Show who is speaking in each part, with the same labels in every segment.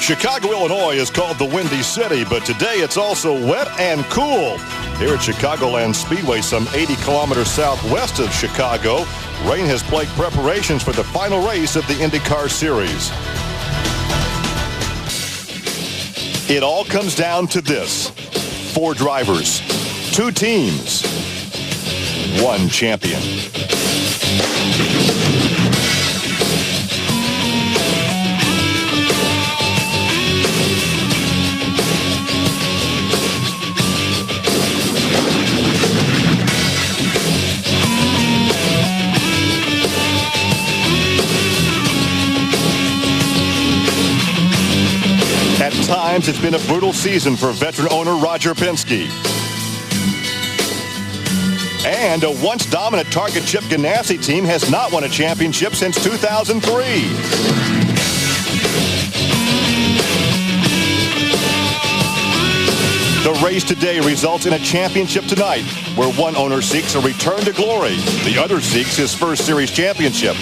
Speaker 1: Chicago, Illinois is called the Windy City, but today it's also wet and cool. Here at Chicagoland Speedway, some 80 kilometers southwest of Chicago, rain has plagued preparations for the final race of the IndyCar Series. It all comes down to this: 4 drivers, 2 teams, 1 champion. At times, it's been a brutal season for veteran owner Roger Penske. And a once dominant Target Chip Ganassi team has not won a championship since 2003. The race today results in a championship tonight, where one owner seeks a return to glory. The other seeks his first series championship.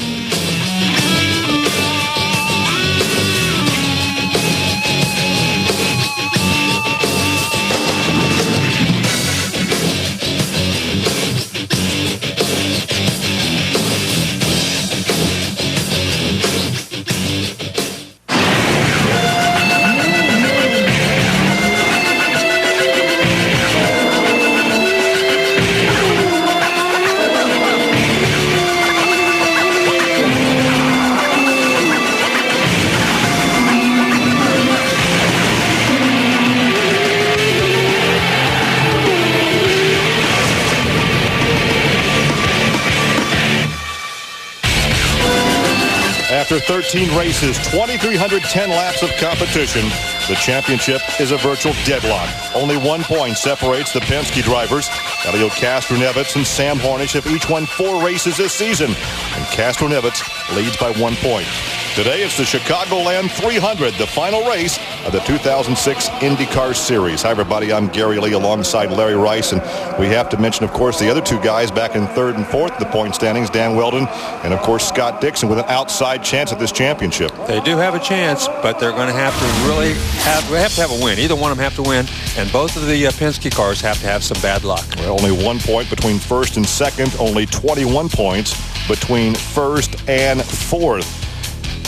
Speaker 1: After 13 races, 2,310 laps of competition, the championship is a virtual deadlock. Only 1 point separates the Penske drivers. Elio Castroneves and Sam Hornish have each won 4 races this season, and Castroneves leads by 1 point. Today, it's the Chicagoland 300, the final race of the 2006 IndyCar Series. Hi, everybody. I'm Gary Lee alongside Larry Rice, and we have to mention, of course, the other 2 guys back in 3rd and 4th, the point standings, Dan Wheldon and, of course, Scott Dixon, with an outside chance at this championship.
Speaker 2: They do have a chance, but they're going to have to really have a win. Either one of them have to win, and both of the Penske cars have to have some bad luck.
Speaker 1: Well, only 1 point between 1st and 2nd, only 21 points between 1st and 4th.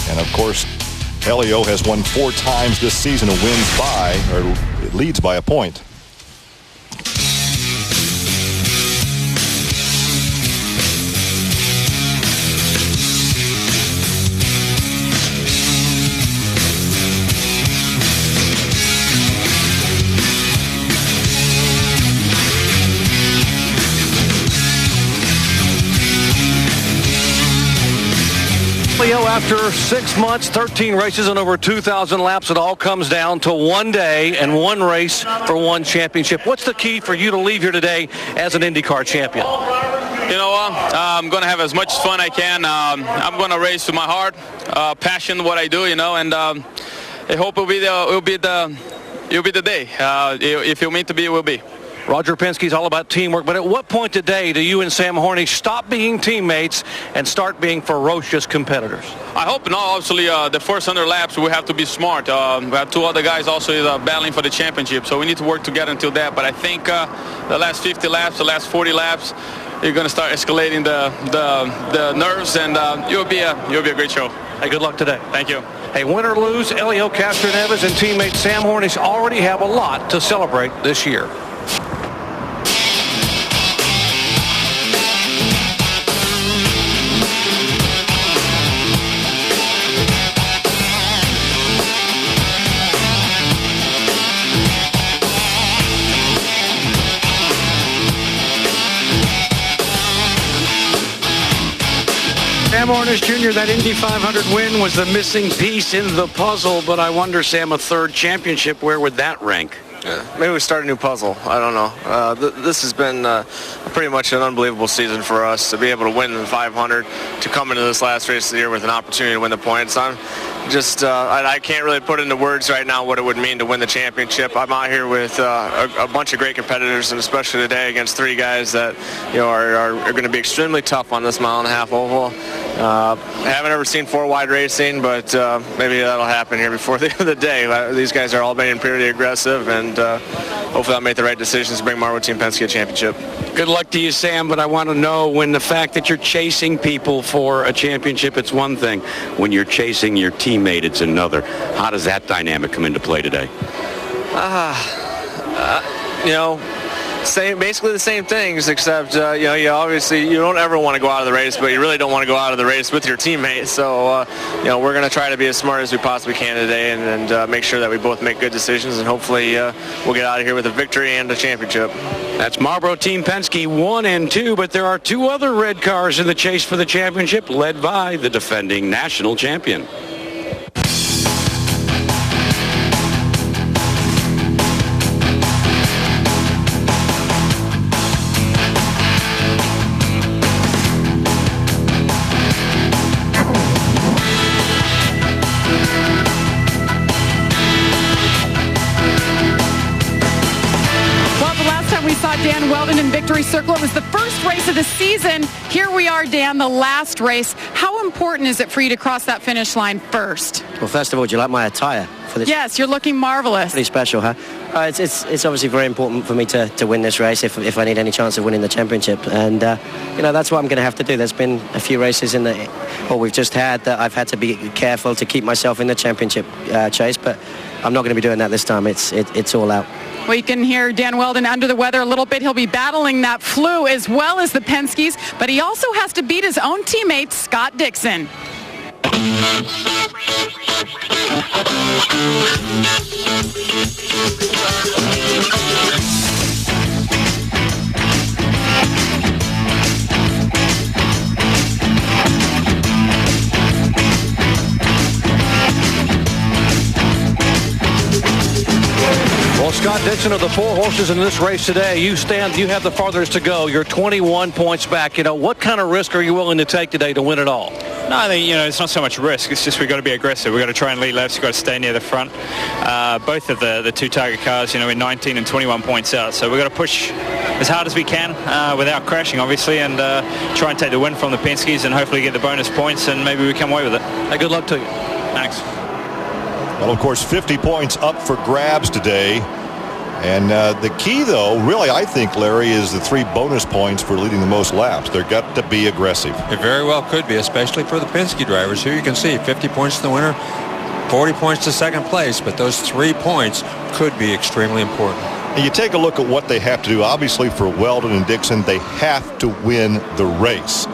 Speaker 1: And, of course, Elio has won 4 times this season and leads by a point.
Speaker 3: After 6 months, 13 races, and over 2,000 laps, it all comes down to 1 day and 1 race for 1 championship. What's the key for you to leave here today as an IndyCar champion?
Speaker 4: You know, I'm going to have as much fun I can. I'm going to race with my heart, passion, what I do, you know, and I hope it'll be the day. If it meant to be, it will be.
Speaker 3: Roger Penske's all about teamwork, but at what point today do you and Sam Hornish stop being teammates and start being ferocious competitors?
Speaker 4: I hope not. Obviously, the first 100 laps, we have to be smart. We have 2 other guys also battling for the championship, so we need to work together until that. But I think the last 50 laps, the last 40 laps, you're going to start escalating the nerves, and you'll be a great show.
Speaker 3: Hey, good luck today.
Speaker 4: Thank you.
Speaker 3: Hey, win or lose, Elio Castroneves and teammate Sam Hornish already have a lot to celebrate this year. Sam Hornish Jr., that Indy 500 win was the missing piece in the puzzle, but I wonder, Sam, a 3rd championship, where would that rank?
Speaker 5: Maybe we start a new puzzle. I don't know. This has been pretty much an unbelievable season for us to be able to win the 500, to come into this last race of the year with an opportunity to win the points. I can't really put into words right now what it would mean to win the championship. I'm out here with a bunch of great competitors, and especially today against 3 guys that are going to be extremely tough on this mile-and-a-half oval. Haven't ever seen 4-wide racing, but maybe that'll happen here before the end of the day. These guys are all being pretty aggressive, and hopefully I'll make the right decisions to bring Marvel Team Penske a championship.
Speaker 6: Good luck to you, Sam, but I want to know, when the fact that you're chasing people for a championship, it's one thing. When you're chasing your teammate, it's another. How does that dynamic come into play today?
Speaker 5: Basically the same things, except you obviously you don't ever want to go out of the race, but you really don't want to go out of the race with your teammate. So we're going to try to be as smart as we possibly can today, and make sure that we both make good decisions, and hopefully we'll get out of here with a victory and a championship.
Speaker 6: That's Marlboro Team Penske 1 and 2, but there are 2 other red cars in the chase for the championship, led by the defending national champion.
Speaker 7: Dan Wheldon in Victory Circle. It was the first race of the season. Here we are, Dan, the last race. How important is it for you to cross that finish line first?
Speaker 8: Well, first of all, do you like my attire for this?
Speaker 7: Yes, you're looking marvelous.
Speaker 8: Pretty special, huh? It's obviously very important for me to win this race if I need any chance of winning the championship. And, that's what I'm going to have to do. There's been a few races we've just had that I've had to be careful to keep myself in the championship chase, but I'm not going to be doing that this time. It's all out.
Speaker 7: Well, you can hear Dan Wheldon under the weather a little bit. He'll be battling that flu as well as the Penske's, but he also has to beat his own teammate, Scott Dixon.
Speaker 3: Well, Scott Dixon, of the 4 horses in this race today, you have the farthest to go. You're 21 points back. What kind of risk are you willing to take today to win it all?
Speaker 9: No, I think, it's not so much risk. It's just we've got to be aggressive. We've got to try and lead laps. We've got to stay near the front. Both of the 2 target cars, we're 19 and 21 points out. So we've got to push as hard as we can without crashing, obviously, and try and take the win from the Penske's and hopefully get the bonus points, and maybe we come away with it.
Speaker 3: Hey, good luck to you.
Speaker 9: Thanks.
Speaker 1: Well, of course, 50 points up for grabs today. And the key, though, really, I think, Larry, is the 3 bonus points for leading the most laps. They've got to be aggressive.
Speaker 2: It very well could be, especially for the Penske drivers. Here you can see 50 points to the winner, 40 points to second place, but those 3 points could be extremely important.
Speaker 1: And you take a look at what they have to do. Obviously, for Wheldon and Dixon, they have to win the race.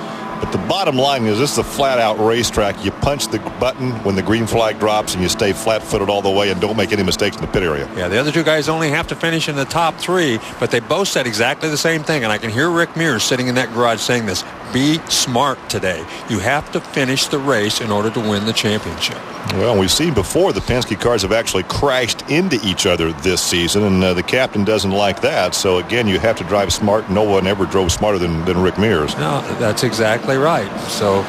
Speaker 1: But the bottom line is this is a flat-out racetrack. You punch the button when the green flag drops, and you stay flat-footed all the way and don't make any mistakes in the pit area.
Speaker 2: Yeah, the other 2 guys only have to finish in the top 3, but they both said exactly the same thing. And I can hear Rick Mears sitting in that garage saying this: be smart today. You have to finish the race in order to win the championship.
Speaker 1: Well, we've seen before the Penske cars have actually crashed into each other this season, and the captain doesn't like that. So, again, you have to drive smart. No one ever drove smarter than Rick Mears.
Speaker 2: No, that's exactly right. So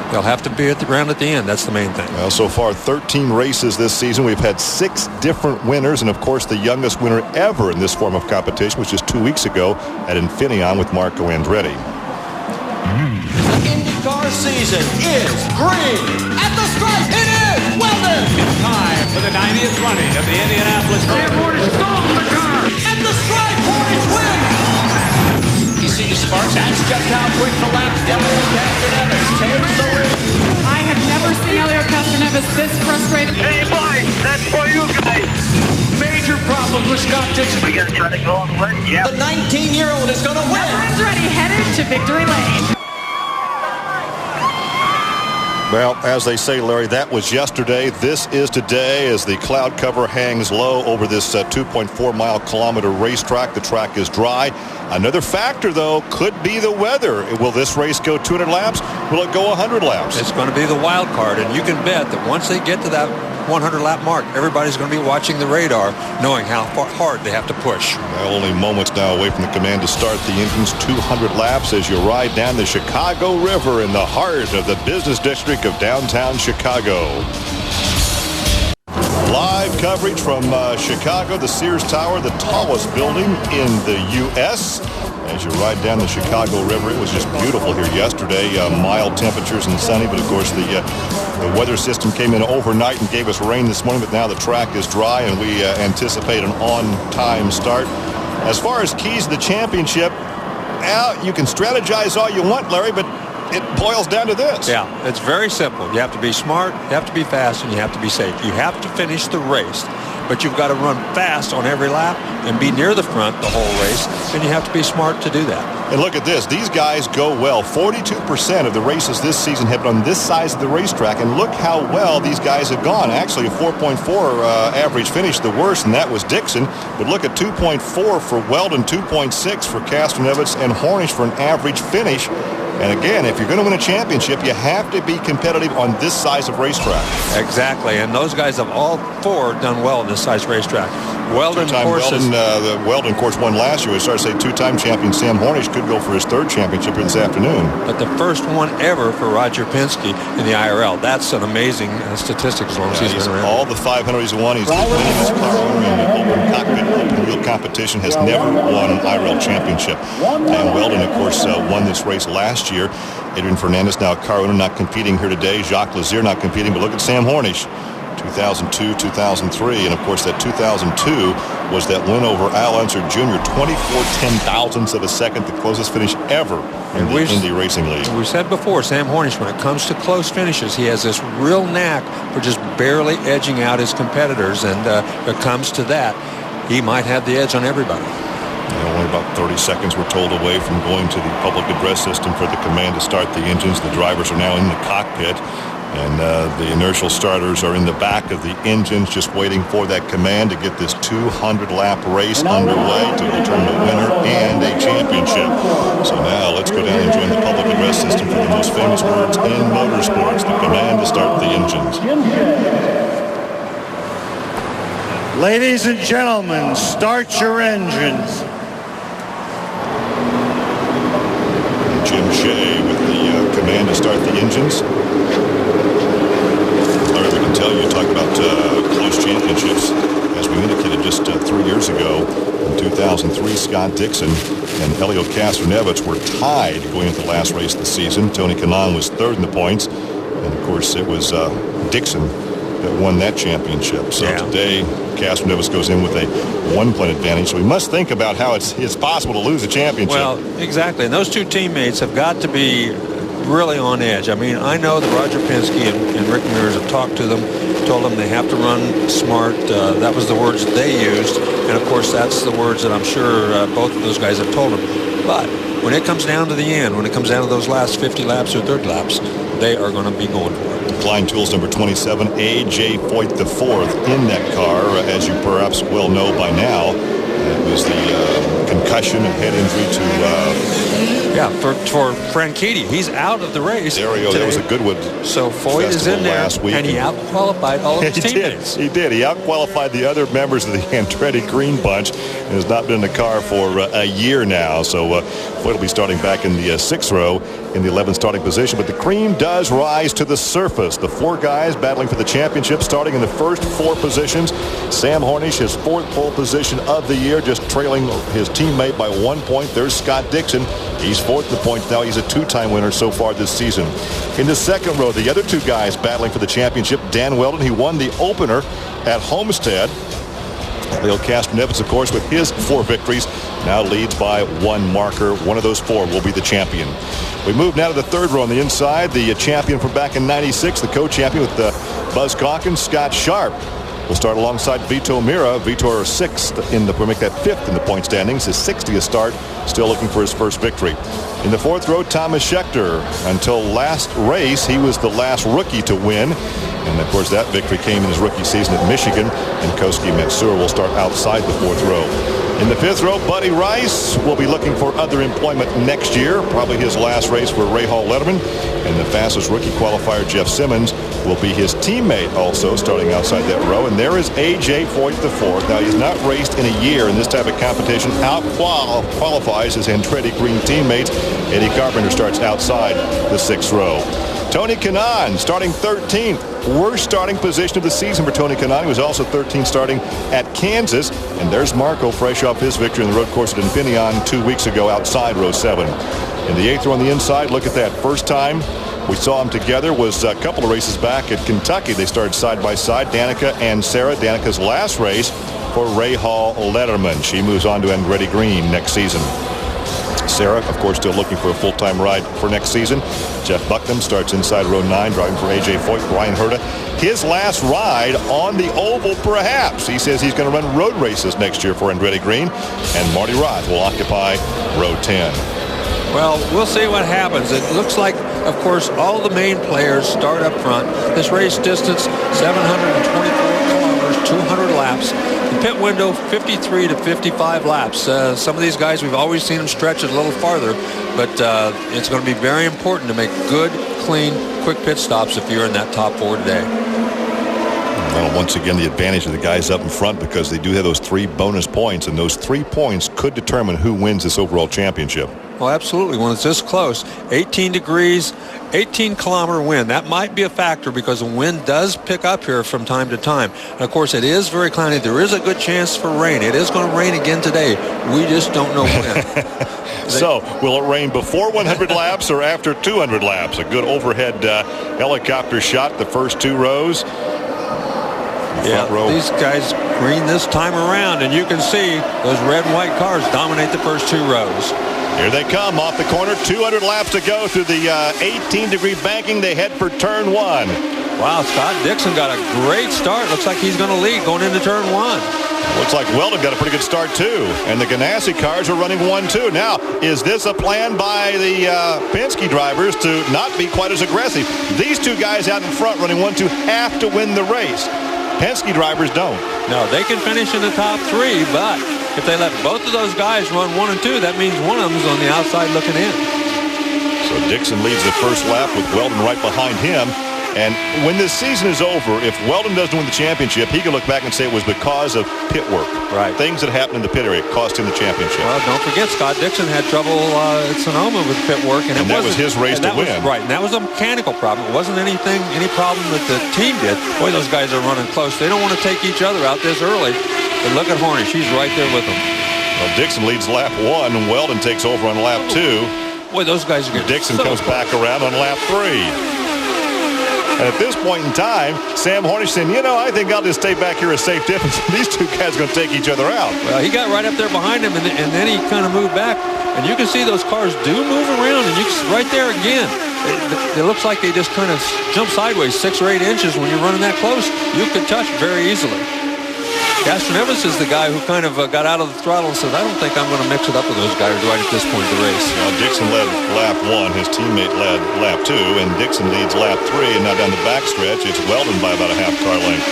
Speaker 2: they'll have to be around at the end. That's the main thing.
Speaker 1: Well, so far, 13 races this season. We've had 6 different winners, and, of course, the youngest winner ever in this form of competition was just 2 weeks ago at Infineon with Marco Andretti.
Speaker 10: The IndyCar season is green. At the stripe, it is Wheldon. It's time for the 90th running of the Indianapolis. Hornish stole the car. At the stripe, Hornish wins. You see the sparks. That's just how quick the lap. Elio Castroneves takes the win.
Speaker 7: I have never seen Elio Castroneves this frustrated.
Speaker 11: Hey, boys, that's for you guys.
Speaker 10: Major problems with Scott Dixon.
Speaker 11: We got to try to go on the win. Yeah.
Speaker 10: The 19-year-old is going to win.
Speaker 7: Andretti headed to victory lane.
Speaker 1: Well, as they say, Larry, that was yesterday. This is today as the cloud cover hangs low over this 2.4 mile kilometer racetrack. The track is dry. Another factor, though, could be the weather. Will this race go 200 laps? Will it go 100 laps?
Speaker 2: It's going to be the wild card, and you can bet that once they get to that 100-lap mark, everybody's going to be watching the radar, knowing how hard they have to push.
Speaker 1: Only moments now away from the command to start the engines. 200 laps as you ride down the Chicago River in the heart of the business district of downtown Chicago. Live coverage from Chicago, the Sears Tower, the tallest building in the U.S. As you ride down the Chicago River, it was just beautiful here yesterday. Mild temperatures and sunny, but of course the weather system came in overnight and gave us rain this morning, but now the track is dry and we anticipate an on-time start. As far as keys to the championship, you can strategize all you want, Larry, but it boils down to this.
Speaker 2: Yeah, it's very simple. You have to be smart, you have to be fast, and you have to be safe. You have to finish the race, but you've got to run fast on every lap and be near the front the whole race, and you have to be smart to do that.
Speaker 1: And look at this. These guys go well. 42% of the races this season have been on this side of the racetrack, and look how well these guys have gone. Actually, a 4.4 average finish, the worst, and that was Dixon. But look at 2.4 for Wheldon, 2.6 for Castroneves, and Hornish for an average finish. And again, if you're going to win a championship, you have to be competitive on this size of racetrack.
Speaker 2: Exactly, and those guys have all four done well on this size racetrack. Wheldon, of course,
Speaker 1: Wheldon, of course, won last year. We started to say two-time champion Sam Hornish could go for his third championship this afternoon.
Speaker 2: But the first one ever for Roger Penske in the IRL. That's an amazing statistic as long as he's been around.
Speaker 1: All the 500 he's won. He's the winningest car owner in the open cockpit, open wheel competition, has never won an IRL championship. And Wheldon, of course, won this race last year. Adrian Fernandez, now a car owner, not competing here today. Jacques Lazier not competing, but look at Sam Hornish. 2002, 2003, and of course that 2002 was that win over Al Unser Jr. 24 ten-thousandths of a second, the closest finish ever in the Indy Racing League.
Speaker 2: We said before, Sam Hornish, when it comes to close finishes, he has this real knack for just barely edging out his competitors, and if it comes to that, he might have the edge on everybody.
Speaker 1: Only about 30 seconds we're told away from going to the public address system for the command to start the engines. The drivers are now in the cockpit, and the inertial starters are in the back of the engines just waiting for that command to get this 200-lap race underway to determine a winner and a championship. So now let's go down and join the public address system for the most famous words in motorsports, the command to start the engines.
Speaker 12: Ladies and gentlemen, start your engines.
Speaker 1: Jim Shea with the command to start the engines. Larry, we can tell you talk about close championships. As we indicated just 3 years ago, in 2003, Scott Dixon and Helio Castroneves were tied going into the last race of the season. Tony Kanaan was third in the points, and of course it was Dixon that won that championship. So today, Castroneves goes in with a one-point advantage. So we must think about how it's possible to lose a championship.
Speaker 2: Well, exactly. And those two teammates have got to be really on edge. I mean, I know that Roger Penske and Rick Mears have talked to them, told them they have to run smart. That was the words that they used. And, of course, that's the words that I'm sure both of those guys have told them. But when it comes down to the end, when it comes down to those last 50 laps or 30 laps, they are going to be going for it.
Speaker 1: Klein Tools number 27, A.J. Foyt IV in that car. As you perhaps well know by now, it was the concussion and head injury to...
Speaker 2: for Franchitti. He's out of the race.
Speaker 1: That was a Goodwood.
Speaker 2: So Foyt is in there, and he out-qualified all of his teammates.
Speaker 1: He did. He out-qualified the other members of the Andretti Green Bunch and has not been in the car for a year now. So Foyt will be starting back in the 6th row in the 11th starting position. But the cream does rise to the surface. The four guys battling for the championship starting in the first four positions. Sam Hornish, his fourth pole position of the year, just trailing his teammate by 1 point. There's Scott Dixon. He's fourth in the points now. He's a two-time winner so far this season. In the second row, the other two guys battling for the championship, Dan Wheldon, he won the opener at Homestead. Helio Castroneves, of course, with his 4 victories, now leads by 1 marker. One of those 4 will be the champion. We move now to the third row on the inside. The champion from back in '96, the co-champion with Buzz Calkins, Scott Sharp. Will start alongside Vito Mira. Vitor 6th we'll make that 5th in the point standings. His 60th start, still looking for his first victory. In the 4th row, Thomas Schechter. Until last race, he was the last rookie to win. And of course, that victory came in his rookie season at Michigan. And Koski Matsur will start outside the 4th row. In the 5th row, Buddy Rice will be looking for other employment next year. Probably his last race for Ray Hall Letterman. And the fastest rookie qualifier, Jeff Simmons, will be his teammate also starting outside that row. And there is A.J. Foyt IV. Now, he's not raced in a year in this type of competition. Out-qualifies his Andretti Green teammates. Eddie Carpenter starts outside the 6th row. Tony Kanaan starting 13th. Worst starting position of the season for Tony Kanaan. He was also 13th starting at Kansas. And there's Marco, fresh off his victory in the road course at Infineon 2 weeks ago outside row 7. In the 8th row on the inside, look at that. First time we saw them together was a couple of races back at Kentucky. They started side by side, Danica and Sarah. Danica's last race for Ray Hall Letterman. She moves on to Andretti Green next season. Sarah, of course, still looking for a full-time ride for next season. Jeff Bucknam starts inside row 9, driving for A.J. Foyt. Brian Herta, his last ride on the oval, perhaps. He says he's going to run road races next year for Andretti Green. And Marty Roth will occupy row 10.
Speaker 2: Well, we'll see what happens. It looks like, of course, all the main players start up front. This race distance, 724 kilometers, 200 laps. The pit window, 53 to 55 laps. Some of these guys, we've always seen them stretch it a little farther, but it's going to be very important to make good, clean, quick pit stops if you're in that top 4 today.
Speaker 1: Well, once again, the advantage of the guys up in front because they do have those 3 bonus points, and those 3 points could determine who wins this overall championship.
Speaker 2: Well, absolutely. When it's this close, 18 degrees, 18-kilometer wind. That might be a factor because the wind does pick up here from time to time. And, of course, it is very cloudy. There is a good chance for rain. It is going to rain again today. We just don't know when.
Speaker 1: So, will it rain before 100 laps or after 200 laps? A good overhead helicopter shot, the first 2 rows.
Speaker 2: Yeah, these guys green this time around, and you can see those red and white cars dominate the first 2 rows.
Speaker 1: Here they come off the corner. 200 laps to go through the 18-degree banking. They head for turn 1.
Speaker 2: Wow, Scott Dixon got a great start. Looks like he's going to lead going into turn 1.
Speaker 1: Looks like Weldon got a pretty good start, too. And the Ganassi cars are running 1-2. Now, is this a plan by the Penske drivers to not be quite as aggressive? These 2 guys out in front running 1-2 have to win the race. Penske drivers don't.
Speaker 2: No, they can finish in the top 3, but if they let both of those guys run 1 and 2, that means one of them's on the outside looking in.
Speaker 1: So Dixon leads the first lap with Weldon right behind him. And when this season is over, if Weldon doesn't win the championship, he can look back and say it was because of pit work.
Speaker 2: Right.
Speaker 1: Things that happened in the pit area cost him the championship.
Speaker 2: Well, don't forget, Scott Dixon had trouble at Sonoma with pit work. And
Speaker 1: that was his race to win.
Speaker 2: Right, and that was a mechanical problem. It wasn't any problem that the team did. Boy, those guys are running close. They don't want to take each other out this early. But look at Hornish. He's right there with them.
Speaker 1: Well, Dixon leads lap 1, and Weldon takes over on lap 2.
Speaker 2: Boy, those guys are getting
Speaker 1: Dixon
Speaker 2: so
Speaker 1: comes back around on lap 3. And at this point in time, Sam Hornish saying, I think I'll just stay back here a safe distance. These 2 guys are going to take each other out.
Speaker 2: Well, he got right up there behind him, and then he kind of moved back. And you can see those cars do move around, and right there again. It looks like they just kind of jump sideways 6 or 8 inches when you're running that close. You could touch very easily. Castroneves is the guy who kind of got out of the throttle and said, I don't think I'm going to mix it up with those guys right at this point in the race.
Speaker 1: Well, Dixon led lap 1. His teammate led lap 2. And Dixon leads lap 3. And now down the backstretch, it's Weldon by about a half car length.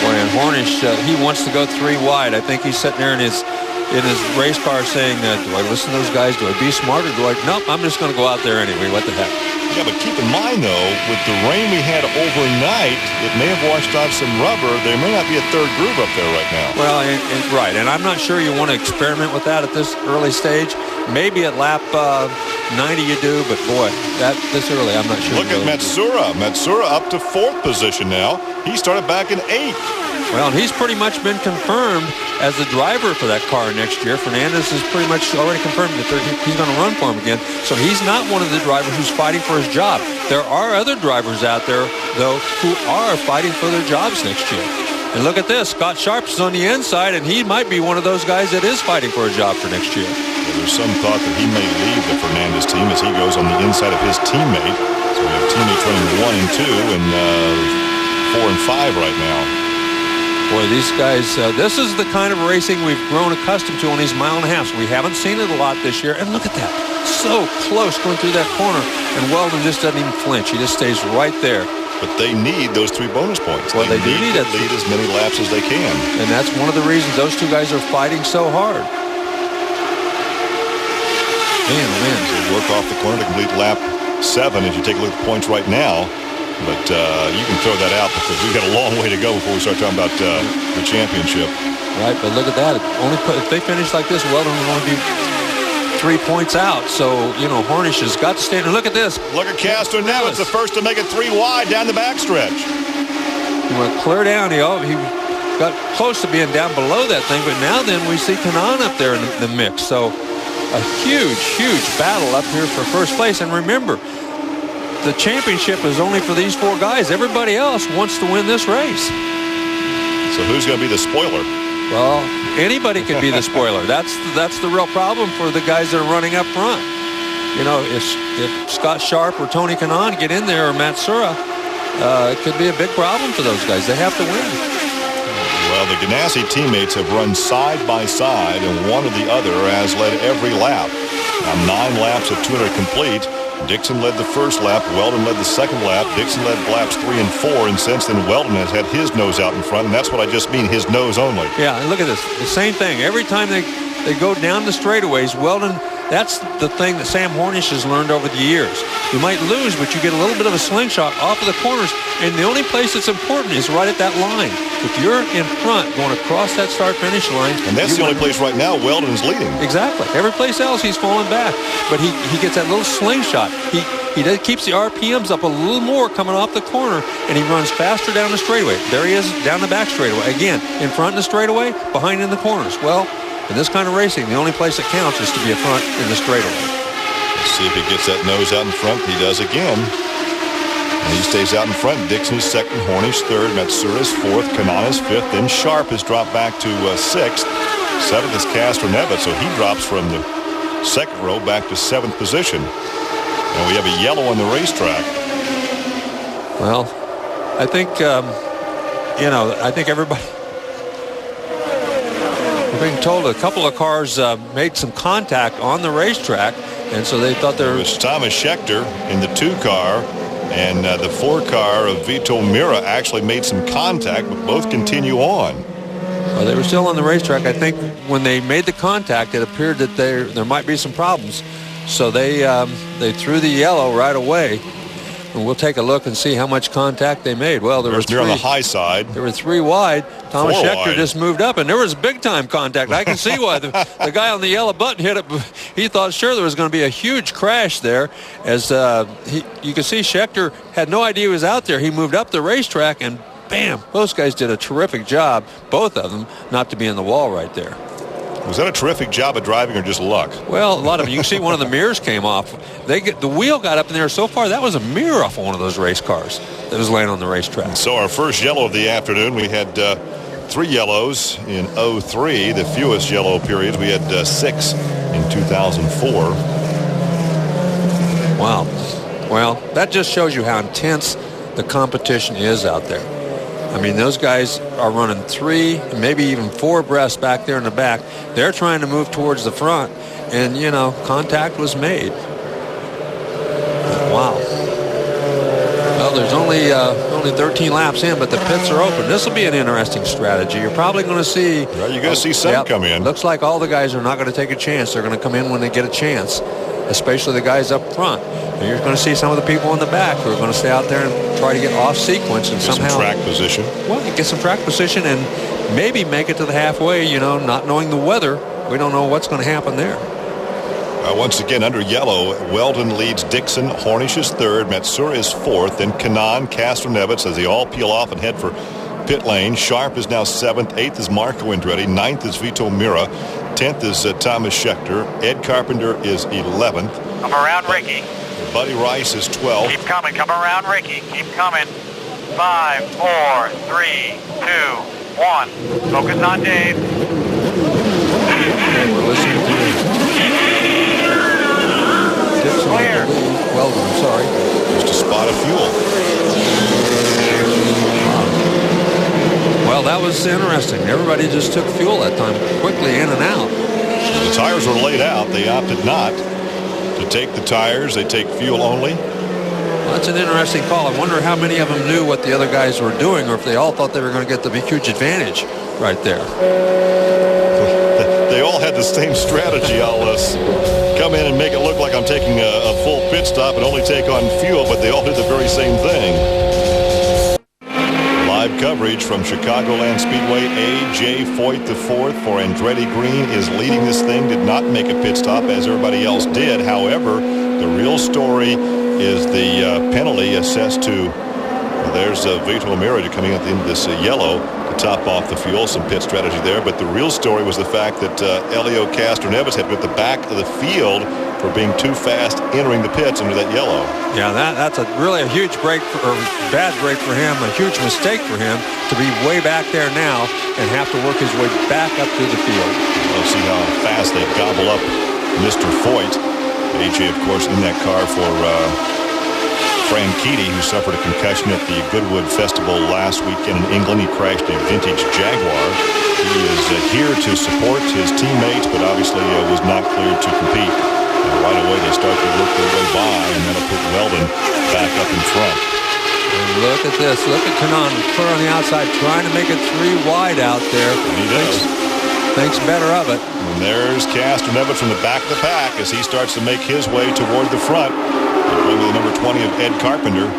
Speaker 2: Boy, and Hornish, he wants to go 3 wide. I think he's sitting there in his race car saying, do I listen to those guys? Do I be smart? Or do I? Nope, I'm just going to go out there anyway. What the heck?
Speaker 1: Yeah, but keep in mind, though, with the rain we had overnight, it may have washed off some rubber. There may not be a 3rd groove up there right now.
Speaker 2: Well, right, and I'm not sure you want to experiment with that at this early stage. Maybe at lap 90 you do, but boy, this early, I'm not sure.
Speaker 1: Look at Matsura. Matsura up to 4th position now. He started back in 8th.
Speaker 2: Well, and he's pretty much been confirmed as the driver for that car next year. Fernandez is pretty much already confirmed that he's going to run for him again. So he's not one of the drivers who's fighting for his job. There are other drivers out there, though, who are fighting for their jobs next year. And look at this. Scott Sharp is on the inside, and he might be one of those guys that is fighting for a job for next year.
Speaker 1: Well, there's some thought that he may leave the Fernandez team as he goes on the inside of his teammate. So we have teammates running 1 and 2 and 4 and 5 right now.
Speaker 2: Boy, these guys, this is the kind of racing we've grown accustomed to on these mile and a halves. We haven't seen it a lot this year. And look at that. So close going through that corner. And Weldon just doesn't even flinch. He just stays right there.
Speaker 1: But they need those 3 bonus points.
Speaker 2: Well, they do need
Speaker 1: to lead as many laps as they can.
Speaker 2: And that's one of the reasons those 2 guys are fighting so hard. Man.
Speaker 1: So work off the corner to complete lap 7 as you take a look at the points right now. But you can throw that out because we've got a long way to go before we start talking about the championship.
Speaker 2: Right, but look at that. If they finish like this, Weldon will only be 3 points out. So, Hornish has got to stand. And look at this.
Speaker 1: Look at Castro now. It's the first to make it 3 wide down the backstretch.
Speaker 2: He went clear down. He got close to being down below that thing. But now then we see Kanaan up there in the mix. So a huge battle up here for first place. And remember, the championship is only for these 4 guys. Everybody else wants to win this race.
Speaker 1: So who's going to be the spoiler?
Speaker 2: Well, anybody could be the spoiler. That's the real problem for the guys that are running up front. If Scott Sharp or Tony Kanaan get in there or Matsura, it could be a big problem for those guys. They have to win.
Speaker 1: Well, the Ganassi teammates have run side by side, and one or the other has led every lap. Now 9 laps of 200 complete. Dixon led the first lap. Weldon led the second lap. Dixon led laps 3 and 4. And since then, Weldon has had his nose out in front. And that's what I just mean, his nose only.
Speaker 2: Yeah, and look at this. The same thing. Every time they go down the straightaways, Weldon, that's the thing that Sam Hornish has learned over the years. You might lose, but you get a little bit of a slingshot off of the corners. And the only place that's important is right at that line. If you're in front going across that start-finish line.
Speaker 1: And that's the only place right now Weldon's leading.
Speaker 2: Exactly. Every place else he's falling back. But he gets that little slingshot. He keeps the RPMs up a little more coming off the corner, and he runs faster down the straightaway. There he is down the back straightaway. Again, in front in the straightaway, behind in the corners. Well, in this kind of racing, the only place that counts is to be a front in the straightaway.
Speaker 1: Let's see if he gets that nose out in front. He does again. And he stays out in front. Dixon is second, Hornish third, Matsura is fourth, Kanaan is fifth. Then Sharp has dropped back to sixth. Seventh is Castro-Neves, so he drops from the second row back to 7th position. And we have a yellow on the racetrack.
Speaker 2: Well, I think, I think everybody, we're being told a couple of cars made some contact on the racetrack, and so they thought there
Speaker 1: was Thomas Schechter in the 2 car, and the 4 car of Vito Mira actually made some contact, but both continue on.
Speaker 2: Well, they were still on the racetrack. I think when they made the contact, it appeared that there might be some problems. So they threw the yellow right away. And we'll take a look and see how much contact they made. Well, there was 3
Speaker 1: on the high side.
Speaker 2: There were 3 wide. Thomas
Speaker 1: 4
Speaker 2: Schechter
Speaker 1: wide.
Speaker 2: Just moved up, and there was big time contact. I can see why the guy on the yellow button hit it. He thought sure there was going to be a huge crash there, as you can see Schechter had no idea he was out there. He moved up the racetrack, and bam, those guys did a terrific job, both of them, not to be in the wall right there.
Speaker 1: Was that a terrific job of driving or just luck?
Speaker 2: Well, a lot of them. You can see one of the mirrors came off. The wheel got up in there so far, that was a mirror off of one of those race cars that was laying on the racetrack.
Speaker 1: So our first yellow of the afternoon, we had 3 yellows in 03. The fewest yellow periods, we had 6 in 2004.
Speaker 2: Wow. Well, that just shows you how intense the competition is out there. I mean, those guys are running 3, maybe even 4 abreast back there in the back. They're trying to move towards the front, and, contact was made. Wow. Well, there's only 13 laps in, but the pits are open. This will be an interesting strategy. You're probably going to see...
Speaker 1: Well, you're going to see some come in.
Speaker 2: Looks like all the guys are not going to take a chance. They're going to come in when they get a chance, especially the guys up front. And you're going to see some of the people in the back who are going to stay out there and try to get off sequence and somehow...
Speaker 1: Get some track position.
Speaker 2: Well, get some track position and maybe make it to the halfway, not knowing the weather. We don't know what's going to happen there.
Speaker 1: Once again, under yellow, Weldon leads Dixon. Hornish is third. Matsura is fourth. Then Kanaan, Castro-Neves as they all peel off and head for pit lane. Sharp is now 7th. 8th is Marco Andretti. 9th is Vito Mira. 10th is Thomas Schechter. Ed Carpenter is 11th.
Speaker 11: Come around, Ricky.
Speaker 1: Buddy Rice is 12th.
Speaker 11: Keep coming. Come around, Ricky. Keep coming. 5, 4, 3, 2, 1. Focus on Dave.
Speaker 2: Okay, we're listening to Dixon.
Speaker 11: Clear.
Speaker 2: Weldon, I'm sorry.
Speaker 1: Just a spot of fuel.
Speaker 2: Well, that was interesting. Everybody just took fuel that time, quickly in and out.
Speaker 1: The tires were laid out. They opted not to take the tires. They take fuel only.
Speaker 2: Well, that's an interesting call. I wonder how many of them knew what the other guys were doing, or if they all thought they were going to get the huge advantage right there.
Speaker 1: They all had the same strategy. I'll come in and make it look like I'm taking a full pit stop and only take on fuel, but they all did the very same thing. Live coverage from Chicagoland Speedway. A.J. Foyt the fourth for Andretti Green is leading this thing. Did not make a pit stop as everybody else did. However, the real story is the penalty assessed to, there's Vito Merida coming at the end of this yellow to top off the fuel. Some pit strategy there. But the real story was the fact that Elio Castroneves had at the back of the field for being too fast entering the pits under that yellow.
Speaker 2: Yeah, that's really a huge break, or bad break for him, a huge mistake for him to be way back there now and have to work his way back up through the field.
Speaker 1: We'll see how fast they gobble up Mr. Foyt. AJ, of course, in that car for Franchitti, who suffered a concussion at the Goodwood Festival last weekend in England. He crashed a vintage Jaguar. He is here to support his teammates, but obviously was not cleared to compete. Right away, they start to work their way by, and that'll put Wheldon back up in front.
Speaker 2: And look at this. Look at Kanaan clear on the outside, trying to make it 3 wide out there.
Speaker 1: And he does.
Speaker 2: Thinks better of it.
Speaker 1: And there's Castroneves from the back of the pack as he starts to make his way toward the front. Going to the number 20 of Ed Carpenter.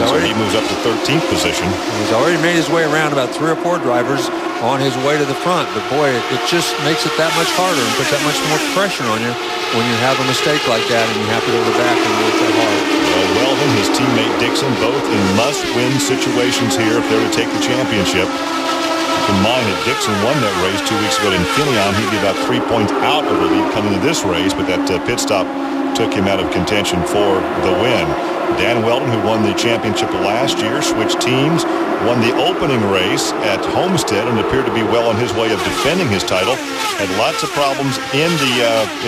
Speaker 1: So he moves up to 13th position.
Speaker 2: He's already made his way around about 3 or 4 drivers on his way to the front. But boy, it just makes it that much harder and puts that much more pressure on you when you have a mistake like that and you have to go to the back and work that hard.
Speaker 1: Well, Wheldon, his teammate Dixon, both in must-win situations here if they're to take the championship. Keep in mind that Dixon won that race 2 weeks ago at Infineon. He'd be about 3 points out of the lead coming into this race, but that pit stop took him out of contention for the win. Dan Wheldon, who won the championship last year, switched teams, won the opening race at Homestead, and appeared to be well on his way of defending his title. Had lots of problems in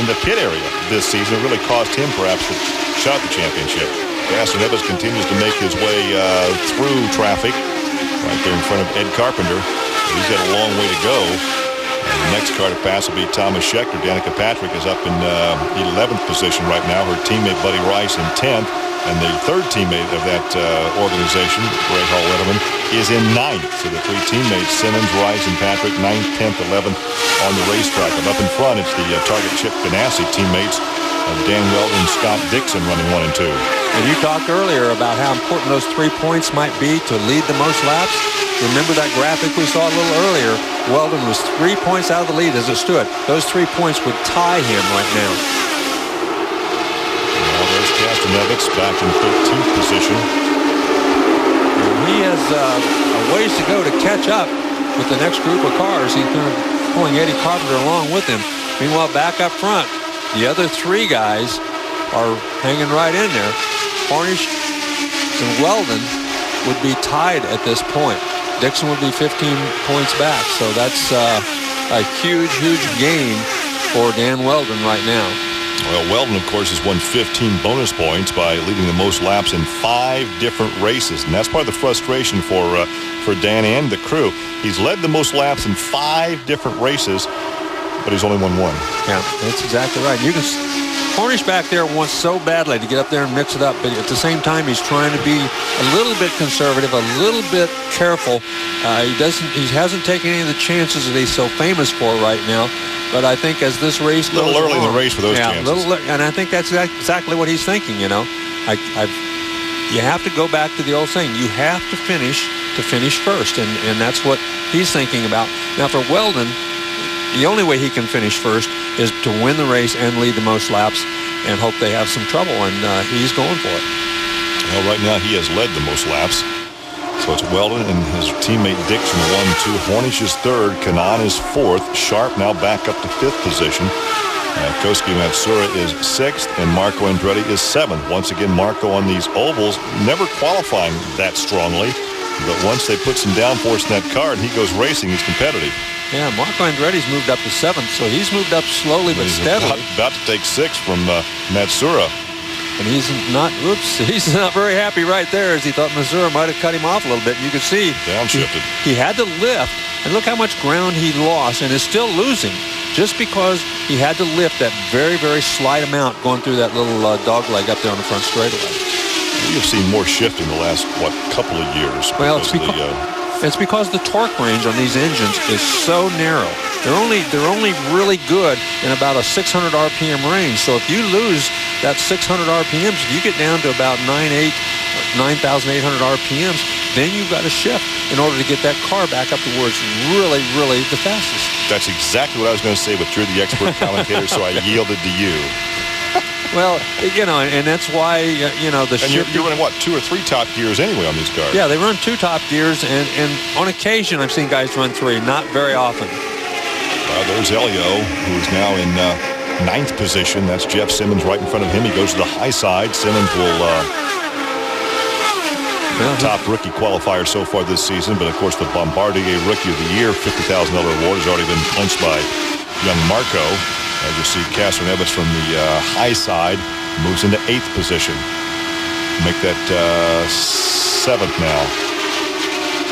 Speaker 1: the pit area this season. It really cost him perhaps the shot at the championship. Castroneves continues to make his way through traffic right there in front of Ed Carpenter. He's got a long way to go. And the next car to pass will be Thomas Schechter. Danica Patrick is up in 11th position right now. Her teammate Buddy Rice in 10th. And the third teammate of that organization, Ray Hall Letterman, is in 9th. So the 3 teammates, Simmons, Rice, and Patrick, 9th, 10th, 11th on the racetrack. And up in front, it's the Target Chip Ganassi teammates of Dan Wheldon and Scott Dixon running 1 and 2.
Speaker 2: And you talked earlier about how important those 3 points might be to lead the most laps. Remember that graphic we saw a little earlier? Wheldon was 3 points out of the lead as it stood. Those 3 points would tie him right now.
Speaker 1: Well, there's Castroneves back in 13th position.
Speaker 2: And he has a ways to go to catch up with the next group of cars. He's kind of pulling Eddie Carpenter along with him. Meanwhile, back up front, the other 3 guys are hanging right in there. Hornish and Wheldon would be tied at this point. Dixon would be 15 points back. So that's a huge, huge gain for Dan Wheldon right now.
Speaker 1: Well, Wheldon, of course, has won 15 bonus points by leading the most laps in 5 different races. And that's part of the frustration for Dan and the crew. He's led the most laps in 5 different races, but he's only won 1.
Speaker 2: Yeah, that's exactly right. You can Hornish back there wants so badly to get up there and mix it up, but at the same time, he's trying to be a little bit conservative, a little bit careful. He hasn't taken any of the chances that he's so famous for right now. But I think as this race goes
Speaker 1: a little early
Speaker 2: along,
Speaker 1: in the race for those chances.
Speaker 2: And I think that's exactly what he's thinking. You know, you have to go back to the old saying: you have to finish first, and that's what he's thinking about. Now for Wheldon, the only way he can finish first is to win the race and lead the most laps, and hope they have some trouble, and he's going for it.
Speaker 1: Well, right now he has led the most laps. So it's Wheldon and his teammate Dixon 1, 2. Hornish is 3rd. Kanaan is 4th. Sharp now back up to 5th position. Koski Matsura is 6th, and Marco Andretti is 7th. Once again, Marco on these ovals, never qualifying that strongly. But once they put some downforce in that car and he goes racing, he's competitive.
Speaker 2: Yeah, Marco Andretti's moved up to 7th, so he's moved up slowly but steadily.
Speaker 1: About to take 6th from Matsura.
Speaker 2: And he's not very happy right there, as he thought Matsura might have cut him off a little bit. And you could see
Speaker 1: downshifted.
Speaker 2: He had to lift, and look how much ground he lost, and is still losing just because he had to lift that very, very slight amount going through that little dog leg up there on the front straightaway.
Speaker 1: We have seen more shifting the last, couple of years.
Speaker 2: Well, it's because the torque range on these engines is so narrow. They're only really good in about a 600 RPM range. So if you lose that 600 RPMs, if you get down to about 9,800 RPMs, then you've got to shift in order to get that car back up to where it's really, really the fastest.
Speaker 1: That's exactly what I was going to say, but you're the expert commentator, so I yielded to you.
Speaker 2: Well, and that's why, the
Speaker 1: shift. You're running, 2 or 3 top gears anyway on these cars?
Speaker 2: Yeah, they run 2 top gears, and on occasion I've seen guys run 3, not very often.
Speaker 1: There's Elio, who's now in 9th position. That's Jeff Simmons right in front of him. He goes to the high side. Simmons will top rookie qualifier so far this season, but of course the Bombardier Rookie of the Year $50,000 award has already been clinched by young Marco. As you see, Castroneves from the high side moves into 8th position. Make that 7th now.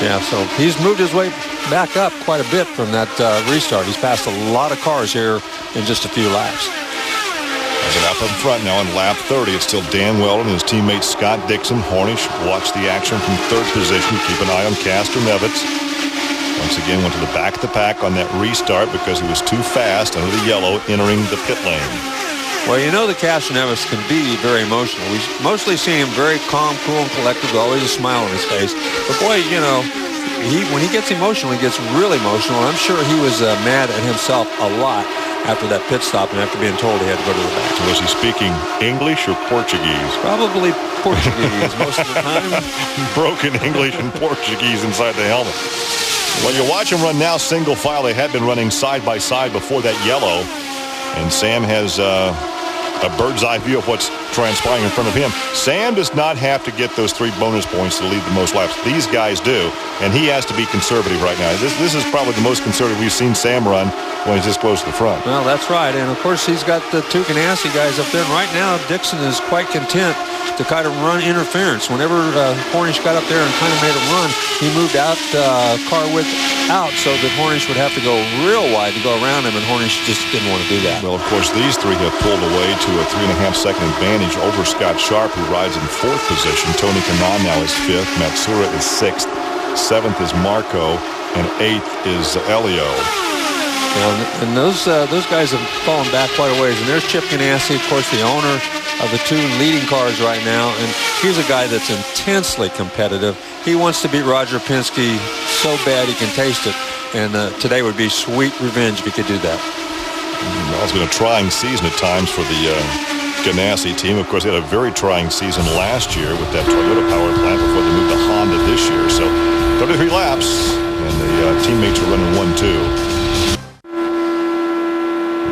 Speaker 2: Yeah, so he's moved his way back up quite a bit from that restart. He's passed a lot of cars here in just a few laps.
Speaker 1: And up in front now on lap 30, it's still Dan Wheldon and his teammate Scott Dixon. Hornish watch the action from 3rd position. Keep an eye on Castroneves. Once again, went to the back of the pack on that restart because he was too fast under the yellow entering the pit lane.
Speaker 2: Well, the Castroneves can be very emotional. We've mostly seen him very calm, cool, and collected, with always a smile on his face. But boy, when he gets emotional, he gets really emotional. I'm sure he was mad at himself a lot after that pit stop and after being told he had to go to the back.
Speaker 1: Was he speaking English or Portuguese?
Speaker 2: Probably Portuguese most of the time.
Speaker 1: Broken English and Portuguese inside the helmet. Well, you watch them run now single file. They had been running side by side before that yellow. And Sam has a bird's eye view of what's transpiring in front of him. Sam does not have to get those 3 bonus points to lead the most laps. These guys do, and he has to be conservative right now. This is probably the most conservative we've seen Sam run when he's this close to the front.
Speaker 2: Well, that's right, and of course he's got the 2 Ganassi guys up there, and right now Dixon is quite content to kind of run interference. Whenever Hornish got up there and kind of made a run, he moved out car width out so that Hornish would have to go real wide to go around him, and Hornish just didn't want to do that.
Speaker 1: Well, of course, these 3 have pulled away to a 3.5-second advantage over Scott Sharp, who rides in 4th position. Tony Kanaan now is 5th. Matsura is 6th. 7th is Marco, and 8th is Elio.
Speaker 2: And those guys have fallen back quite a ways. And there's Chip Ganassi, of course, the owner of the 2 leading cars right now. And he's a guy that's intensely competitive. He wants to beat Roger Penske so bad he can taste it. And today would be sweet revenge if he could do that.
Speaker 1: Well, it's been a trying season at times for the Ganassi team. Of course, they had a very trying season last year with that Toyota power plant before they moved to Honda this year. So 33 laps, and the teammates are running 1-2.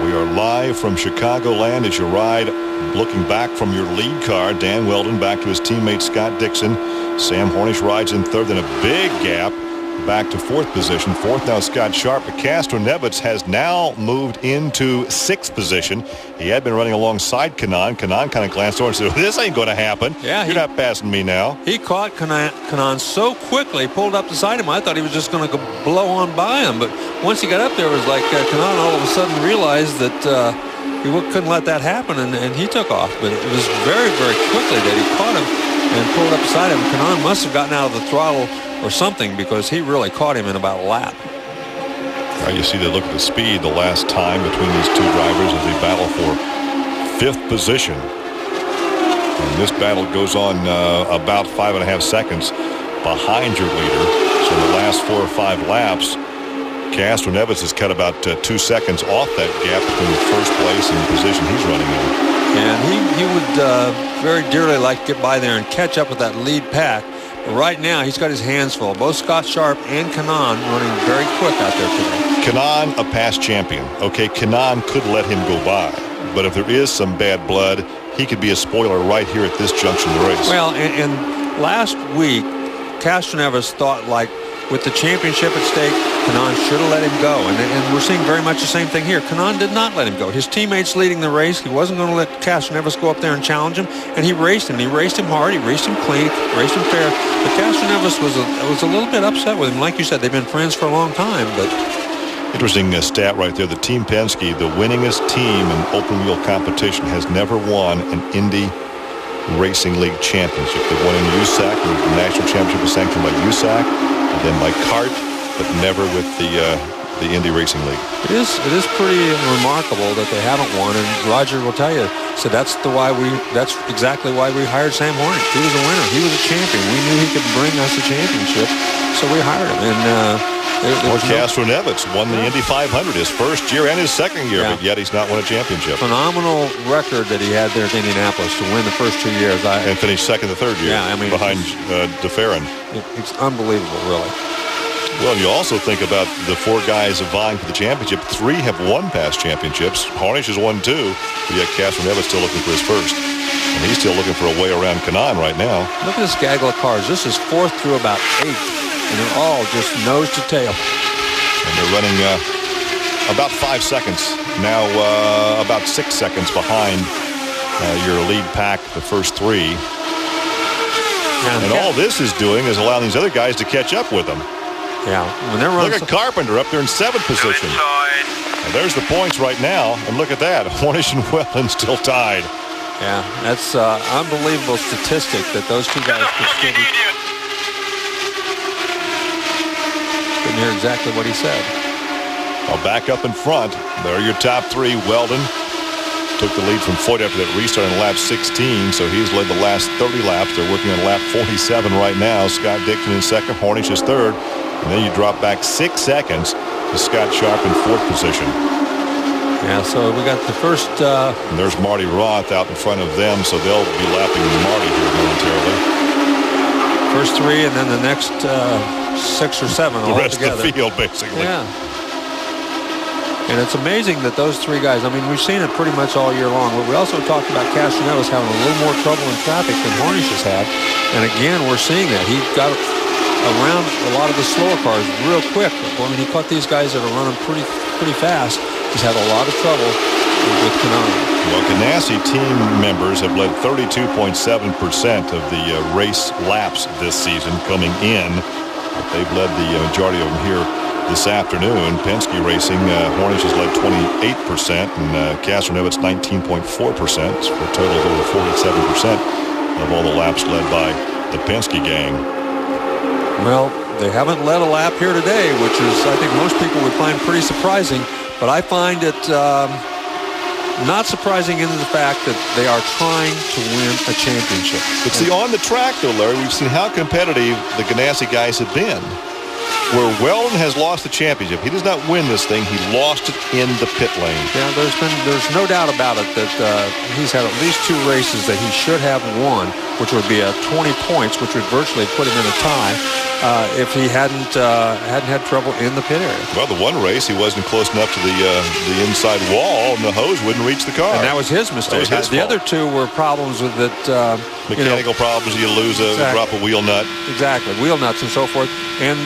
Speaker 1: We are live from Chicagoland as you ride, looking back from your lead car. Dan Wheldon back to his teammate Scott Dixon. Sam Hornish rides in 3rd, and a big gap back to 4th position. 4th now Scott Sharp, but Castroneves has now moved into 6th position. He had been running alongside Kanaan. Kanaan kind of glanced over and said, this ain't going to happen.
Speaker 2: Yeah,
Speaker 1: You're not passing me now.
Speaker 2: He caught Kanaan so quickly, pulled up beside him. I thought he was just going to go blow on by him, but once he got up there, it was like Kanaan all of a sudden realized that he couldn't let that happen, and he took off. But it was very, very quickly that he caught him and pulled up beside him. Kanaan must have gotten out of the throttle or something, because he really caught him in about a lap.
Speaker 1: You see, they look at the speed the last time between these 2 drivers as they battle for 5th position. And this battle goes on about 5.5 seconds behind your leader. So in the last 4 or 5 laps, Castroneves has cut about 2 seconds off that gap between first place and the position he's running in.
Speaker 2: And he would very dearly like to get by there and catch up with that lead pack. But right now, he's got his hands full. Both Scott Sharp and Kanaan running very quick out there today.
Speaker 1: Kanaan, a past champion. Okay, Kanaan could let him go by. But if there is some bad blood, he could be a spoiler right here at this junction of the race.
Speaker 2: Well, and last week, Castroneves thought, like, with the championship at stake, Kanaan should have let him go. And we're seeing very much the same thing here. Kanaan did not let him go. His teammates leading the race. He wasn't going to let Castroneves go up there and challenge him. And he raced him. He raced him hard. He raced him clean. Raced him fair. But Castroneves was a little bit upset with him. Like you said, they've been friends for a long time. But
Speaker 1: interesting stat right there. The Team Penske, the winningest team in open wheel competition, has never won an Indy Racing League championship. They won in USAC, and the national championship was sanctioned by USAC, and then by CART, but never with the Indy Racing League.
Speaker 2: It is pretty remarkable that they haven't won, and Roger will tell you. So that's exactly why we hired Sam Hornish. He was a winner. He was a champion. We knew he could bring us a championship, so we hired him. And
Speaker 1: Castro Nevitz won the Indy 500 his first year and his second year, but yet he's not won a championship.
Speaker 2: Phenomenal record that he had there at Indianapolis to win the first 2 years.
Speaker 1: And finished second the third year behind DeFerrin.
Speaker 2: It's unbelievable, really.
Speaker 1: Well, you also think about the 4 guys vying for the championship. 3 have won past championships. Hornish has won 2, but yet Castro Nevitz still looking for his first. And he's still looking for a way around Kanaan right now.
Speaker 2: Look at this gaggle of cars. This is 4th through about 8th. And they're all just nose to tail.
Speaker 1: And they're running about 5 seconds. Now about 6 seconds behind your lead pack, the first 3. And all this is doing is allowing these other guys to catch up with them.
Speaker 2: Yeah. When they're running,
Speaker 1: look at Carpenter up there in 7th position. And there's the points right now. And look at that. Hornish and Wheldon still tied.
Speaker 2: Yeah, that's unbelievable statistic that those 2 guys could still be. Couldn't hear exactly what he said.
Speaker 1: Well, back up in front. There are your top 3. Wheldon took the lead from Foyt after that restart in lap 16, so he's led the last 30 laps. They're working on lap 47 right now. Scott Dixon in 2nd, Hornish is 3rd. And then you drop back 6 seconds to Scott Sharp in 4th position.
Speaker 2: Yeah, so we got the first...
Speaker 1: And there's Marty Roth out in front of them, so they'll be lapping Marty here momentarily.
Speaker 2: First 3, and then the next 6 or 7 all
Speaker 1: the rest
Speaker 2: together.
Speaker 1: Of the field, basically.
Speaker 2: Yeah. And it's amazing that those 3 guys, I mean, we've seen it pretty much all year long, but we also talked about Castro Nevitz having a little more trouble in traffic than Hornish has had. And again, we're seeing that. He got around a lot of the slower cars real quick. I mean, he caught these guys that are running pretty fast. He's had a lot of trouble with Kanaan.
Speaker 1: Well, Ganassi team members have led 32.7% of the race laps this season coming in. But they've led the majority of them here this afternoon. Penske Racing, Hornish has led 28%, and Castro Nevitz 19.4%, for a total of over 47% of all the laps led by the Penske gang.
Speaker 2: Well, they haven't led a lap here today, which is, I think most people would find pretty surprising. But I find it not surprising in the fact that they are trying to win a championship.
Speaker 1: But see, on the track, though, Larry, we've seen how competitive the Ganassi guys have been. Where Wheldon has lost the championship, he does not win this thing. He lost it in the pit lane.
Speaker 2: Yeah, there's no doubt about it that he's had at least 2 races that he should have won, which would be 20 points, which would virtually put him in a tie if he hadn't had trouble in the pit area.
Speaker 1: Well, the one race he wasn't close enough to the inside wall, and the hose wouldn't reach the car.
Speaker 2: And that was his mistake. The other 2 were problems with it.
Speaker 1: Mechanical problems. You lose drop a wheel nut.
Speaker 2: Exactly, wheel nuts and so forth. And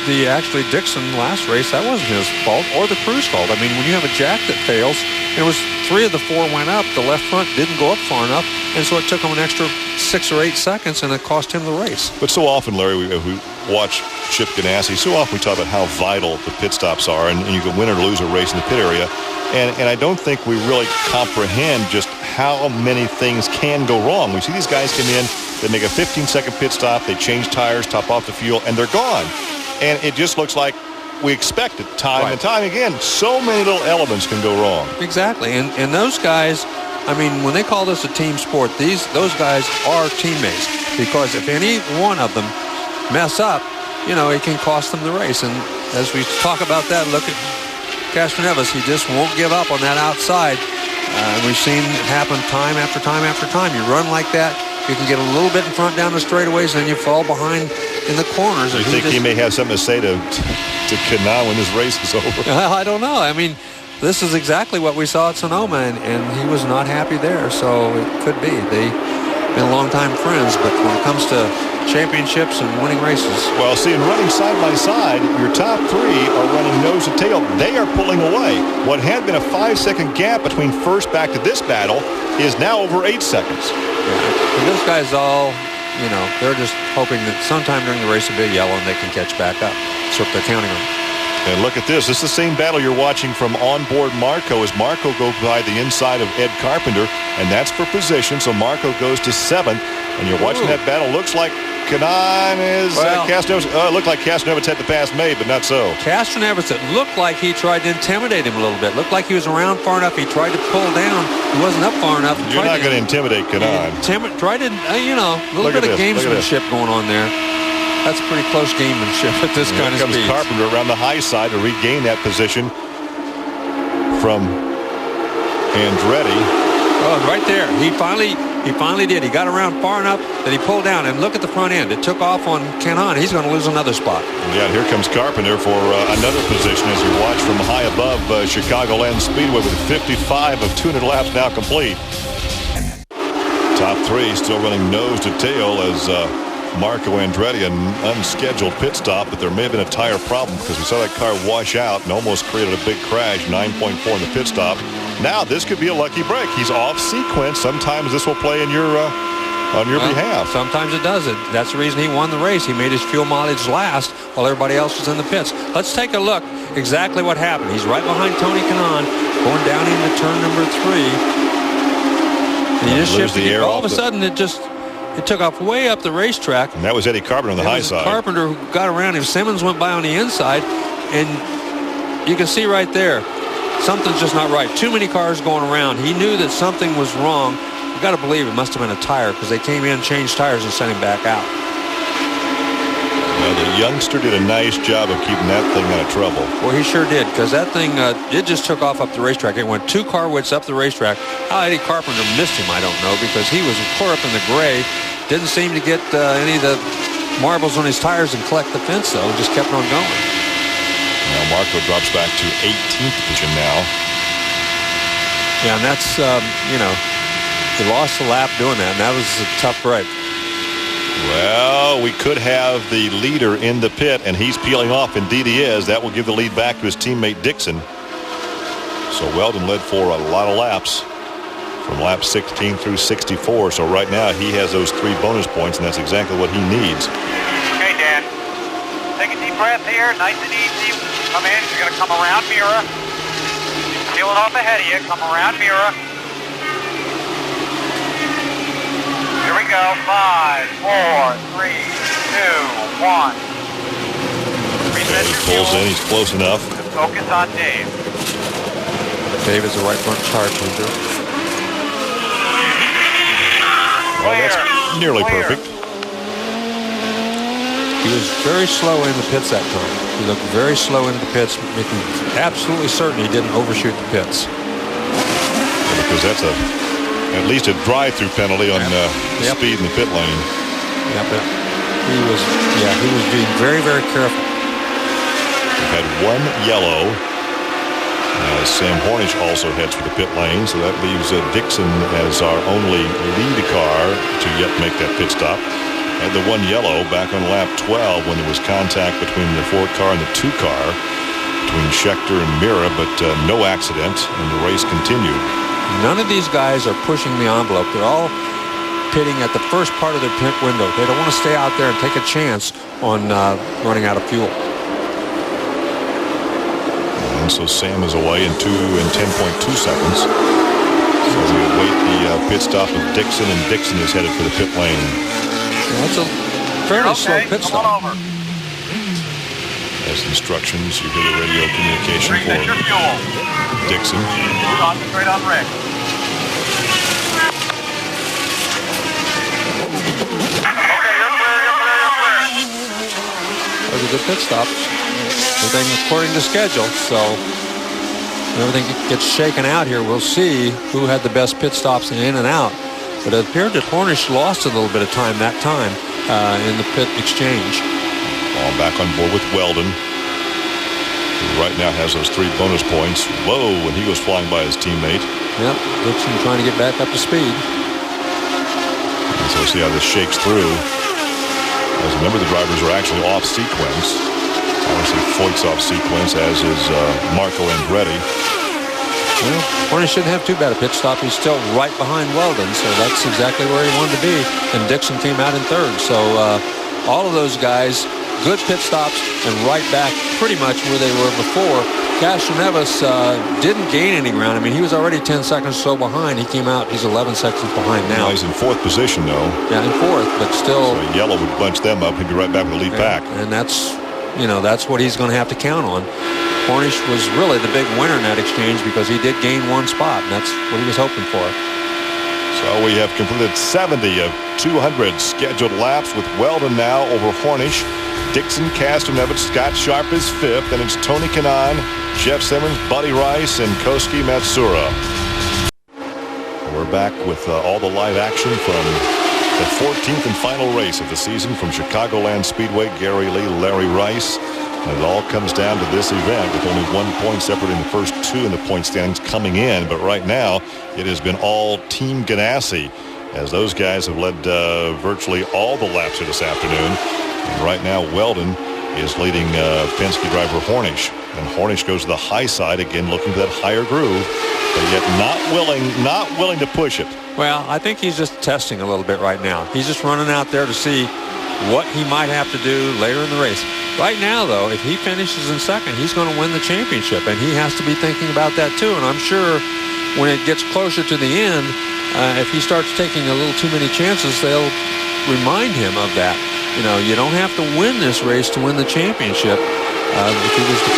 Speaker 2: actually Dixon last race, that wasn't his fault or the crew's fault. I mean, when you have a jack that fails, it was 3 of the 4 went up. The left front didn't go up far enough, and so it took him an extra 6 or 8 seconds, and it cost him the race.
Speaker 1: But so often, Larry, we watch Chip Ganassi. So often we talk about how vital the pit stops are, and you can win or lose a race in the pit area. And I don't think we really comprehend just how many things can go wrong. We see these guys come in, they make a 15-second pit stop, they change tires, top off the fuel, and they're gone. And it just looks like we expect it time and time again. So many little elements can go wrong.
Speaker 2: Exactly. And those guys, I mean, when they call this a team sport, those guys are teammates. Because if any one of them mess up, it can cost them the race. And as we talk about that, look at Castro Nevitz. He just won't give up on that outside. We've seen it happen time after time after time. You run like that, you can get a little bit in front down the straightaways, and then you fall behind in the corners.
Speaker 1: You think he may have something to say to Kanaan when this race is over?
Speaker 2: I don't know. I mean, this is exactly what we saw at Sonoma, and he was not happy there, so it could be. They've been longtime friends, but when it comes to championships and winning races.
Speaker 1: Well, see, in running side by side, your top 3 are running nose to tail. They are pulling away. What had been a 5-second gap between first back to this battle is now over 8 seconds.
Speaker 2: Yeah. And those guys all, they're just hoping that sometime during the race will be yellow and they can catch back up. That's what they're counting on.
Speaker 1: And look at this. This is the same battle you're watching from onboard Marco as Marco goes by the inside of Ed Carpenter, and that's for position. So Marco goes to 7th, and you're watching that battle. Looks like Kanaan is Castroneves. It looked like Castroneves had the pass made, but not so.
Speaker 2: Castroneves, it looked like he tried to intimidate him a little bit. Looked like he was around far enough. He tried to pull down. He wasn't up far enough.
Speaker 1: You're not going to intimidate Kanaan.
Speaker 2: Tried to, a little bit of gamesmanship going on there. That's pretty close gamemanship at this kind of speed.
Speaker 1: Here comes Carpenter around the high side to regain that position from Andretti.
Speaker 2: Oh, right there. He finally did. He got around far enough that he pulled down. And look at the front end. It took off on Kanaan. He's going to lose another spot.
Speaker 1: Yeah, here comes Carpenter for another position as you watch from high above Chicagoland Speedway with 55 of 200 laps now complete. Top 3 still running nose to tail as Marco Andretti, an unscheduled pit stop, but there may have been a tire problem because we saw that car wash out and almost created a big crash. 9.4 in the pit stop. Now this could be a lucky break. He's off sequence. Sometimes this will play in your on your behalf.
Speaker 2: Sometimes it doesn't. That's the reason he won the race. He made his fuel mileage last while everybody else was in the pits. Let's take a look exactly what happened. He's right behind Tony Kanaan going down into turn number 3. And he just shifted. All of a sudden it took off way up the racetrack.
Speaker 1: And that was Eddie Carpenter on the high side.
Speaker 2: Carpenter who got around him. Simmons went by on the inside, and you can see right there, something's just not right. Too many cars going around. He knew that something was wrong. You got to believe it must have been a tire because they came in, changed tires, and sent him back out.
Speaker 1: Well, the youngster did a nice job of keeping that thing out of trouble.
Speaker 2: Well, he sure did, because that thing, it just took off up the racetrack. It went 2 car widths up the racetrack. How Eddie Carpenter missed him, I don't know, because he was clear up in the gray. Didn't seem to get any of the marbles on his tires and collect the fence, though. Just kept on going.
Speaker 1: Now Marco drops back to 18th position now.
Speaker 2: Yeah, and that's, he lost a lap doing that, and that was a tough break.
Speaker 1: Well, we could have the leader in the pit, and he's peeling off. Indeed he is. That will give the lead back to his teammate Dixon. So Wheldon led for a lot of laps from lap 16 through 64. So right now he has those 3 bonus points, and that's exactly what he needs.
Speaker 11: Okay, Dan. Take a deep breath here. Nice and easy. Come in. You're going to come around Mira. Peel it off ahead of you. Come around Mira. Here we go. 5, 4, 3, 2, 1. Reset
Speaker 1: He
Speaker 11: your
Speaker 1: pulls
Speaker 11: fuel.
Speaker 1: in. He's close enough.
Speaker 11: Focus on Dave.
Speaker 2: Dave is the right front tire changer.
Speaker 1: Well, that's nearly perfect.
Speaker 2: He was very slow in the pits that time. He looked very slow in the pits, making absolutely certain he didn't overshoot the pits.
Speaker 1: Yeah, because that's at least a drive-through penalty on speed in the pit lane.
Speaker 2: Yep. He was being very, very careful.
Speaker 1: We've had 1 yellow. Sam Hornish also heads for the pit lane, so that leaves Dixon as our only lead car to yet make that pit stop. Had the 1 yellow back on lap 12 when there was contact between the 4 car and the 2 car between Schechter and Mira, but no accident, and the race continued.
Speaker 2: None of these guys are pushing the envelope. They're all pitting at the first part of their pit window. They don't want to stay out there and take a chance on running out of fuel.
Speaker 1: And so Sam is away in 10.2 seconds. So we await the pit stop of Dixon, and Dixon is headed for the pit lane.
Speaker 2: Yeah, that's a fairly slow pit stop.
Speaker 1: As instructions, you hear the radio communication for Dixon.
Speaker 11: Concentrate on Rick. Okay, you're clear.
Speaker 2: That was a good pit stop. Everything according to schedule, so when everything gets shaken out here, we'll see who had the best pit stops in and out. But it appeared that Hornish lost a little bit of time that time in the pit exchange.
Speaker 1: All back on board with Wheldon, who right now has those 3 bonus points. Low when he was flying by his teammate.
Speaker 2: Yep, Dixon trying to get back up to speed.
Speaker 1: And so we'll see how this shakes through. As a number of the drivers are actually off sequence. Obviously, Foyt's off sequence, as is Marco Andretti.
Speaker 2: Well, Hornish shouldn't have too bad a pit stop. He's still right behind Wheldon, so that's exactly where he wanted to be. And Dixon came out in 3rd. So all of those guys good pit stops, and right back pretty much where they were before. Castroneves didn't gain any ground. I mean, he was already 10 seconds or so behind. He came out, he's 11 seconds behind now.
Speaker 1: Well, he's in 4th position, though.
Speaker 2: Yeah, in 4th, but still.
Speaker 1: So yellow would bunch them up. He'd be right back with the lead pack.
Speaker 2: And that's, that's what he's going to have to count on. Hornish was really the big winner in that exchange because he did gain 1 spot, and that's what he was hoping for.
Speaker 1: So we have completed 70 of 200 scheduled laps with Wheldon now over Hornish. Dixon, Castroneves, Scott Sharp is 5th, and it's Tony Kanaan, Jeff Simmons, Buddy Rice, and Koski Matsura. We're back with all the live action from the 14th and final race of the season from Chicagoland Speedway. Gary Lee, Larry Rice. And it all comes down to this event with only 1 point separating the first 2 in the point standings coming in. But right now, it has been all Team Ganassi, as those guys have led virtually all the laps here this afternoon. And right now, Wheldon is leading Penske driver Hornish. And Hornish goes to the high side again, looking for that higher groove, but yet not willing to push it.
Speaker 2: Well, I think he's just testing a little bit right now. He's just running out there to see what he might have to do later in the race. Right now, though, if he finishes in second, he's going to win the championship, and he has to be thinking about that too. And I'm sure when it gets closer to the end, if he starts taking a little too many chances, they'll remind him of that. You don't have to win this race to win the championship. If he was to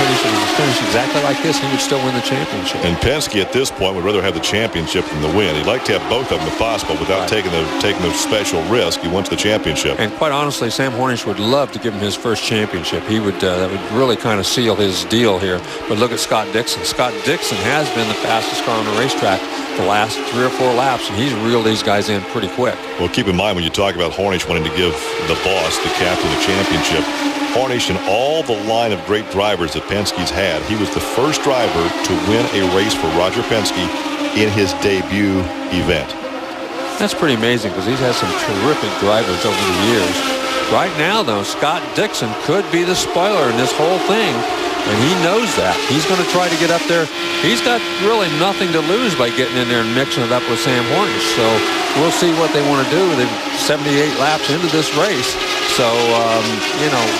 Speaker 2: finish exactly like this, he would still win the championship.
Speaker 1: And Penske at this point would rather have the championship than the win. He'd like to have both of them if possible without taking the special risk. He wants the championship.
Speaker 2: And quite honestly, Sam Hornish would love to give him his first championship. He would that would really kind of seal his deal here. But look at Scott Dixon. Scott Dixon has been the fastest car on the racetrack the last 3 or 4 laps, and he's reeled these guys in pretty quick.
Speaker 1: Well, keep in mind when you talk about Hornish wanting to give the boss, the captain, the championship, Hornish and all the line of great drivers that Penske's had, he was the first driver to win a race for Roger Penske in his debut event.
Speaker 2: That's pretty amazing because he's had some terrific drivers over the years. Right now, though, Scott Dixon could be the spoiler in this whole thing, and he knows that. He's going to try to get up there. He's got really nothing to lose by getting in there and mixing it up with Sam Hornish. So we'll see what they want to do. They're 78 laps into this race. So,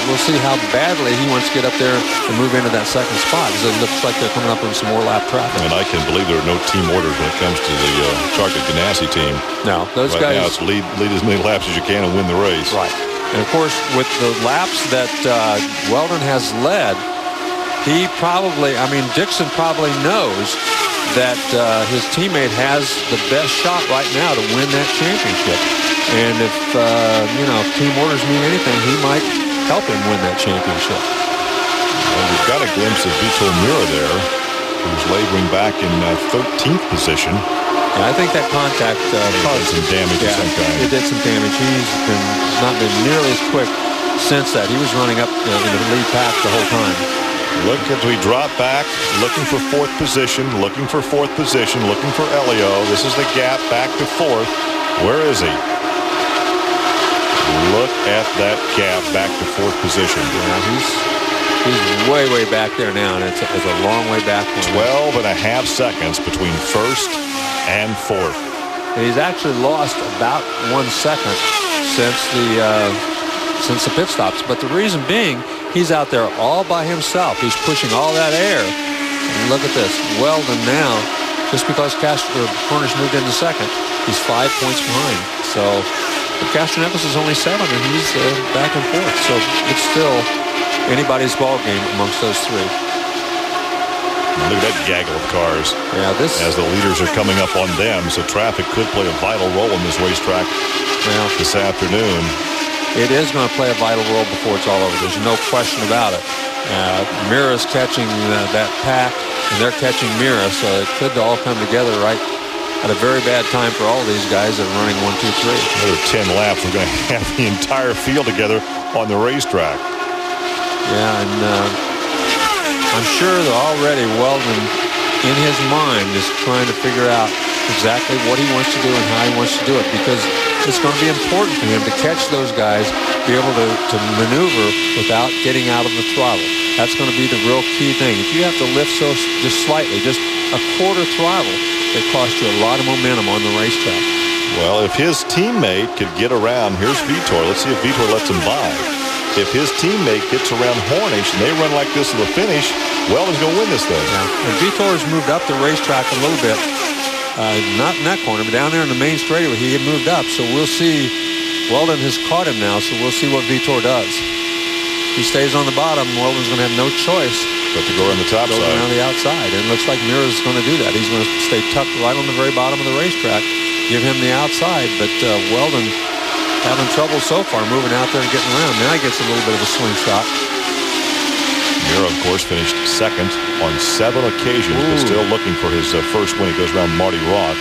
Speaker 2: we'll see how badly he wants to get up there and move into that second spot, because it looks like they're coming up with some more lap traffic.
Speaker 1: And I can believe there are no team orders when it comes to the Chartered Ganassi team.
Speaker 2: No, those
Speaker 1: guys.
Speaker 2: Right
Speaker 1: now it's lead as many laps as you can and win the race.
Speaker 2: Right. And, of course, with the laps that Wheldon has led, Dixon probably knows that his teammate has the best shot right now to win that championship. And if, team orders mean anything, he might help him win that championship.
Speaker 1: Well, we've got a glimpse of Vitor Mira there, who's laboring back in 13th position.
Speaker 2: Yeah, I think that contact
Speaker 1: caused some damage of some kind.
Speaker 2: It did some damage. He's not been nearly as quick since that. He was running up in the lead pack the whole time.
Speaker 1: Look as we drop back, looking for 4th position, looking for Elio. This is the gap back to 4th. Where is he? Look at that gap back to 4th position.
Speaker 2: Yeah, he's way back there now, and it's a long way back.
Speaker 1: 12 and a half seconds between 1st and 4th.
Speaker 2: And he's actually lost about 1 second since the pit stops. But the reason being, he's out there all by himself. He's pushing all that air. And look at this. Wheldon now, just because Hornish moved into second, he's 5 points behind. So Castroneves is only 7, and he's back and forth. So it's still anybody's ball game amongst those 3.
Speaker 1: Look at that gaggle of cars.
Speaker 2: Yeah,
Speaker 1: as the leaders are coming up on them, so traffic could play a vital role in this racetrack this afternoon.
Speaker 2: It is going to play a vital role before it's all over. There's no question about it. Mira's catching that pack, and they're catching Mira, so it could all come together right at a very bad time for all these guys that are running 1, 2, 3.
Speaker 1: Another 10 laps, we're going to have the entire field together on the racetrack.
Speaker 2: Yeah, and I'm sure that already Wheldon, in his mind, is trying to figure out exactly what he wants to do and how he wants to do it, because it's going to be important for him to catch those guys, be able to maneuver without getting out of the throttle. That's going to be the real key thing. If you have to lift just slightly, just a quarter throttle, it costs you a lot of momentum on the racetrack.
Speaker 1: Well, if his teammate could get around, here's Vitor. Let's see if Vitor lets him by. if his teammate gets around Hornish and they run like this to the finish, Weldon's going to win this thing.
Speaker 2: Yeah. And Vitor's moved up the racetrack a little bit. Not in that corner, but down there in the main straightaway, he had moved up. So we'll see. Weldon has caught him now, so we'll see what Vitor does. If he stays on the bottom, Weldon's going to have no choice
Speaker 1: but to go around the top side.
Speaker 2: Go around the outside. And it looks like Mira's going to do that. He's going to stay tucked right on the very bottom of the racetrack, give him the outside. But Weldon having trouble so far moving out there and getting around. Now he gets a little bit of a slingshot.
Speaker 1: Mira, of course, finished second on 7 occasions, but still looking for his first win. He goes around Marty Roth.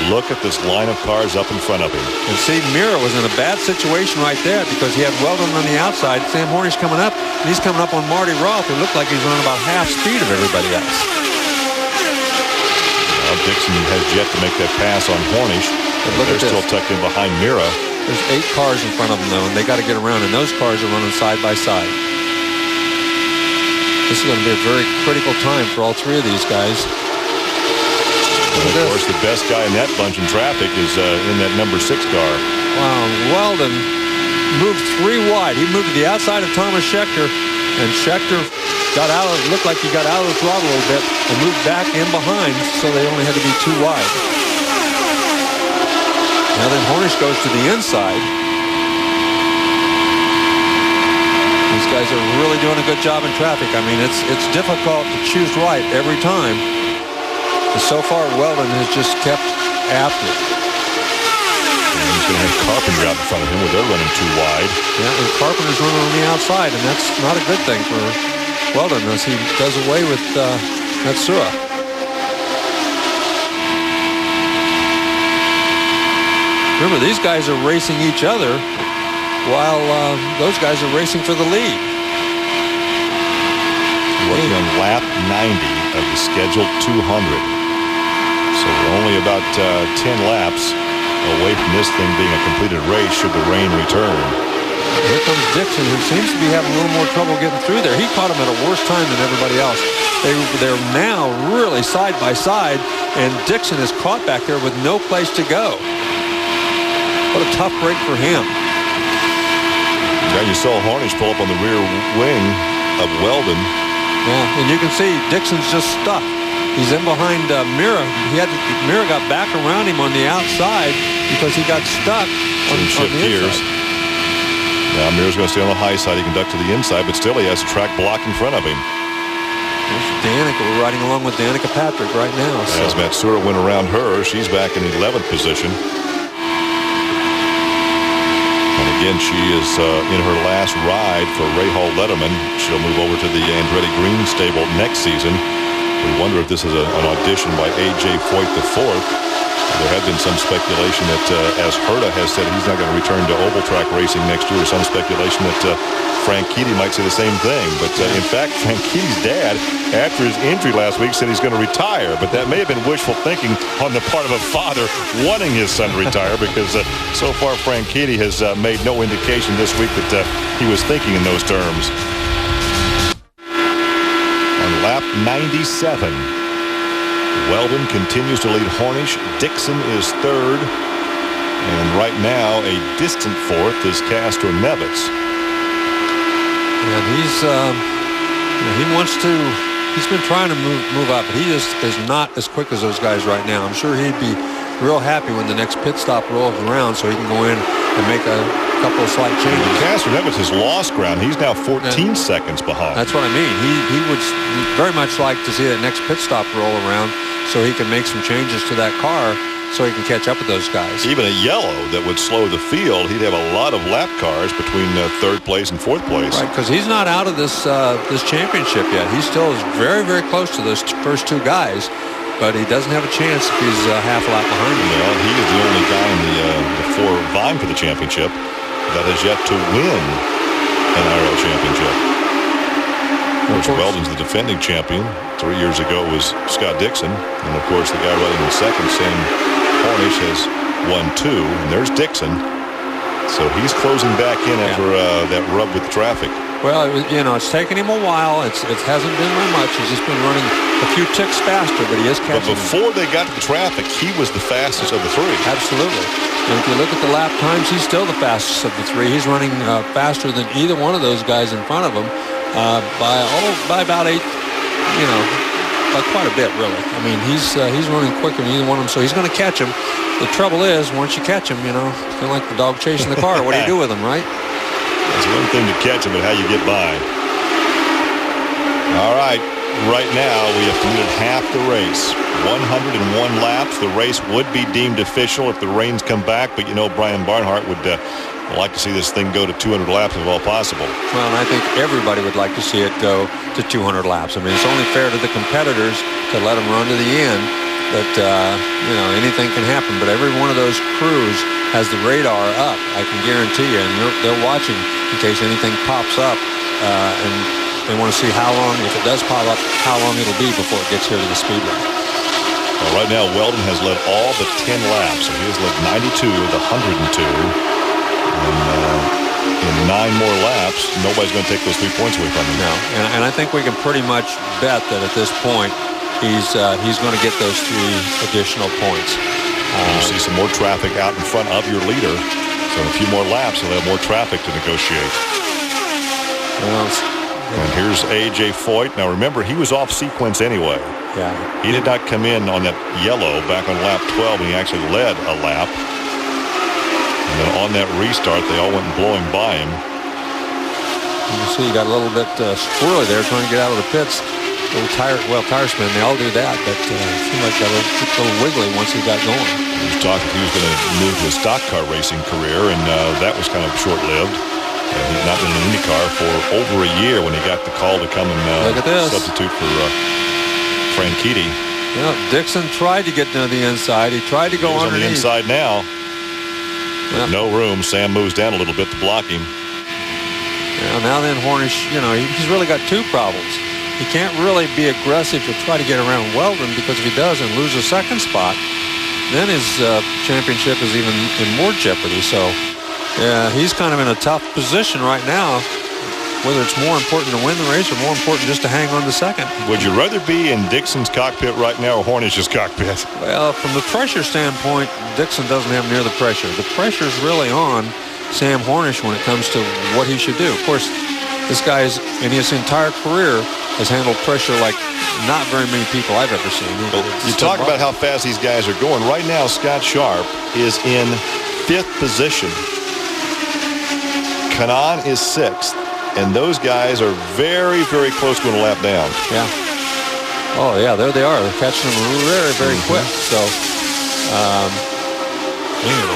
Speaker 1: Look at this line of cars up in front of him.
Speaker 2: And see, Mira was in a bad situation right there because he had Weldon on the outside. Sam Hornish coming up, and he's coming up on Marty Roth, who looked like he's running about half speed of everybody else.
Speaker 1: Well, Dixon has yet to make that pass on Hornish. They're still tucked in behind Mira.
Speaker 2: There's 8 cars in front of them, though, and they got to get around, and those cars are running side by side. This is going to be a very critical time for all 3 of these guys.
Speaker 1: And of course, the best guy in that bunch in traffic is in that number 6 car.
Speaker 2: Wow, Weldon moved 3 wide. He moved to the outside of Thomas Scheckter, and Scheckter got out of, looked like he got out of the throttle a little bit and moved back in behind, so they only had to be 2 wide. Now then Hornish goes to the inside. These guys are really doing a good job in traffic. I mean, it's difficult to choose right every time. But so far, Weldon has just kept after it.
Speaker 1: And he's going to have Carpenter out in front of him where they're running 2 wide.
Speaker 2: Yeah, and Carpenter's running on the outside, and that's not a good thing for Weldon as he does away with Matsura. Remember, these guys are racing each other while those guys are racing for the lead.
Speaker 1: Working on lap 90 of the scheduled 200. So we're only about 10 laps away from this thing being a completed race should the rain return.
Speaker 2: Here comes Dixon, who seems to be having a little more trouble getting through there. He caught him at a worse time than everybody else. They're now really side by side, and Dixon is caught back there with no place to go. What a tough break for him.
Speaker 1: Yeah, you saw Hornish pull up on the rear wing of Weldon.
Speaker 2: Yeah, and you can see Dixon's just stuck. He's in behind Mira. Mira got back around him on the outside because he got stuck on the inside.
Speaker 1: Now Mira's going to stay on the high side. He can duck to the inside, but still he has a track block in front of him.
Speaker 2: There's Danica. We're riding along with Danica Patrick right now.
Speaker 1: As Matsura went around her, she's back in the 11th position. And again, she is in her last ride for Rahal Letterman. She'll move over to the Andretti Green stable next season. We wonder if this is an audition by A.J. Foyt IV. There had been some speculation that, as Herta has said, he's not going to return to oval track racing next year. Some speculation that Frank Keedy might say the same thing. But in fact, Frank Keedy's dad, after his injury last week, said he's going to retire. But that may have been wishful thinking on the part of a father wanting his son to retire, because so far Frank Keedy has made no indication this week that he was thinking in those terms. Lap 97. Weldon continues to lead Hornish. Dixon is 3rd. And right now, a distant 4th is Castro Nevitz.
Speaker 2: And he's been trying to move up, but he just is not as quick as those guys right now. I'm sure he'd be real happy when the next pit stop rolls around so he can go in and make a couple of slight changes.
Speaker 1: Castro Nevitz has lost ground. He's now 14 seconds behind.
Speaker 2: That's what I mean. He would very much like to see that next pit stop roll around so he can make some changes to that car so he can catch up with those guys.
Speaker 1: Even a yellow that would slow the field, he'd have a lot of lap cars between 3rd place and 4th place.
Speaker 2: Right, because he's not out of this championship yet. He still is very, very close to those first 2 guys. But he doesn't have a chance if he's half a lap behind him.
Speaker 1: Well, he is the only guy in the 4 vying for the championship that has yet to win an IRL championship. Of course, Weldon's the defending champion. 3 years ago it was Scott Dixon. And, of course, the guy running in second, Sam Hornish, has won 2. And there's Dixon. So he's closing back in after that rub with traffic.
Speaker 2: Well, it's taken him a while. It hasn't been very much. He's just been running a few ticks faster, but he is catching.
Speaker 1: But before they got to the traffic, he was the fastest of the three.
Speaker 2: Absolutely. And if you look at the lap times, he's still the fastest of the three. He's running faster than either one of those guys in front of him by about 8, by quite a bit, really. I mean, he's running quicker than either one of them, so he's going to catch him. The trouble is, once you catch him, it's kind of like the dog chasing the car. What do you do with him, right?
Speaker 1: It's one thing to catch him, but how you get by. All right. Right now, we have completed half the race. 101 laps. The race would be deemed official if the rains come back, but Brian Barnhart would like to see this thing go to 200 laps if all possible.
Speaker 2: Well, and I think everybody would like to see it go to 200 laps. I mean, it's only fair to the competitors to let them run to the end. But, anything can happen. But every one of those crews has the radar up, I can guarantee you. And they're watching in case anything pops up. And they want to see how long, if it does pop up, how long it'll be before it gets here to the speedway.
Speaker 1: Well, right now, Wheldon has led all but 10 laps. So he has led 92 of the 102. And in 9 more laps, nobody's going to take those 3 points away from him.
Speaker 2: No, and I think we can pretty much bet that at this point, he's going to get those 3 additional points.
Speaker 1: You see some more traffic out in front of your leader. So in a few more laps, he'll have more traffic to negotiate.
Speaker 2: Well,
Speaker 1: and here's A.J. Foyt. Now remember, he was off sequence anyway.
Speaker 2: Yeah.
Speaker 1: He did not come in on that yellow back on lap 12, and he actually led a lap. And then on that restart, they all went blowing by him.
Speaker 2: You can see he got a little bit squirrely there trying to get out of the pits. A little tire spin. They all do that, but it seemed like got a little wiggly once he got going.
Speaker 1: He was talking he was going to move to a stock car racing career, and that was kind of short-lived. He's not been in IndyCar for over a year when he got the call to come and substitute for Franchitti.
Speaker 2: Yeah, Dixon tried to get to the inside. He tried to go
Speaker 1: on the inside now.
Speaker 2: Yep.
Speaker 1: No room. Sam moves down a little bit to block him.
Speaker 2: Yeah, now then Hornish, he's really got 2 problems. He can't really be aggressive to try to get around Wheldon, because if he does and lose a second spot, then his championship is even in more jeopardy. So, yeah, he's kind of in a tough position right now, whether it's more important to win the race or more important just to hang on to second.
Speaker 1: Would you rather be in Dixon's cockpit right now or Hornish's cockpit?
Speaker 2: Well, from the pressure standpoint, Dixon doesn't have near the pressure. The pressure is really on Sam Hornish when it comes to what he should do. Of course, this guy's, in his entire career, has handled pressure like not very many people I've ever seen.
Speaker 1: You talk about how fast these guys are going. Right now, Scott Sharp is in 5th position. Kanaan is 6th. And those guys are very, very close to a lap down.
Speaker 2: Yeah. Oh, yeah, there they are. They're catching them very, very quick. So, man.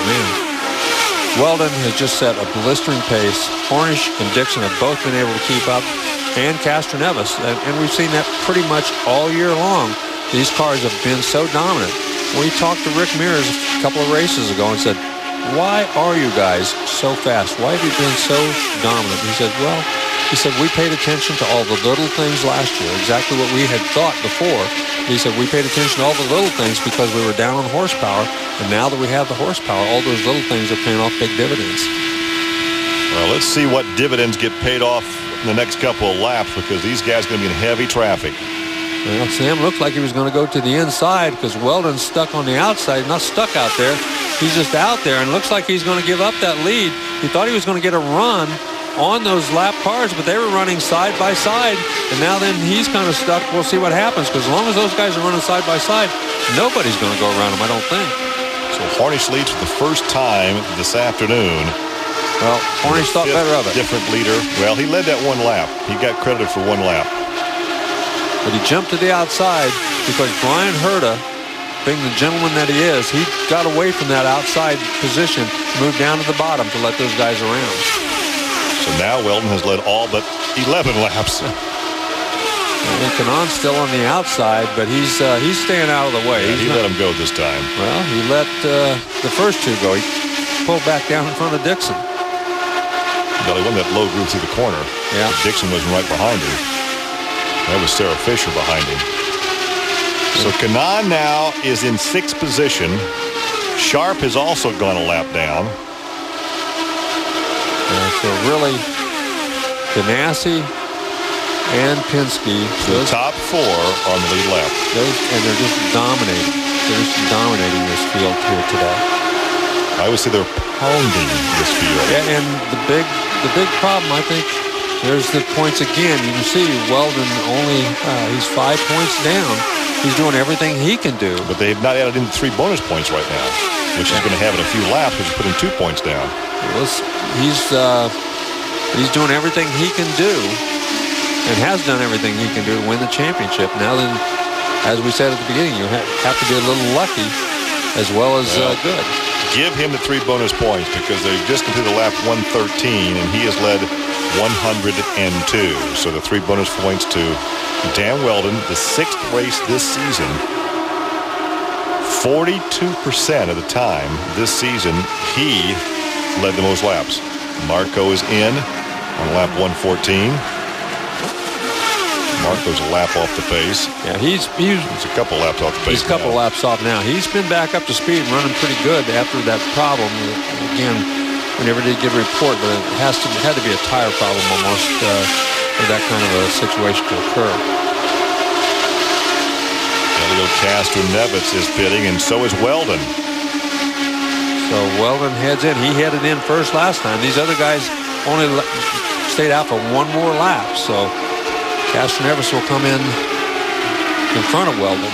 Speaker 2: Wheldon has just set a blistering pace. Hornish and Dixon have both been able to keep up, and Castroneves. And we've seen that pretty much all year long. These cars have been so dominant. We talked to Rick Mears a couple of races ago and said, why are you guys so fast? Why have you been so dominant? He said, we paid attention to all the little things last year, exactly what we had thought before. He said, we paid attention to all the little things because we were down on horsepower, and now that we have the horsepower, all those little things are paying off big dividends.
Speaker 1: Well, let's see what dividends get paid off in the next couple of laps, because these guys are going to be in heavy traffic.
Speaker 2: Well, Sam looked like he was going to go to the inside because Wheldon's stuck on the outside, not stuck out there. He's just out there, and looks like he's going to give up that lead. He thought he was going to get a run on those lap cars, but they were running side by side, and now then he's kind of stuck. We'll see what happens, because as long as those guys are running side by side, nobody's going to go around them, I don't think.
Speaker 1: So Hornish leads for the first time this afternoon.
Speaker 2: Well, Hornish thought better of it.
Speaker 1: Different leader. Well, he led that 1 lap. He got credited for 1 lap.
Speaker 2: But he jumped to the outside because Brian Herta, being the gentleman that he is, he got away from that outside position, moved down to the bottom to let those guys around.
Speaker 1: So now Wheldon has led all but 11 laps.
Speaker 2: And Kanaan's still on the outside, but he's staying out of the way.
Speaker 1: Yeah, he let him go this time.
Speaker 2: Well, he let the first 2 go. He pulled back down in front of Dixon.
Speaker 1: Well, he won that low groove through the corner.
Speaker 2: Yeah.
Speaker 1: Dixon wasn't right behind him. That was Sarah Fisher behind him. So Kanaan now is in 6th position. Sharp has also gone a lap down.
Speaker 2: So really, Ganassi and Penske.
Speaker 1: The top 4 on the lead lap.
Speaker 2: And they're just dominating. They're just dominating this field here today.
Speaker 1: I would say they're pounding this field.
Speaker 2: Yeah, and the big problem, I think, there's the points again. You can see Wheldon only, he's 5 points down. He's doing everything he can do.
Speaker 1: But they have not added in 3 bonus points right now, which he's going to have in a few laps, which is putting 2 points down.
Speaker 2: Well, he's doing everything he can do and has done everything he can do to win the championship. Now then, as we said at the beginning, you have to be a little lucky as well as good.
Speaker 1: Give him the 3 bonus points because they've just completed lap 113 and he has led 102. So the 3 bonus points to Dan Wheldon, the 6th race this season. 42% of the time this season, he led the most laps. Marco is in on lap 114. Marco's a lap off the pace.
Speaker 2: Yeah, he's
Speaker 1: a couple laps off the pace.
Speaker 2: He's a couple laps off now. He's been back up to speed and running pretty good after that problem. Again, we never did get a report, but it had to be a tire problem almost for that kind of a situation to occur.
Speaker 1: Elio Castroneves is pitting, and so is Wheldon.
Speaker 2: So Wheldon heads in. He headed in first last time. These other guys only stayed out for 1 more lap. So Castroneves will come in front of Wheldon.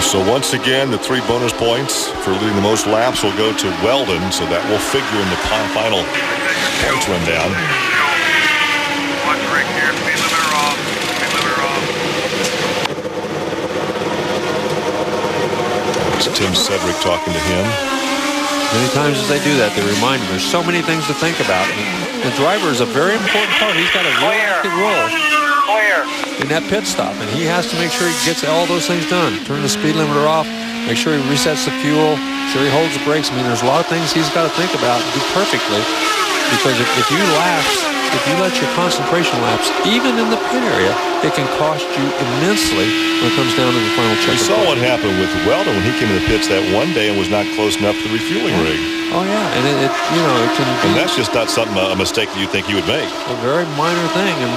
Speaker 1: So once again, the 3 bonus points for leading the most laps will go to Wheldon. So that will figure in the final points rundown.
Speaker 11: Watch Rick here. Speed limiter off. Speed limiter off.
Speaker 1: It's Tim Cedric talking to him.
Speaker 2: Many times as they do that, they remind him there's so many things to think about. And the driver is a very important part. He's got a real active role in that pit stop, and he has to make sure he gets all those things done. Turn the speed limiter off, make sure he resets the fuel, sure he holds the brakes. I mean, there's a lot of things he's got to think about and do perfectly, because if you let your concentration lapse, even in the pit area, it can cost you immensely when it comes down to the final check.
Speaker 1: We saw what happened with Wheldon when he came in the pits that one day and was not close enough to the refueling rig.
Speaker 2: Oh yeah, and it can be.
Speaker 1: And that's just not something, a mistake that you think he would make.
Speaker 2: A very minor thing, and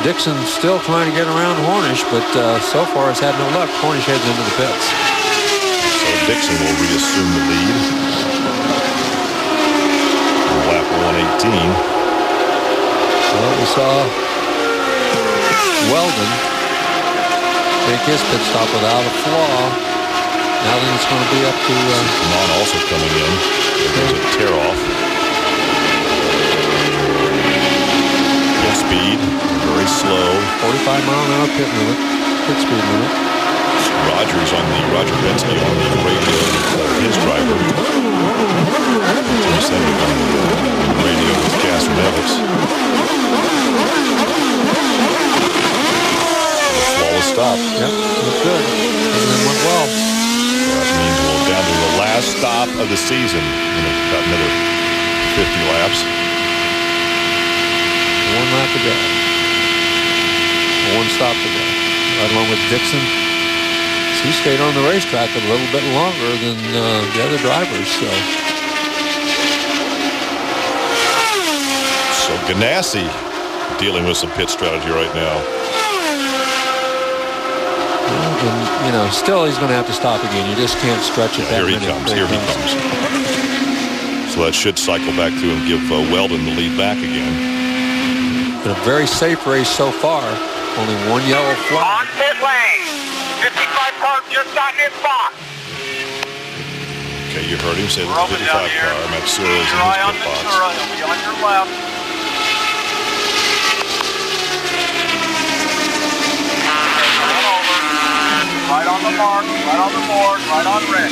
Speaker 2: Dixon's still trying to get around Hornish, but so far has had no luck. Hornish heads into the pits.
Speaker 1: So Dixon will reassume the lead. Lap 118.
Speaker 2: Well, we saw Wheldon make his pit stop without a flaw. Now then it's going to be up to...
Speaker 1: Kanaan also coming in. There's a tear-off. Pit speed, very slow.
Speaker 2: 45-mile-an-hour pit speed limit.
Speaker 1: Roger Penske on the radio with his driver. Tim Cedric on the radio with Castroneves. Flawless stop.
Speaker 2: Yep, looked good. Everything went well.
Speaker 1: That means we're down to the last stop of the season. About another 50 laps.
Speaker 2: 1 lap to go. 1 stop to go. Right along with Dixon. He stayed on the racetrack a little bit longer than the other drivers.
Speaker 1: So Ganassi dealing with some pit strategy right now.
Speaker 2: And, still he's going to have to stop again. You just can't stretch it that
Speaker 1: Here he comes. Here he comes. So that should cycle back through and give Wheldon the lead back again.
Speaker 2: Been a very safe race so far. Only 1 yellow flag.
Speaker 11: On pit lane. 55 car just got in box.
Speaker 1: Okay, you heard him say the 55 car. Matsura is in his pit box.
Speaker 11: He'll be on your left. Right on the mark, right on the board, right on Rick.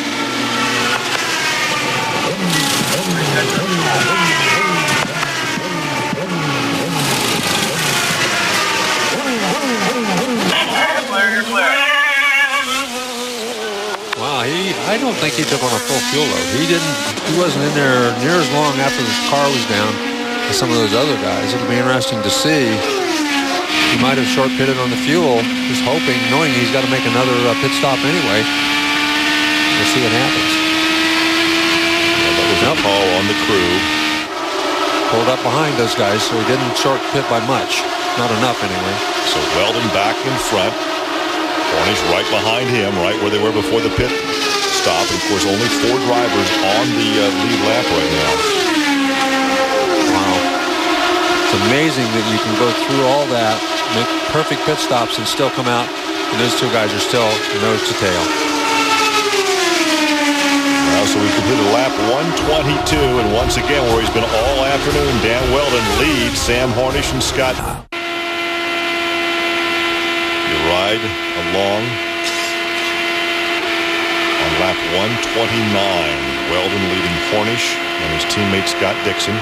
Speaker 11: You're clear.
Speaker 2: Wow, I don't think he took on a full fuel load. He wasn't in there near as long after the car was down as some of those other guys. It'll be interesting to see. He might have short pitted on the fuel, just hoping, knowing he's got to make another pit stop anyway. We'll see what happens.
Speaker 1: Well, that was a call on the crew.
Speaker 2: pulled up behind those guys, so he didn't short pit by much. Not enough, anyway.
Speaker 1: So Wheldon back in front. Hornish right behind him, right where they were before the pit stop. And of course, only 4 drivers on the lead lap right now.
Speaker 2: Wow. It's amazing that you can go through all that, make perfect pit stops, and still come out, and those 2 guys are still nose to tail.
Speaker 1: Well, so we completed lap 122, and once again, where he's been all afternoon, Dan Wheldon leads Sam Hornish and Scott. You ride along on lap 129. Wheldon leading Hornish and his teammate Scott Dixon.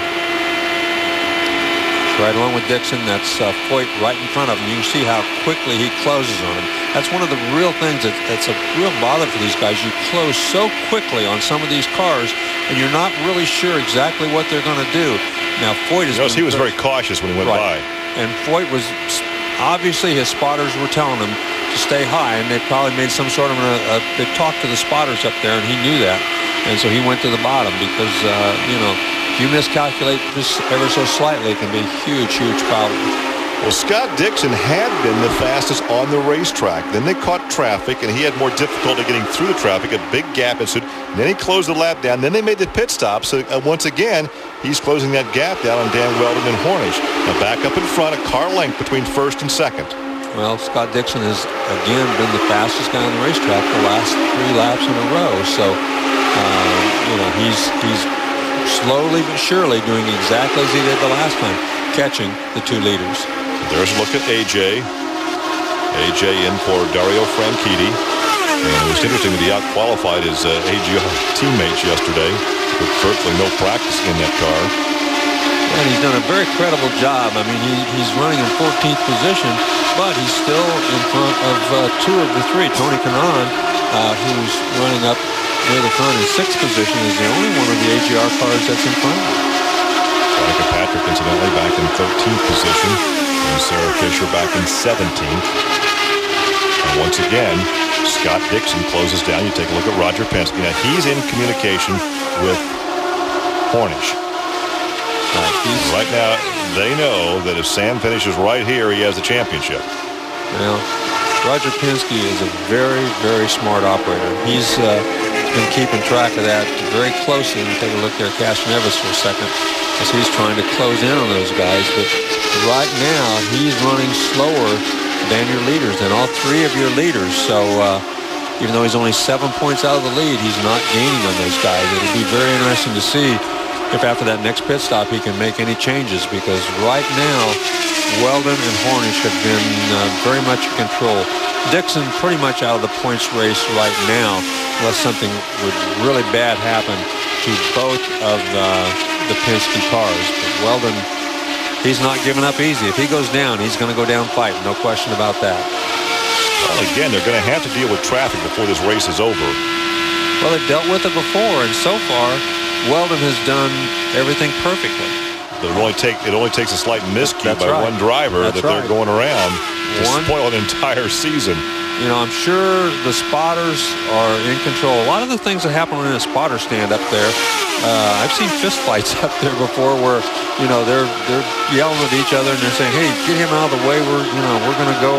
Speaker 2: Right along with Dixon, that's Foyt right in front of him. You can see how quickly he closes on him. That's one of the real things that's a real bother for these guys. You close so quickly on some of these cars, and you're not really sure exactly what they're going to do. Now, Foyt is...
Speaker 1: he was very cautious when he went by.
Speaker 2: And Foyt was... Obviously, his spotters were telling him to stay high, and they probably made some sort of they talked to the spotters up there, and he knew that. And so he went to the bottom because, if you miscalculate just ever so slightly, it can be a huge, huge problem.
Speaker 1: Well, Scott Dixon had been the fastest on the racetrack. Then they caught traffic, and he had more difficulty getting through the traffic. A big gap ensued. And then he closed the lap down. Then they made the pit stop. So once again, he's closing that gap down on Dan Wheldon and Hornish. Now back up in front, a car length between first and second.
Speaker 2: Well, Scott Dixon has, again, been the fastest guy on the racetrack the last 3 laps in a row. So, he's slowly but surely doing exactly as he did the last time, catching the 2 leaders.
Speaker 1: There's a look at AJ. AJ in for Dario Franchitti. And it was interesting that he out-qualified his AGR teammates yesterday with virtually no practice in that car.
Speaker 2: And he's done a very credible job. I mean, he's running in 14th position, but he's still in front of 2 of the 3. Tony Kanaan, who's running up near the front in 6th position, is the only one of the AGR cars that's in front of him.
Speaker 1: Monica Patrick, incidentally, back in 13th position. And Sarah Fisher back in 17th. And once again, Scott Dixon closes down. You take a look at Roger Penske. Now, he's in communication with Hornish. Right now, they know that if Sam finishes right here, he has the championship.
Speaker 2: Well, Roger Penske is a very, very smart operator. He's been keeping track of that very closely. Take a look there at Castroneves for a second, as he's trying to close in on those guys. But right now, he's running slower than your leaders, than all 3 of your leaders. So even though he's only 7 points out of the lead, he's not gaining on those guys. It'll be very interesting to see if after that next pit stop he can make any changes, because right now Wheldon and Hornish have been very much in control. Dixon pretty much out of the points race right now, unless something would really bad happen to both of the Penske cars. But Wheldon, he's not giving up easy. If he goes down, he's going to go down fighting, no question about that.
Speaker 1: Well, again, they're going to have to deal with traffic before this race is over.
Speaker 2: Well, they've dealt with it before, and so far Wheldon has done everything perfectly.
Speaker 1: But it only takes a slight miscue by one driver they're going around to spoil an entire season.
Speaker 2: I'm sure the spotters are in control. A lot of the things that happen in a spotter stand up there, I've seen fist fights up there before where, they're yelling at each other and they're saying, hey, get him out of the way. We're going to go.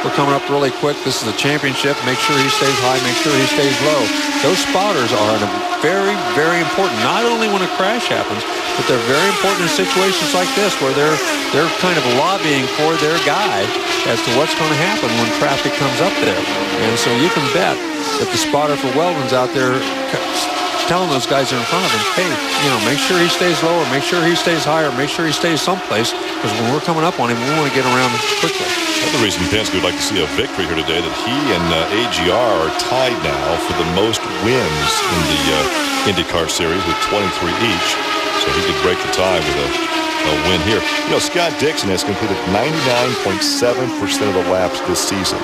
Speaker 2: We're coming up really quick. This is a championship. Make sure he stays high. Make sure he stays low. Those spotters are very, very important. Not only when a crash happens, but they're very important in situations like this where they're kind of lobbying for their guy as to what's going to happen when traffic comes up there. And so you can bet that the spotter for Wheldon's out there telling those guys that are in front of him, hey, make sure he stays lower, make sure he stays higher, make sure he stays someplace, because when we're coming up on him, we want to get around quickly.
Speaker 1: Another reason Penske would like to see a victory here today, that he and AGR are tied now for the most wins in the IndyCar series with 23 each. So he could break the tie with a win here. Scott Dixon has completed 99.7% of the laps this season.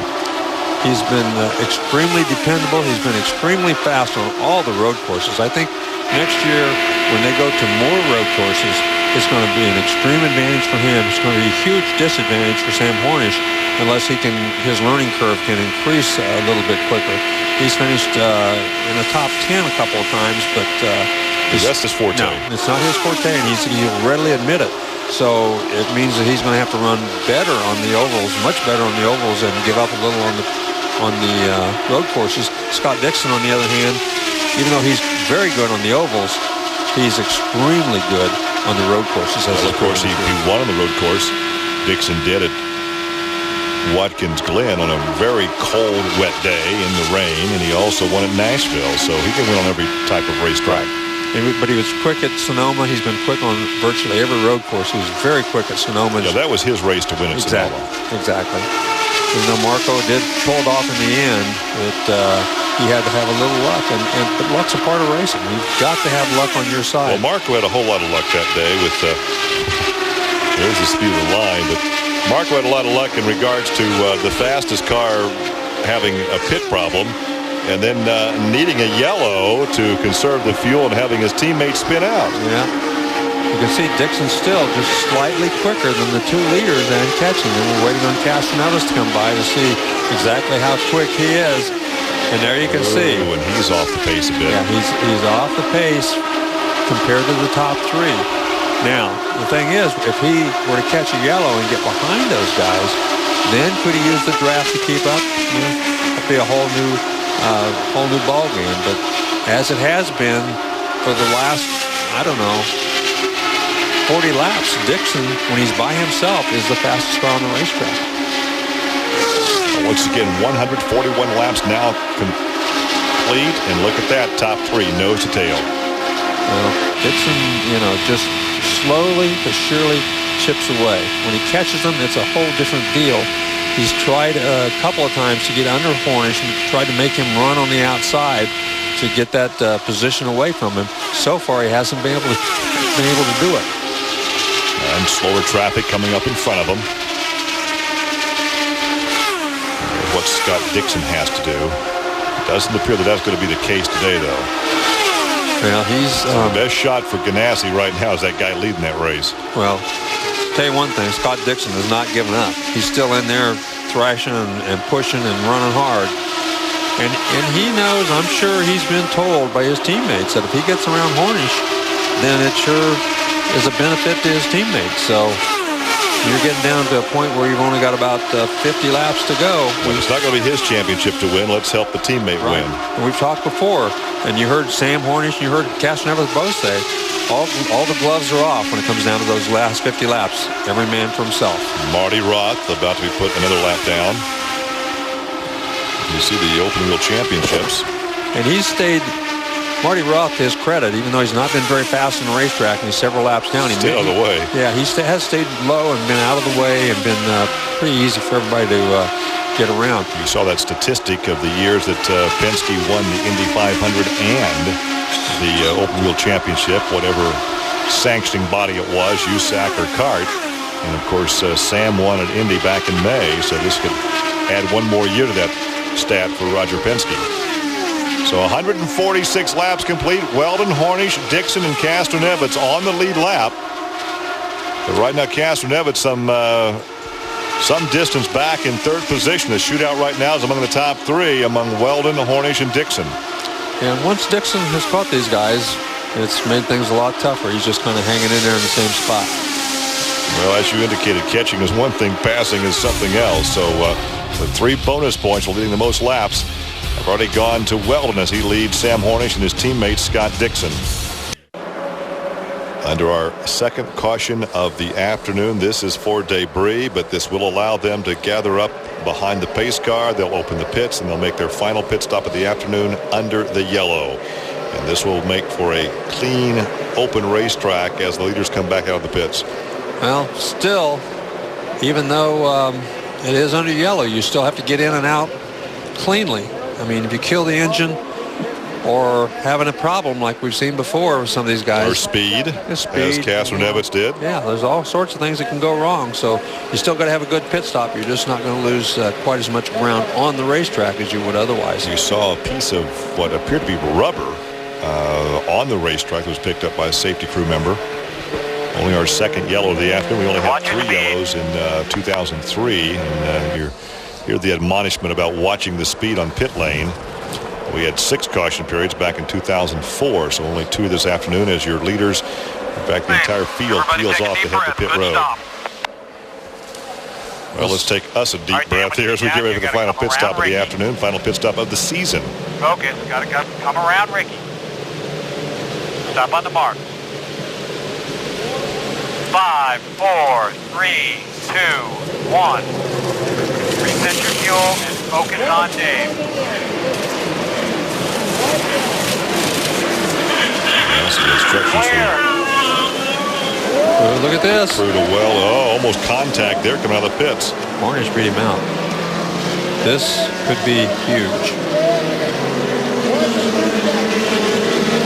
Speaker 2: He's been extremely dependable. He's been extremely fast on all the road courses. I think next year when they go to more road courses, it's going to be an extreme advantage for him. It's going to be a huge disadvantage for Sam Hornish unless his learning curve can increase a little bit quicker. He's finished in the top 10 a couple of times, but
Speaker 1: that's his forte.
Speaker 2: No, it's not his forte, and he'll readily admit it. So it means that he's going to have to run better on the ovals, much better on the ovals, and give up a little on the road courses. Scott Dixon, on the other hand, even though he's very good on the ovals, he's extremely good on the road courses.
Speaker 1: Well, of course, he won on the road course. Dixon did it. Watkins Glen on a very cold, wet day in the rain, and he also won at Nashville, so he can win on every type of racetrack.
Speaker 2: But he was quick at Sonoma. He's been quick on virtually every road course. He was very quick at Sonoma.
Speaker 1: Yeah, that was his race to win at Sonoma.
Speaker 2: Exactly. Even though Marco did pull it off in the end, he had to have a little luck. But luck's a part of racing. You've got to have luck on your side.
Speaker 1: Well, Marco had a whole lot of luck that day with there's the speed of the line. But Marco had a lot of luck in regards to the fastest car having a pit problem, and then needing a yellow to conserve the fuel and having his teammates spin out.
Speaker 2: Yeah. You can see Dixon still just slightly quicker than the two leaders and catching them. We're waiting on Castanevis to come by to see exactly how quick he is. And there you can see.
Speaker 1: And he's off the pace a bit.
Speaker 2: Yeah, he's off the pace compared to the top three. Now, the thing is, if he were to catch a yellow and get behind those guys, then could he use the draft to keep up? That'd be a whole new ball game. But as it has been for the last, 40 laps, Dixon, when he's by himself, is the fastest car on the racetrack.
Speaker 1: Once again, 141 laps now complete, and look at that, top three, nose to tail.
Speaker 2: Well, Dixon, just slowly but surely chips away. When he catches them, it's a whole different deal. He's tried a couple of times to get under Hornish and tried to make him run on the outside to get that position away from him. So far, he hasn't been able to do it.
Speaker 1: And slower traffic coming up in front of him. What Scott Dixon has to do. Doesn't appear that that's going to be the case today, though.
Speaker 2: Well, he's
Speaker 1: the best shot for Ganassi right now is that guy leading that race.
Speaker 2: Well, tell you one thing, Scott Dixon has not given up. He's still in there thrashing and pushing and running hard. And he knows, I'm sure he's been told by his teammates that if he gets around Hornish, then it sure is a benefit to his teammates. So you're getting down to a point where you've only got about 50 laps to go.
Speaker 1: Well, it's not going to be his championship to win. Let's help the teammate win.
Speaker 2: And we've talked before, and you heard Sam Hornish and you heard Castanevis both say, all the gloves are off when it comes down to those last 50 laps. Every man for himself.
Speaker 1: Marty Roth about to be put another lap down. You see the open wheel championships.
Speaker 2: And he's stayed, Marty Roth, to his credit, even though he's not been very fast on the racetrack and he's several laps down. He
Speaker 1: stayed out of the way.
Speaker 2: Yeah, he has stayed low and been out of the way and been pretty easy for everybody to get around.
Speaker 1: You saw that statistic of the years that Penske won the Indy 500 and the open wheel championship, whatever sanctioning body it was, USAC or CART. And of course, Sam won at Indy back in May, so this could add one more year to that stat for Roger Penske. So 146 laps complete. Wheldon, Hornish, Dixon, and Castanevis on the lead lap. But right now, Castanevis some distance back in third position. The shootout right now is among the top three among Wheldon, Hornish, and Dixon.
Speaker 2: And once Dixon has caught these guys, it's made things a lot tougher. He's just kind of hanging in there in the same spot.
Speaker 1: Well, as you indicated, catching is one thing, passing is something else. So with 3 bonus points for leading the most laps, have already gone to Wheldon as he leads Sam Hornish and his teammate Scott Dixon. Under our second caution of the afternoon, this is for debris, but this will allow them to gather up behind the pace car. They'll open the pits and they'll make their final pit stop of the afternoon under the yellow. And this will make for a clean, open racetrack as the leaders come back out of the pits.
Speaker 2: Well, still, even though it is under yellow, you still have to get in and out cleanly. I mean, if you kill the engine or having a problem like we've seen before with some of these guys.
Speaker 1: Or speed, as Castroneves did.
Speaker 2: Yeah, there's all sorts of things that can go wrong. So you still got to have a good pit stop. You're just not going to lose quite as much ground on the racetrack as you would otherwise.
Speaker 1: You saw a piece of what appeared to be rubber on the racetrack that was picked up by a safety crew member. Only our second yellow of the afternoon. We only had 3 yellows in 2003. And you hear the admonishment about watching the speed on pit lane. We had 6 caution periods back in 2004, so only 2 this afternoon as your leaders. In fact, the entire field peels off to head to pit road. Well, let's take us a deep breath here as we get ready for the final pit stop of the afternoon, final pit stop of the season.
Speaker 11: Focus. Got to come around Ricky. Stop on the mark. 5, 4, 3, 2, 1. Reset your fuel and focus on Dave.
Speaker 1: That's the instructions.
Speaker 2: Look at this.
Speaker 1: Through to almost contact there coming out of the pits.
Speaker 2: Hornish beat him out. This could be huge.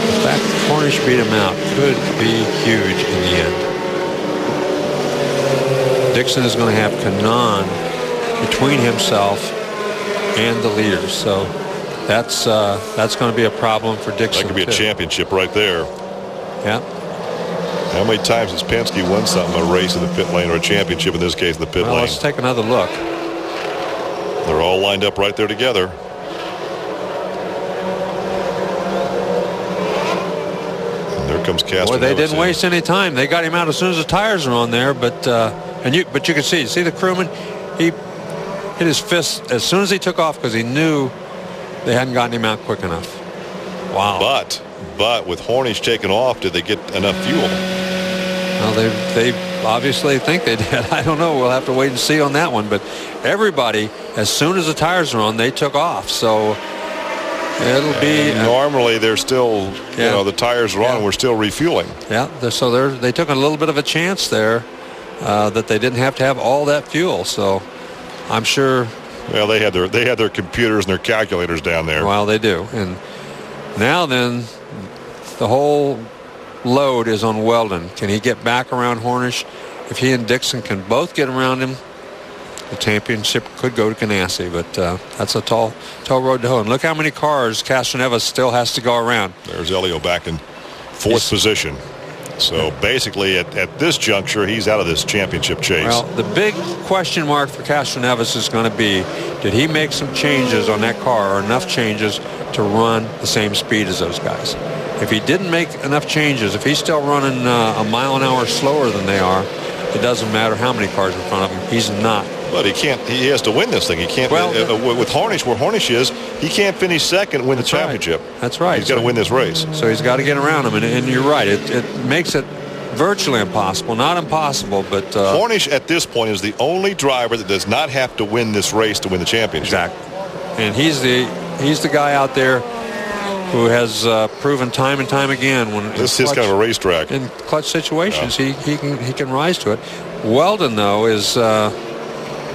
Speaker 2: The fact that Hornish beat him out could be huge in the end. Dixon is going to have Kanaan between himself and the leaders, so that's going to be a problem for Dixon.
Speaker 1: That could be a championship right there.
Speaker 2: Yeah.
Speaker 1: How many times has Penske won something, a race in the pit lane or a championship, in this case, in the pit lane?
Speaker 2: Let's take another look.
Speaker 1: They're all lined up right there together. And there comes Castroneves.
Speaker 2: Boy, they didn't waste any time. They got him out as soon as the tires were on there, but you can see the crewman, he hit his fist as soon as he took off because he knew they hadn't gotten him out quick enough. Wow.
Speaker 1: But with Hornish taking off, did they get enough fuel?
Speaker 2: Well, they obviously think they did. I don't know. We'll have to wait and see on that one. But everybody, as soon as the tires are on, they took off. So it'll be.
Speaker 1: Normally, they're still, the tires are on and we're still refueling.
Speaker 2: Yeah. So they took a little bit of a chance there that they didn't have to have all that fuel. So I'm sure.
Speaker 1: Well, they had their computers and their calculators down there.
Speaker 2: Well, they do. And now then, the whole load is on Wheldon. Can he get back around Hornish? If he and Dixon can both get around him, the championship could go to Ganassi, but that's a tall road to hoe. And look how many cars Castroneves still has to go around.
Speaker 1: There's Elio back in 4th position. So basically, at this juncture, he's out of this championship chase.
Speaker 2: Well, the big question mark for Castroneves is going to be, did he make some changes on that car, or enough changes to run the same speed as those guys? If he didn't make enough changes, if he's still running a mile an hour slower than they are, it doesn't matter how many cars in front of him. He's not.
Speaker 1: But he can't. He has to win this thing. He can't. Well, with Hornish, where Hornish is, he can't finish second and win the championship.
Speaker 2: Right. That's right.
Speaker 1: He's got to win this race.
Speaker 2: So he's got to get around him. And you're right. It makes it virtually impossible. Not impossible, but
Speaker 1: Hornish at this point is the only driver that does not have to win this race to win the championship.
Speaker 2: Exactly. And he's the guy out there who has proven time and time again when
Speaker 1: this is kind of a racetrack.
Speaker 2: In clutch situations, he can rise to it. Wheldon, though, is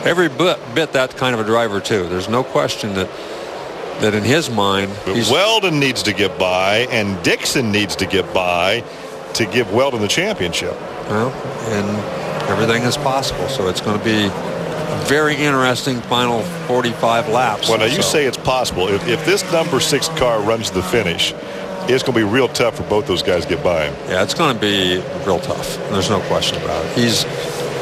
Speaker 2: every bit that kind of a driver too. There's no question that in his mind,
Speaker 1: Wheldon needs to get by, and Dixon needs to get by to give Wheldon the championship.
Speaker 2: Well, and everything is possible. So it's going to be a very interesting final 45 laps.
Speaker 1: Well, now you say it's possible. If this number 6 car runs to the finish, it's going to be real tough for both those guys to get by him.
Speaker 2: Yeah, it's going to be real tough. There's no question about it.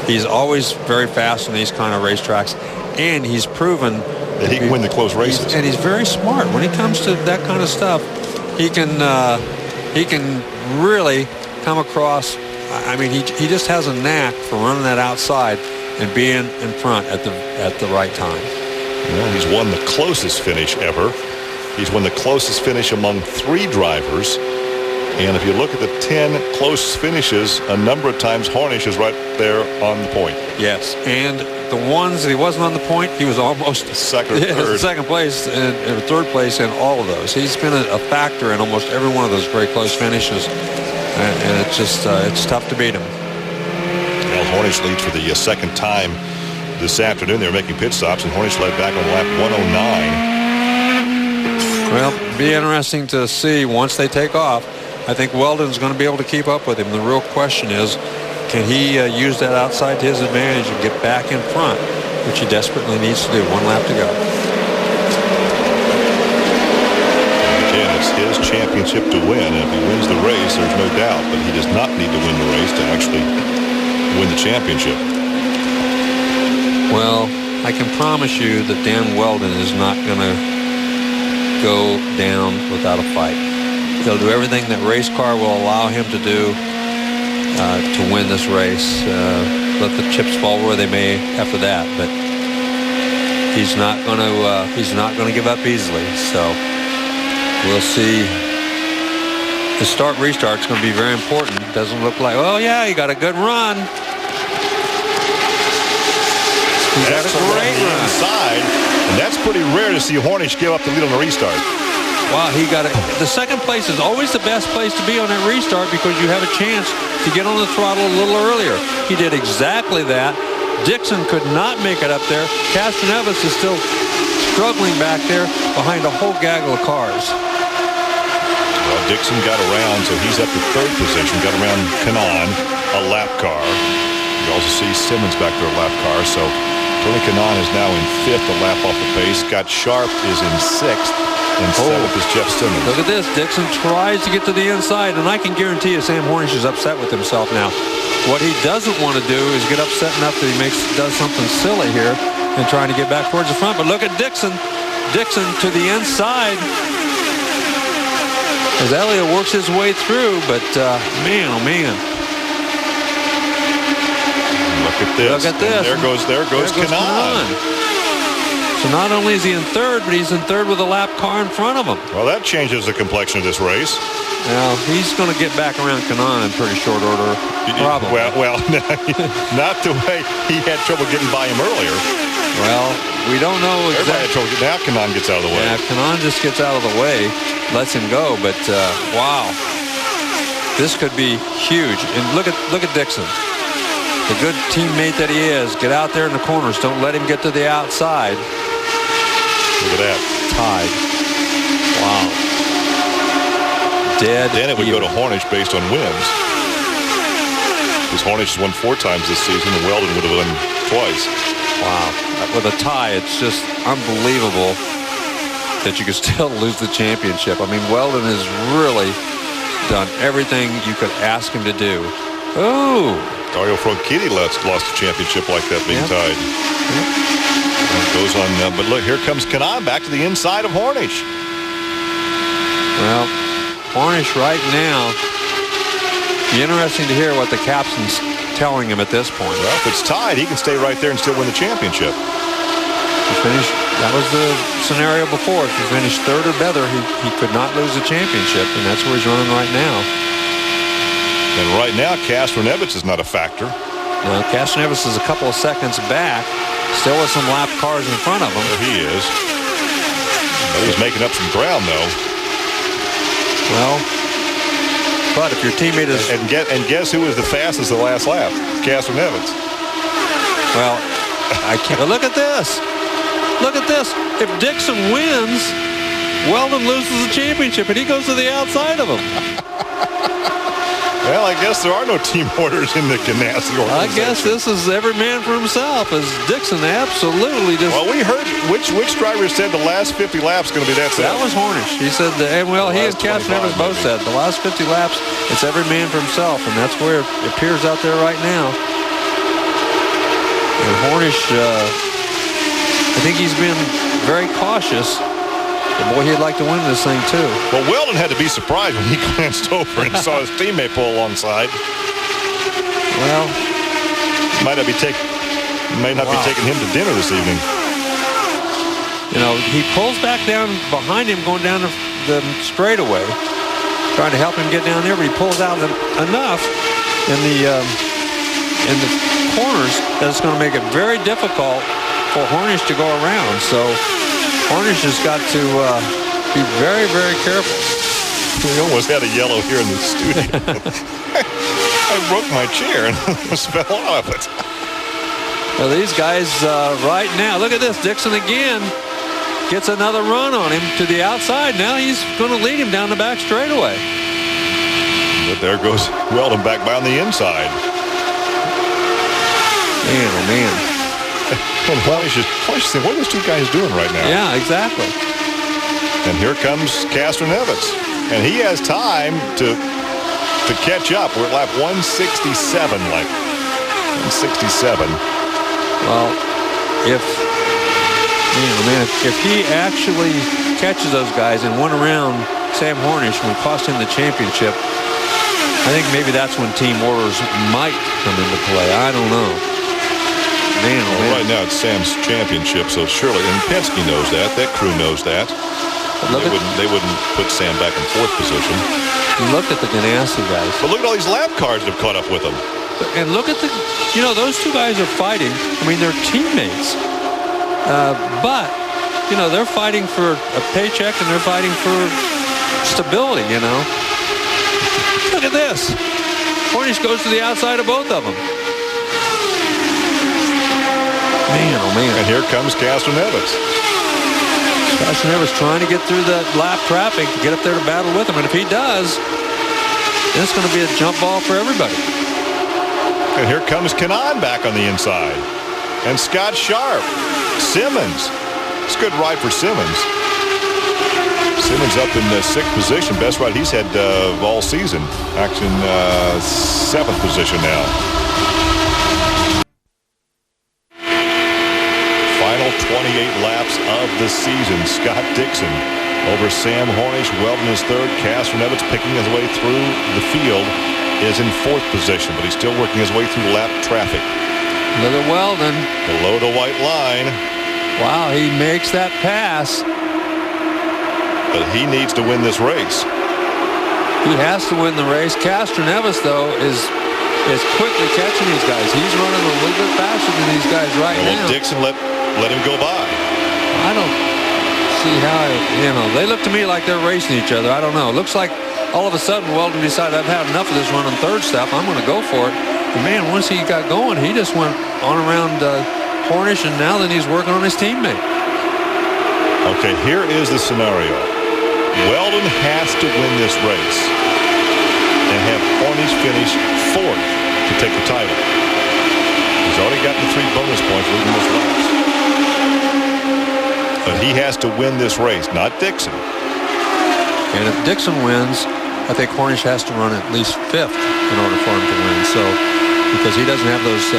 Speaker 2: He's always very fast in these kind of racetracks, and he's proven
Speaker 1: that he can win the close races.
Speaker 2: And he's very smart when it comes to that kind of stuff. He can really come across. I mean, he just has a knack for running that outside and being in front at the right time.
Speaker 1: Well, he's won the closest finish ever. He's won the closest finish among 3 drivers. And if you look at the 10 close finishes, a number of times Hornish is right there on the point.
Speaker 2: Yes, and the ones that he wasn't on the point, he was almost
Speaker 1: second
Speaker 2: place and third place in all of those. He's been a factor in almost every one of those very close finishes, and it's just it's tough to beat him.
Speaker 1: Well, Hornish leads for the second time this afternoon. They're making pit stops, and Hornish led back on lap 109.
Speaker 2: Well, be interesting to see once they take off. I think Wheldon's going to be able to keep up with him. The real question is, can he use that outside to his advantage and get back in front, which he desperately needs to do. 1 lap to go.
Speaker 1: Again, it's his championship to win. And if he wins the race, there's no doubt. But he does not need to win the race to actually win the championship.
Speaker 2: Well, I can promise you that Dan Wheldon is not going to go down without a fight. He'll do everything that race car will allow him to do to win this race. Let the chips fall where they may after that, but he's not going to give up easily. So we'll see. The start restart is going to be very important. Doesn't look like, oh yeah, he got a good run. He's got a great run
Speaker 1: inside, and that's pretty rare to see Hornish give up the lead on the restart.
Speaker 2: Wow, he got it. The second place is always the best place to be on that restart because you have a chance to get on the throttle a little earlier. He did exactly that. Dixon could not make it up there. Castroneves is still struggling back there behind a whole gaggle of cars.
Speaker 1: Well, Dixon got around, so he's up to 3rd position. Got around Kanaan, a lap car. You also see Simmons back there, a lap car. So Tony Kanaan is now in 5th, a lap off the pace. Scott Sharp is in 6th. And 7th is Jeff Simmons.
Speaker 2: Look at this. Dixon tries to get to the inside, and I can guarantee you Sam Hornish is upset with himself now. What he doesn't want to do is get upset enough that he does something silly here and trying to get back towards the front. But look at Dixon. Dixon to the inside as Elliott works his way through, but man, oh man.
Speaker 1: Look at this.
Speaker 2: Look at this.
Speaker 1: And there goes Kanaan.
Speaker 2: So not only is he in 3rd, but he's in 3rd with a lap car in front of him.
Speaker 1: Well, that changes the complexion of this race.
Speaker 2: Now, he's going to get back around Kanaan in pretty short order. Probably.
Speaker 1: Well, not the way he had trouble getting by him earlier.
Speaker 2: Well, we don't know exactly.
Speaker 1: Everybody had trouble. Now Kanaan gets out of the way.
Speaker 2: Yeah, Kanaan just gets out of the way, lets him go. But, wow. This could be huge. And look at Dixon. The good teammate that he is. Get out there in the corners. Don't let him get to the outside.
Speaker 1: Look at that.
Speaker 2: Tied. Wow. Dead.
Speaker 1: Then it would go to Hornish based on wins. Because Hornish has won 4 times this season, and Wheldon would have won twice.
Speaker 2: Wow. With a tie, it's just unbelievable that you could still lose the championship. I mean, Wheldon has really done everything you could ask him to do. Oh.
Speaker 1: Dario Franchitti lost the championship like that, being tied.
Speaker 2: Yep.
Speaker 1: Goes on, but look, here comes Kanaan back to the inside of Hornish.
Speaker 2: Well, Hornish right now, be interesting to hear what the captain's telling him at this point.
Speaker 1: Well, if it's tied, he can stay right there and still win the championship.
Speaker 2: That was the scenario before. If he finished 3rd or better, he could not lose the championship, and that's where he's running right now.
Speaker 1: And right now, Castroneves is not a factor.
Speaker 2: No, Castroneves is a couple of seconds back. Still with some lap cars in front of him.
Speaker 1: There he is. Well, he's making up some ground, though.
Speaker 2: Well, but if your teammate is...
Speaker 1: And guess who was the fastest the last lap? Castroneves.
Speaker 2: Well, I can't... But look at this. Look at this. If Dixon wins, Wheldon loses the championship, and he goes to the outside of him.
Speaker 1: Well, I guess there are no team orders in the Ganassi organization.
Speaker 2: I guess this is every man for himself, as Dixon absolutely just...
Speaker 1: Well, we heard which driver said the last 50 laps is going to be that.
Speaker 2: That was Hornish. He said, and well, he and Castroneves both said the last 50 laps, it's every man for himself, and that's where it appears out there right now. And Hornish, I think he's been very cautious. But boy, he'd like to win this thing too.
Speaker 1: Well, Wheldon had to be surprised when he glanced over and saw his teammate pull alongside.
Speaker 2: Well,
Speaker 1: may not be taking him to dinner this evening.
Speaker 2: You know, he pulls back down behind him, going down the straightaway, trying to help him get down there. But he pulls out enough in the corners that it's going to make it very difficult for Hornish to go around. So Hornish has got to be very, very careful.
Speaker 1: We almost had a yellow here in the studio. I broke my chair and almost fell off it.
Speaker 2: Well, these guys right now, look at this. Dixon again. gets another run on him to the outside. Now he's going to lead him down the back straightaway.
Speaker 1: But there goes Wheldon back by on the inside.
Speaker 2: Man, oh man.
Speaker 1: Hornish is saying, what are those two guys doing right now?
Speaker 2: Yeah, exactly.
Speaker 1: And here comes Castroneves. And he has time to catch up. We're at lap 167, like 167.
Speaker 2: Well, if he actually catches those guys and won around Sam Hornish when we cost him the championship, I think maybe that's when team orders might come into play. I don't know. Man, oh man.
Speaker 1: Right now it's Sam's championship, so surely, and Penske knows that. That crew knows that. They wouldn't put Sam back in fourth position.
Speaker 2: Look at the Ganassi guys.
Speaker 1: But look at all these lap cars that have caught up with them.
Speaker 2: And look at those two guys are fighting. I mean, they're teammates. But, they're fighting for a paycheck and they're fighting for stability, Look at this. Hornish goes to the outside of both of them. Man, oh man.
Speaker 1: And here comes Castroneves.
Speaker 2: Castroneves trying to get through the lap traffic to get up there to battle with him. And if he does, then it's going to be a jump ball for everybody.
Speaker 1: And here comes Kanaan back on the inside. And Scott Sharp. Simmons. It's a good ride for Simmons. Simmons up in the 6th position. Best ride he's had all season. Actually in 7th position now. Final 28 laps of the season. Scott Dixon over Sam Hornish. Wheldon is 3rd. Castroneves picking his way through the field is in 4th position, but he's still working his way through lap traffic.
Speaker 2: Look at Wheldon.
Speaker 1: Below the white line.
Speaker 2: Wow, he makes that pass.
Speaker 1: But he needs to win this race.
Speaker 2: He has to win the race. Castroneves, though, is quickly catching these guys. He's running a little bit faster than these guys right now.
Speaker 1: Dixon let him go by.
Speaker 2: I don't see how, they look to me like they're racing each other. I don't know. It looks like all of a sudden Wheldon decided, I've had enough of this running third step. I'm going to go for it. And man, once he got going, he just went on around Hornish, and now then he's working on his teammate.
Speaker 1: Okay, here is the scenario. Wheldon has to win this race and have Hornish finish 4th to take the title. He's already gotten the 3 bonus points leading this race. But he has to win this race, not Dixon.
Speaker 2: And if Dixon wins, I think Hornish has to run at least 5th in order for him to win. So, because he doesn't have those 3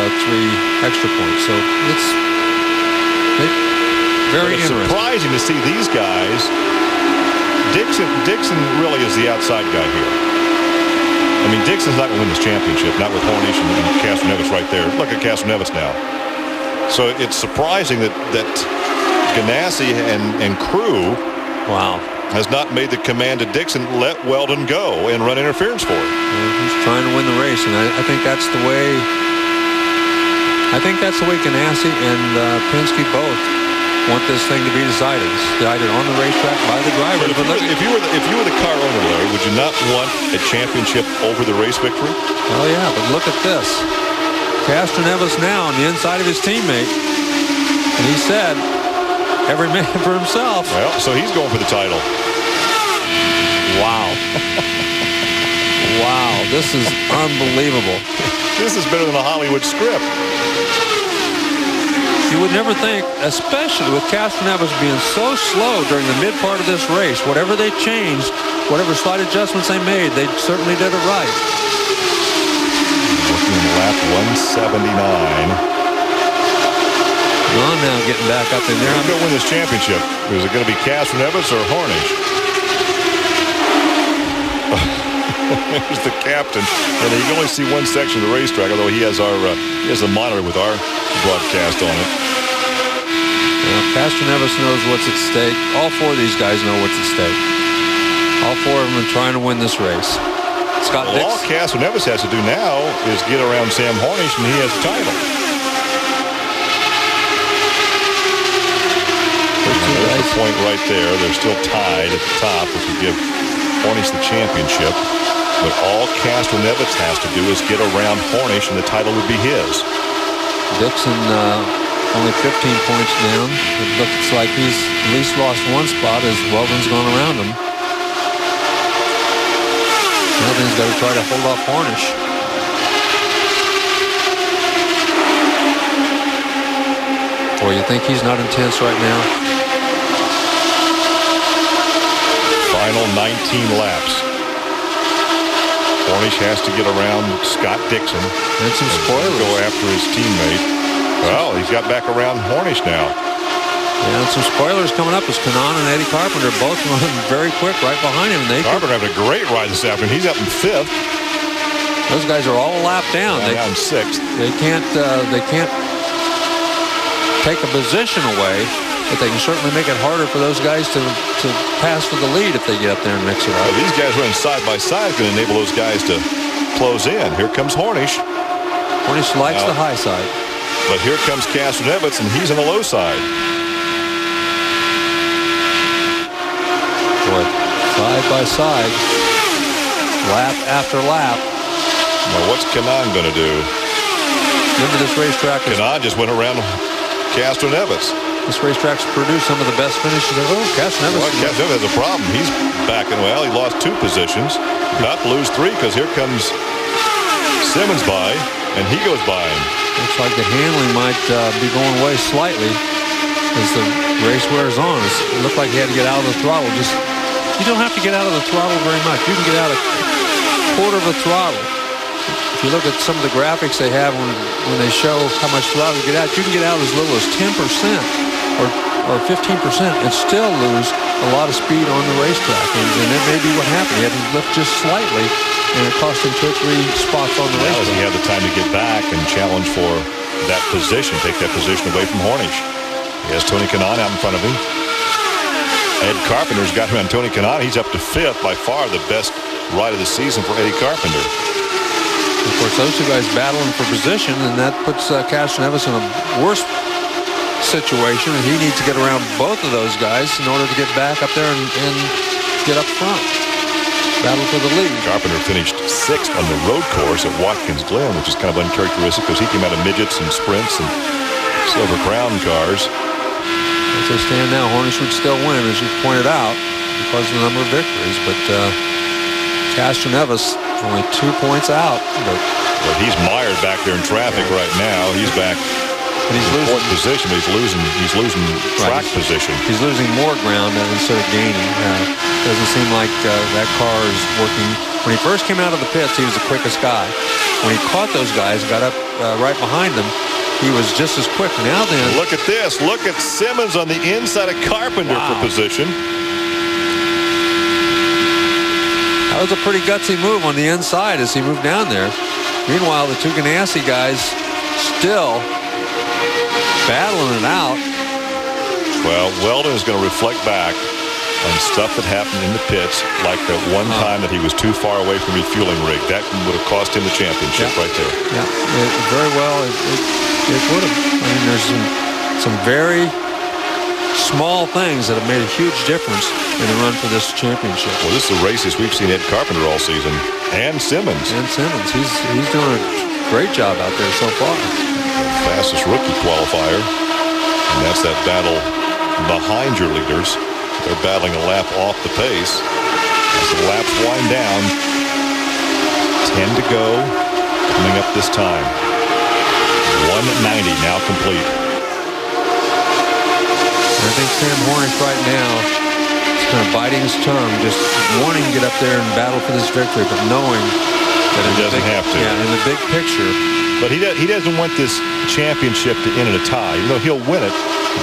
Speaker 2: extra points. So it's very interesting.
Speaker 1: Surprising to see these guys. Dixon really is the outside guy here. I mean, Dixon's not going to win this championship, not with Hornish and Castroneves right there. Look at Castroneves now. So it's surprising that Ganassi and crew has not made the command to Dixon, let Wheldon go and run interference for him.
Speaker 2: He's trying to win the race, and I think that's the way. I think that's the way Ganassi and Penske both want this thing to be decided. It's decided on the racetrack by the driver.
Speaker 1: But if you were the car owner, Larry, would you not want a championship over the race victory?
Speaker 2: Oh yeah, but look at this. Castroneves now on the inside of his teammate, and he said, "Every man for himself."
Speaker 1: Well, so he's going for the title.
Speaker 2: Wow. Wow, this is unbelievable.
Speaker 1: This is better than a Hollywood script.
Speaker 2: You would never think, especially with Castroneves being so slow during the mid part of this race, whatever they changed, whatever slight adjustments they made, they certainly did it right.
Speaker 1: Looking at lap 179.
Speaker 2: Well, now getting back up in there.
Speaker 1: Who's going to win this championship? Is it going to be Castroneves or Hornish? There's the captain, and you can only see one section of the racetrack, although he has a monitor with our broadcast on it.
Speaker 2: Castroneves knows what's at stake. All 4 of these guys know what's at stake. All 4 of them are trying to win this race. Scott Dixon.
Speaker 1: All Castroneves has to do now is get around Sam Hornish, and he has the title. There's the point right there. They're still tied at the top, which would give Hornish the championship. But all Castroneves has to do is get around Hornish, and the title would be his.
Speaker 2: Dixon only 15 points down. It looks like he's at least lost one spot as Wheldon's gone around him. Now then he's got to try to hold off Hornish. Boy, you think he's not intense right now?
Speaker 1: Final 19 laps. Hornish has to get around Scott Dixon.
Speaker 2: And some spoilers.
Speaker 1: Go after his teammate. Well, he's got back around Hornish now.
Speaker 2: Yeah, and some spoilers coming up as Kanaan and Eddie Carpenter both running very quick right behind him.
Speaker 1: Carpenter having a great ride this afternoon. He's up in 5th.
Speaker 2: Those guys are all a lap down.
Speaker 1: They're down 6th.
Speaker 2: They can't take a position away, but they can certainly make it harder for those guys to pass for the lead if they get up there and mix it up.
Speaker 1: Well, these guys running side by side is going to enable those guys to close in. Here comes Hornish.
Speaker 2: Hornish likes the high side.
Speaker 1: But here comes Castroneves, and he's on the low side.
Speaker 2: Boy, side by side, lap after lap.
Speaker 1: Well, what's Kanaan going to do?
Speaker 2: Remember, this racetrack
Speaker 1: Kanaan just went around Castroneves.
Speaker 2: This racetrack's produced some of the best finishes. Castroneves.
Speaker 1: Well, Castroneves has a problem. He's backing. Well, he lost 2 positions. About to lose 3 because here comes Simmons by, and he goes by him.
Speaker 2: Looks like the handling might be going away slightly as the race wears on. It looked like he had to get out of the throttle. You don't have to get out of the throttle very much. You can get out a quarter of the throttle. If you look at some of the graphics they have when they show how much throttle you get out, you can get out as little as 10% or 15% and still lose a lot of speed on the racetrack. And that may be what happened. He had to lift just slightly, and it cost him 2 or 3 spots on the racetrack.
Speaker 1: He had the time to get back and challenge for that position, take that position away from Hornish. He has Tony Kanaan out in front of him. Ed Carpenter's got him on Tony Kanaan. He's up to 5th, by far the best ride of the season for Eddie Carpenter.
Speaker 2: Of course, those two guys battling for position, and that puts Castroneves in a worse situation, and he needs to get around both of those guys in order to get back up there and get up front. Battle for the lead.
Speaker 1: Carpenter finished 6th on the road course at Watkins Glen, which is kind of uncharacteristic because he came out of midgets and sprints and Silver Crown cars.
Speaker 2: As they stand now, Hornish would still win, as you pointed out, because of the number of victories. But Castroneves only 2 points out.
Speaker 1: But he's mired back there in traffic right now. He's back
Speaker 2: in
Speaker 1: fourth position, but he's losing track position.
Speaker 2: He's losing more ground instead of gaining. Doesn't seem like that car is working. When he first came out of the pits, he was the quickest guy. When he caught those guys and got up right behind them, he was just as quick. Now then,
Speaker 1: look at this. Look at Simmons on the inside of Carpenter for position.
Speaker 2: That was a pretty gutsy move on the inside as he moved down there. Meanwhile, the two Ganassi guys still battling it out.
Speaker 1: Well, Wheldon is going to reflect back on stuff that happened in the pits, like that one time that he was too far away from refueling rig. That would have cost him the championship right there.
Speaker 2: Yeah, very well. It would have. I mean, there's some very small things that have made a huge difference in the run for this championship.
Speaker 1: Well, this is the races we've seen Ed Carpenter all season, and Simmons.
Speaker 2: He's doing a great job out there so far.
Speaker 1: Fastest rookie qualifier, and that's that battle behind your leaders. They're battling a lap off the pace. As the laps wind down, 10 to go, coming up this time. 190 now complete.
Speaker 2: I think Sam Hornish right now is kind of biting his tongue, just wanting to get up there and battle for this victory, but knowing that
Speaker 1: he doesn't have to.
Speaker 2: Yeah, in the big picture.
Speaker 1: But he doesn't want this championship to end in a tie. Even though he'll win it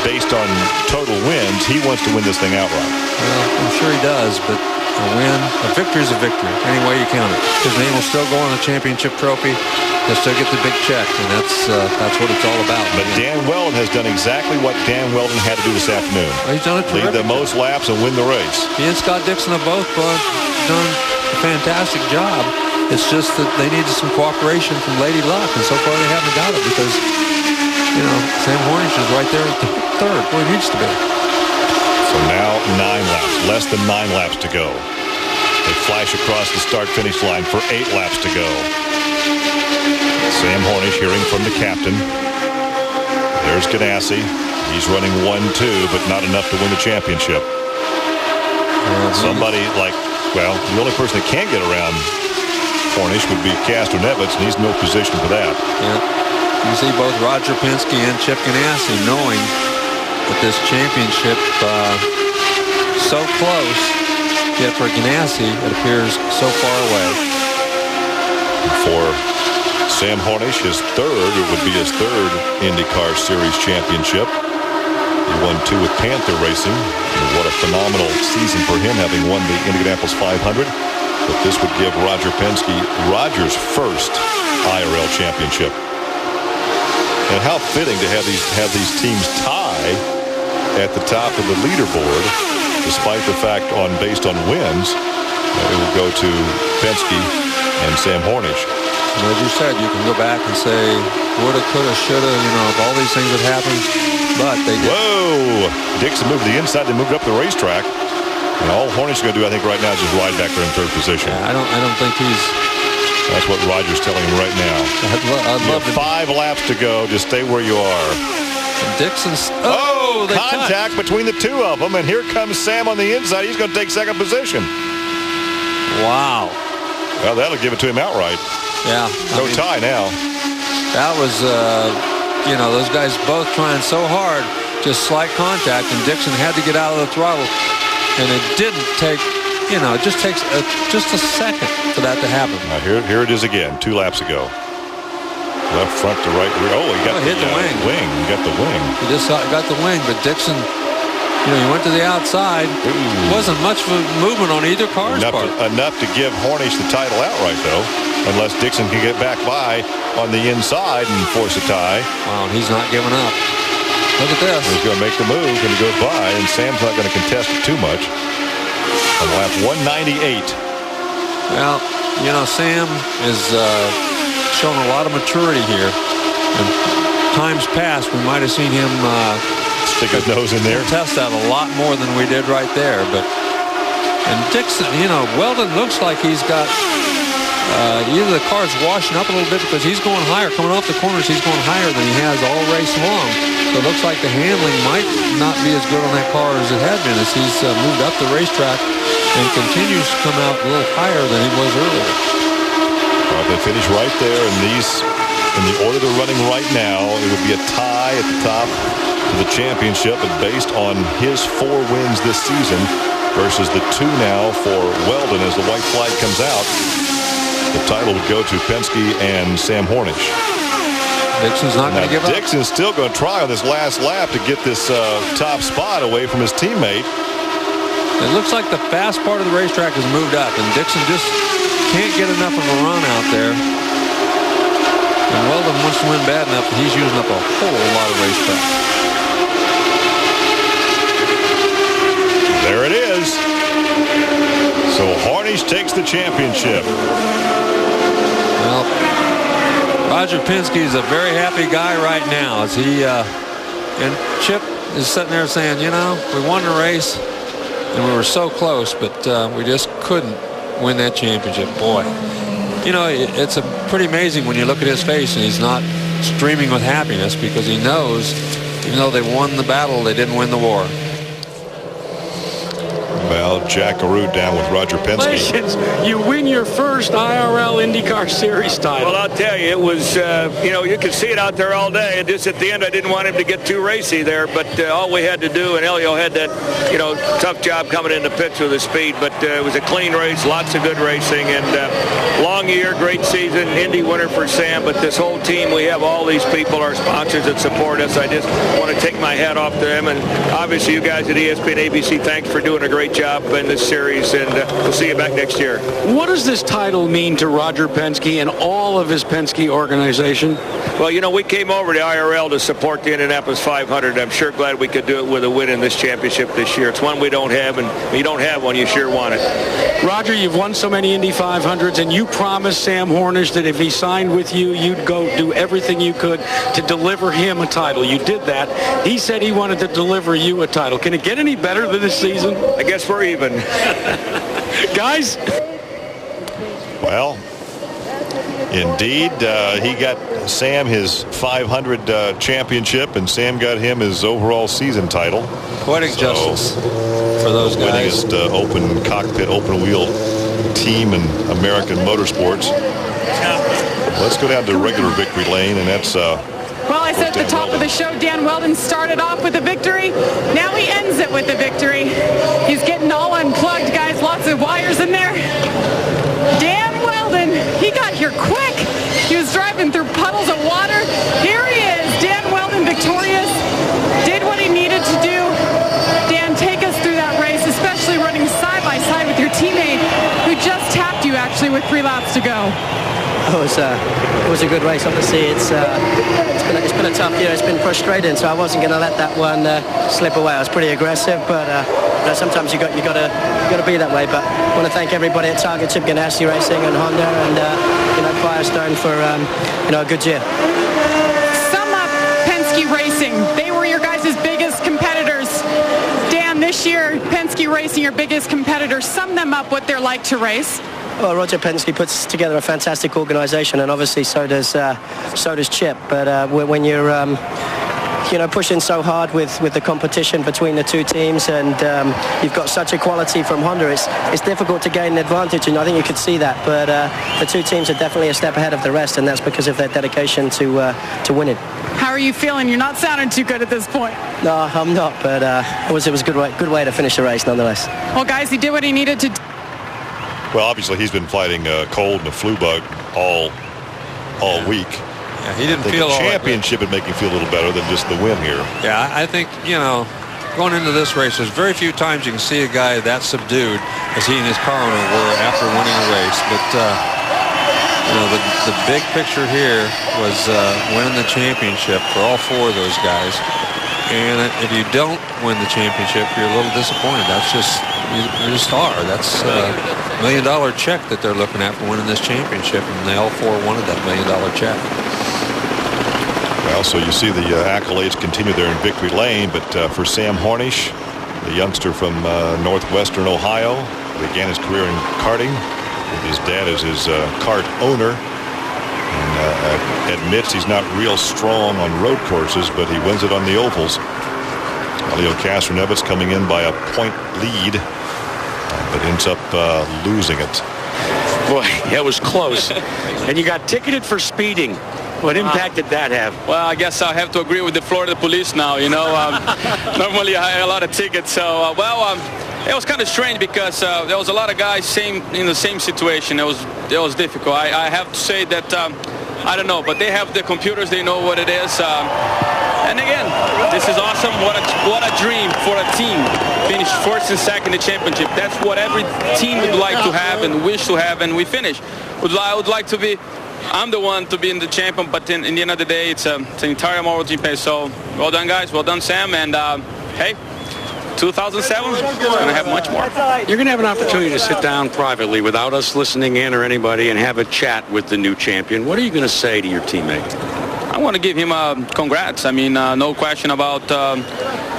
Speaker 1: based on total wins, he wants to win this thing outright.
Speaker 2: Well, I'm sure he does, but a victory is a victory, any way you count it. His name will still go on the championship trophy. He'll still get the big check, and that's what it's all about.
Speaker 1: But Dan Wheldon has done exactly what Dan Wheldon had to do this afternoon.
Speaker 2: Well, he's done it
Speaker 1: lead the most laps and win the race.
Speaker 2: He and Scott Dixon have both done a fantastic job. It's just that they needed some cooperation from Lady Luck, and so far they haven't got it because, Sam Hornish is right there at the third, where he needs to be.
Speaker 1: So now 9 laps, less than 9 laps to go. They flash across the start-finish line for 8 laps to go. Sam Hornish hearing from the captain. There's Ganassi. He's running 1-2, but not enough to win the championship. Somebody like, well, the only person that can get around Hornish would be Castroneves, and he's in no position for that.
Speaker 2: Yeah. You see both Roger Penske and Chip Ganassi knowing that this championship so close, yet for Ganassi it appears so far away.
Speaker 1: For Sam Hornish, it would be his third IndyCar Series championship. He won 2 with Panther Racing. And what a phenomenal season for him, having won the Indianapolis 500. But this would give Roger Penske Roger's first IRL championship. And how fitting to have these teams tie at the top of the leaderboard, despite the fact based on wins, it will go to Penske and Sam Hornish.
Speaker 2: And as you said, you can go back and say, woulda, coulda, shoulda, if all these things had happened, but they did.
Speaker 1: Whoa! Dixon moved to the inside. They moved up the racetrack. And all Hornish is going to do, I think, right now is just ride back there in third position.
Speaker 2: Yeah, I don't think he's...
Speaker 1: That's what Roger's telling him right now.
Speaker 2: I'd love
Speaker 1: to... 5 laps to go. Just stay where you are.
Speaker 2: And Dixon's...
Speaker 1: Contact between the two of them, and here comes Sam on the inside. He's going to take second position.
Speaker 2: Wow.
Speaker 1: Well, that'll give it to him outright.
Speaker 2: Yeah.
Speaker 1: No tie now.
Speaker 2: That was, those guys both trying so hard, just slight contact, and Dixon had to get out of the throttle. And it didn't take, it just takes just a second for that to happen.
Speaker 1: Now here it is again, 2 laps ago. Left front to right rear. Oh, he got
Speaker 2: hit the wing.
Speaker 1: He got the wing.
Speaker 2: He just got the wing, but Dixon, he went to the outside. Wasn't much of a movement on either car's part.
Speaker 1: Enough to give Hornish the title outright, though, unless Dixon can get back by on the inside and force a tie.
Speaker 2: Wow, and he's not giving up. Look at this.
Speaker 1: He's going to make the move, and he goes by, and Sam's not going to contest it too much. On lap 198.
Speaker 2: Well, Sam is showing a lot of maturity here. And times past, we might have seen him
Speaker 1: stick his nose in there.
Speaker 2: Test that a lot more than we did right there. And Dixon, Wheldon looks like he's got either the car's washing up a little bit because he's going higher. Coming off the corners, he's going higher than he has all race long. So it looks like the handling might not be as good on that car as it had been as he's moved up the racetrack and continues to come out a little higher than he was earlier.
Speaker 1: Well, if they finish right there, and in the order they're running right now, it would be a tie at the top of the championship, but based on his 4 wins this season versus the 2 now for Wheldon as the white flag comes out, the title would go to Penske and Sam Hornish.
Speaker 2: Dixon's not going to give up.
Speaker 1: Dixon's still going to try on this last lap to get this top spot away from his teammate.
Speaker 2: It looks like the fast part of the racetrack has moved up, and Dixon just can't get enough of a run out there. And Wheldon wants to win bad enough that he's using up a whole lot of racetrack.
Speaker 1: There it is. So Hornish takes the championship.
Speaker 2: Well, Roger Penske is a very happy guy right now as he and Chip is sitting there saying, we won the race and we were so close, but we just couldn't win that championship. Boy, it's pretty amazing when you look at his face and he's not streaming with happiness because he knows, even though they won the battle, they didn't win the war.
Speaker 1: Well, Jack Arute down with Roger Penske.
Speaker 6: Congratulations. You win your first IRL IndyCar Series title.
Speaker 13: Well, I'll tell you, it was, you could see it out there all day. And just at the end, I didn't want him to get too racy there. But all we had to do, and Elio had that, tough job coming into pits with the speed. But it was a clean race, lots of good racing. And long year, great season, Indy winner for Sam. But this whole team, we have all these people, our sponsors that support us. I just want to take my hat off to them. And obviously, you guys at ESPN ABC, thanks for doing a great job in this series, and we'll see you back next year.
Speaker 6: What does this title mean to Roger Penske and all of his Penske organization?
Speaker 13: Well, we came over to IRL to support the Indianapolis 500. I'm sure glad we could do it with a win in this championship this year. It's one we don't have, and when you don't have one, you sure want it.
Speaker 6: Roger, you've won so many Indy 500s, and you promised Sam Hornish that if he signed with you, you'd go do everything you could to deliver him a title. You did that. He said he wanted to deliver you a title. Can it get any better than this season?
Speaker 13: I guess we're even.
Speaker 6: Guys?
Speaker 1: Well, Indeed, he got Sam his 500 championship, and Sam got him his overall season title.
Speaker 2: Poetic justice for those guys.
Speaker 1: Winningest open cockpit, open wheel team in American motorsports. Let's go down to regular victory lane, and that's
Speaker 7: well, I said at the top of the show, Dan Wheldon started off with a victory. Now he ends it with a victory. He's getting all unplugged, guys. Lots of wires in there. Dan Wheldon, he got here quick. He was driving through puddles of water. Here he is, Dan Wheldon victorious. Did what he needed to do. Dan, take us through that race, especially running side by side with your teammate who just tapped you actually with 3 laps to go.
Speaker 8: It was a good race. Obviously, it's been a tough year. It's been frustrating, so I wasn't going to let that one slip away. I was pretty aggressive, but sometimes you got to be that way. But I want to thank everybody at Target Chip Ganassi Racing and Honda and Firestone for a good year.
Speaker 7: Sum up Penske Racing. They were your guys' biggest competitors. Dan, this year, Penske Racing, your biggest competitors. Sum them up what they're like to race.
Speaker 8: Well, Roger Penske puts together a fantastic organization, and obviously so does Chip. But when you're pushing so hard with the competition between the two teams, and you've got such a quality from Honda, it's difficult to gain an advantage, and I think you could see that. But the two teams are definitely a step ahead of the rest, and that's because of their dedication to winning.
Speaker 7: How are you feeling? You're not sounding too good at this point.
Speaker 8: No, I'm not. But it was a good way to finish the race, nonetheless.
Speaker 7: Well, guys, he did what he needed to do.
Speaker 1: Well, obviously he's been fighting a cold and a flu bug all week.
Speaker 2: Yeah, he didn't feel
Speaker 1: the championship would make him feel a little better than just the win here.
Speaker 2: Yeah, I think, going into this race, there's very few times you can see a guy that subdued as he and his car owner were after winning a race. But, the big picture here was winning the championship for all 4 of those guys. And if you don't win the championship, you're a little disappointed. That's just, you're a star. That's $1 million check that they're looking at for winning this championship, and they all 4 wanted that $1 million check.
Speaker 1: Well, so you see the accolades continue there in victory lane, but for Sam Hornish, the youngster from northwestern Ohio, began his career in karting with his dad as his kart owner. And admits he's not real strong on road courses, but he wins it on the ovals. Elio Castroneves coming in by a point lead, but ends up losing it.
Speaker 6: Boy, it was close. And you got ticketed for speeding. What impact did that have?
Speaker 4: Well, I guess I have to agree with the Florida police now. Normally I have a lot of tickets. So, it was kind of strange because there was a lot of guys in the same situation. It was difficult. I have to say that I don't know, but they have the computers. They know what it is. And again, this is awesome. What a dream for a team. Finish first and second in the championship. That's what every team would like to have and wish to have, and we finish. I would like to be. I'm the one to be in the champion, but in the end of the day, it's an entire moral team pace. So well done, guys. Well done, Sam. And hey, 2007 is going to have much more.
Speaker 6: You're going to have an opportunity to sit down privately without us listening in or anybody and have a chat with the new champion. What are you going to say to your teammate?
Speaker 4: I want to give him congrats. I mean, no question about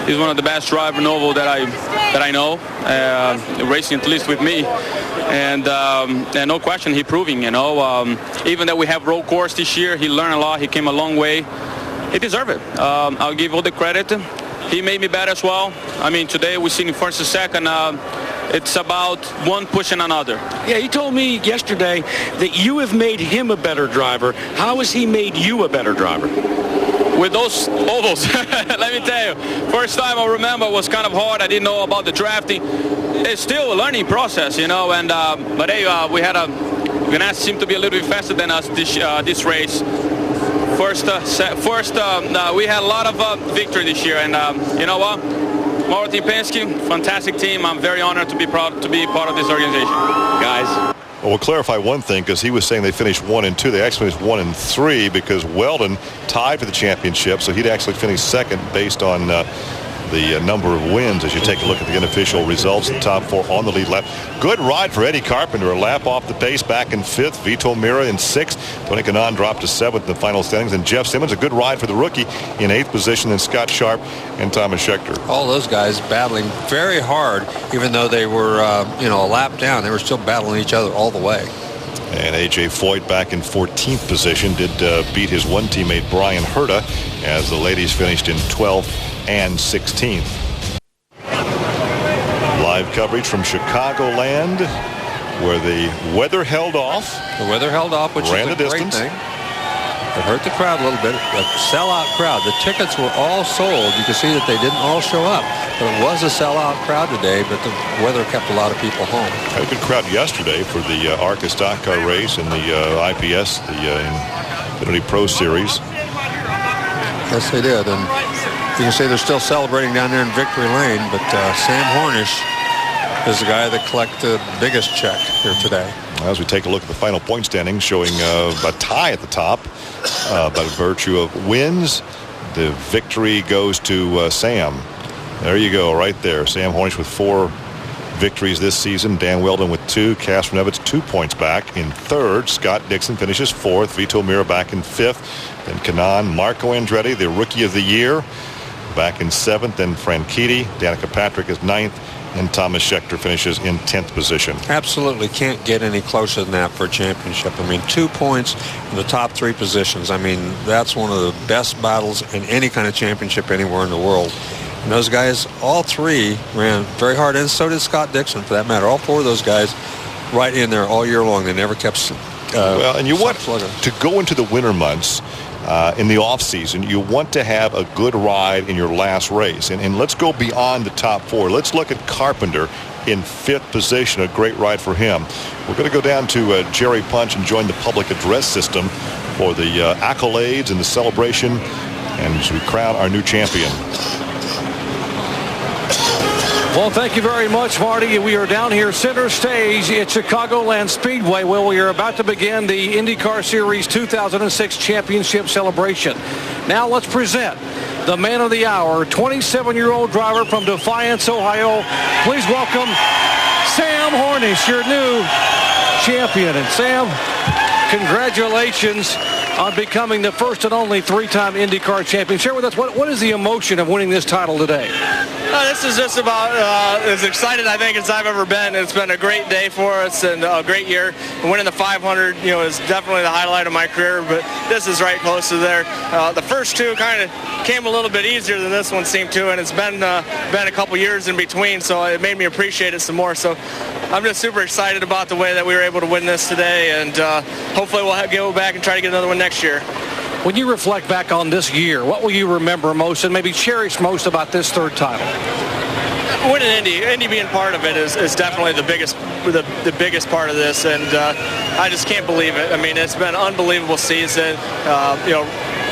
Speaker 4: he's one of the best drivers in oval that I know, racing at least with me. And no question, he proving, even that we have road course this year, he learned a lot. He came a long way. He deserved it. I'll give all the credit. He made me better as well. I mean, today we seen him first and second. It's about one pushing another.
Speaker 6: Yeah, he told me yesterday that you have made him a better driver. How has he made you a better driver?
Speaker 4: With those ovals, let me tell you, first time I remember was kind of hard. I didn't know about the drafting. It's still a learning process, and but hey, we had Ganassi seemed to be a little bit faster than us this race. First, we had a lot of victory this year, and you know what? Martin Penske, fantastic team. I'm very honored to be proud to be part of this organization, guys.
Speaker 1: Well, we'll clarify one thing, because he was saying they finished 1 and 2. They actually finished 1 and 3 because Wheldon tied for the championship, so he'd actually finished second based on the number of wins. As you take a look at the unofficial results, the top 4 on the lead lap. Good ride for Eddie Carpenter, a lap off the pace, back in 5th. Vito Mira in 6th. Tony Kanaan dropped to 7th in the final standings. And Jeff Simmons, a good ride for the rookie, in 8th position. And Scott Sharp and Thomas Schechter.
Speaker 2: All those guys battling very hard, even though they were, a lap down. They were still battling each other all the way.
Speaker 1: And A.J. Foyt back in 14th position did beat his one teammate Brian Herta as the ladies finished in 12th and 16th. Live coverage from Chicagoland, where the weather held off.
Speaker 2: The weather held off, which
Speaker 1: ran
Speaker 2: is
Speaker 1: the
Speaker 2: a great
Speaker 1: distance.
Speaker 2: thing. It hurt the crowd a little bit. A sellout crowd. The tickets were all sold. You can see that they didn't all show up. But it was a sellout crowd today, but the weather kept a lot of people home.
Speaker 1: Had a good crowd yesterday for the ARCA stock car race and the IPS, the Infinity Pro Series.
Speaker 2: Yes, they did. And you can see they're still celebrating down there in Victory Lane, but Sam Hornish is the guy that collected the biggest check here today.
Speaker 1: As we take a look at the final point standings, showing a tie at the top by virtue of wins. The victory goes to Sam. There you go, right there. Sam Hornish with 4 victories this season. Dan Wheldon with 2. Casper Nevitz 2 points back in 3rd. Scott Dixon finishes 4th. Vito Mira back in 5th. Then Kanaan. Marco Andretti, the Rookie of the Year, back in 7th. Then Franchitti. Danica Patrick is 9th. And Thomas Schechter finishes in 10th position.
Speaker 2: Absolutely can't get any closer than that for a championship. I mean, 2 points in the top 3 positions. I mean, that's one of the best battles in any kind of championship anywhere in the world. And those guys, all 3, ran very hard, and so did Scott Dixon, for that matter. All 4 of those guys right in there all year long. They never kept
Speaker 1: well, and you want to go into the winter months in the off season. You want to have a good ride in your last race, and let's go beyond the top 4. Let's look at Carpenter in 5th position. A great ride for him. We're going to go down to Jerry Punch and join the public address system for the accolades and the celebration, and as we crown our new champion.
Speaker 3: Well, thank you very much, Marty. We are down here center stage at Chicagoland Speedway, where we are about to begin the IndyCar Series 2006 Championship celebration. Now let's present the man of the hour, 27-year-old driver from Defiance, Ohio. Please welcome Sam Hornish, your new champion. And Sam, congratulations on becoming the first and only 3-time IndyCar champion. Share with us, what is the emotion of winning this title today?
Speaker 5: This is just about as excited, I think, as I've ever been. It's been a great day for us and a great year. Winning the 500, is definitely the highlight of my career, but this is right close to there. The first 2 kind of came a little bit easier than this one seemed to, and it's been a couple years in between, so it made me appreciate it some more. So I'm just super excited about the way that we were able to win this today, and hopefully we'll go back and try to get another one next year.
Speaker 3: When you reflect back on this year, what will you remember most and maybe cherish most about this 3rd title?
Speaker 5: Winning Indy being part of it is definitely the biggest part of this, and I just can't believe it. I mean, it's been an unbelievable season.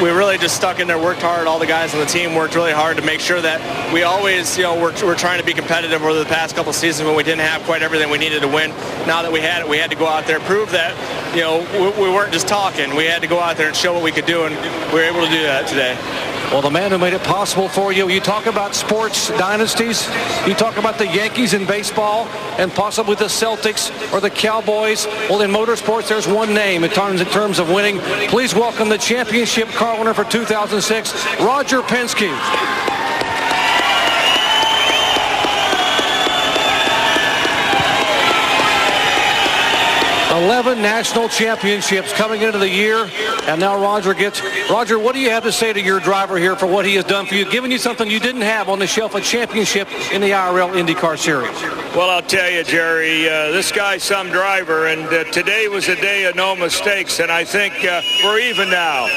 Speaker 5: We really just stuck in there, worked hard. All the guys on the team worked really hard to make sure that we always, we're trying to be competitive over the past couple of seasons when we didn't have quite everything we needed to win. Now that we had it, we had to go out there, prove that, we weren't just talking. We had to go out there and show what we could do, and we were able to do that today.
Speaker 3: Well, the man who made it possible for you, you talk about sports dynasties, you talk about the Yankees in baseball, and possibly the Celtics or the Cowboys. Well, in motorsports, there's one name in terms of winning. Please welcome the championship car winner for 2006, Roger Penske. 11 national championships coming into the year, and now Roger, what do you have to say to your driver here for what he has done for you, giving you something you didn't have on the shelf, a championship in the IRL IndyCar Series?
Speaker 13: Well, I'll tell you, Jerry, this guy's some driver, and today was a day of no mistakes, and I think we're even now.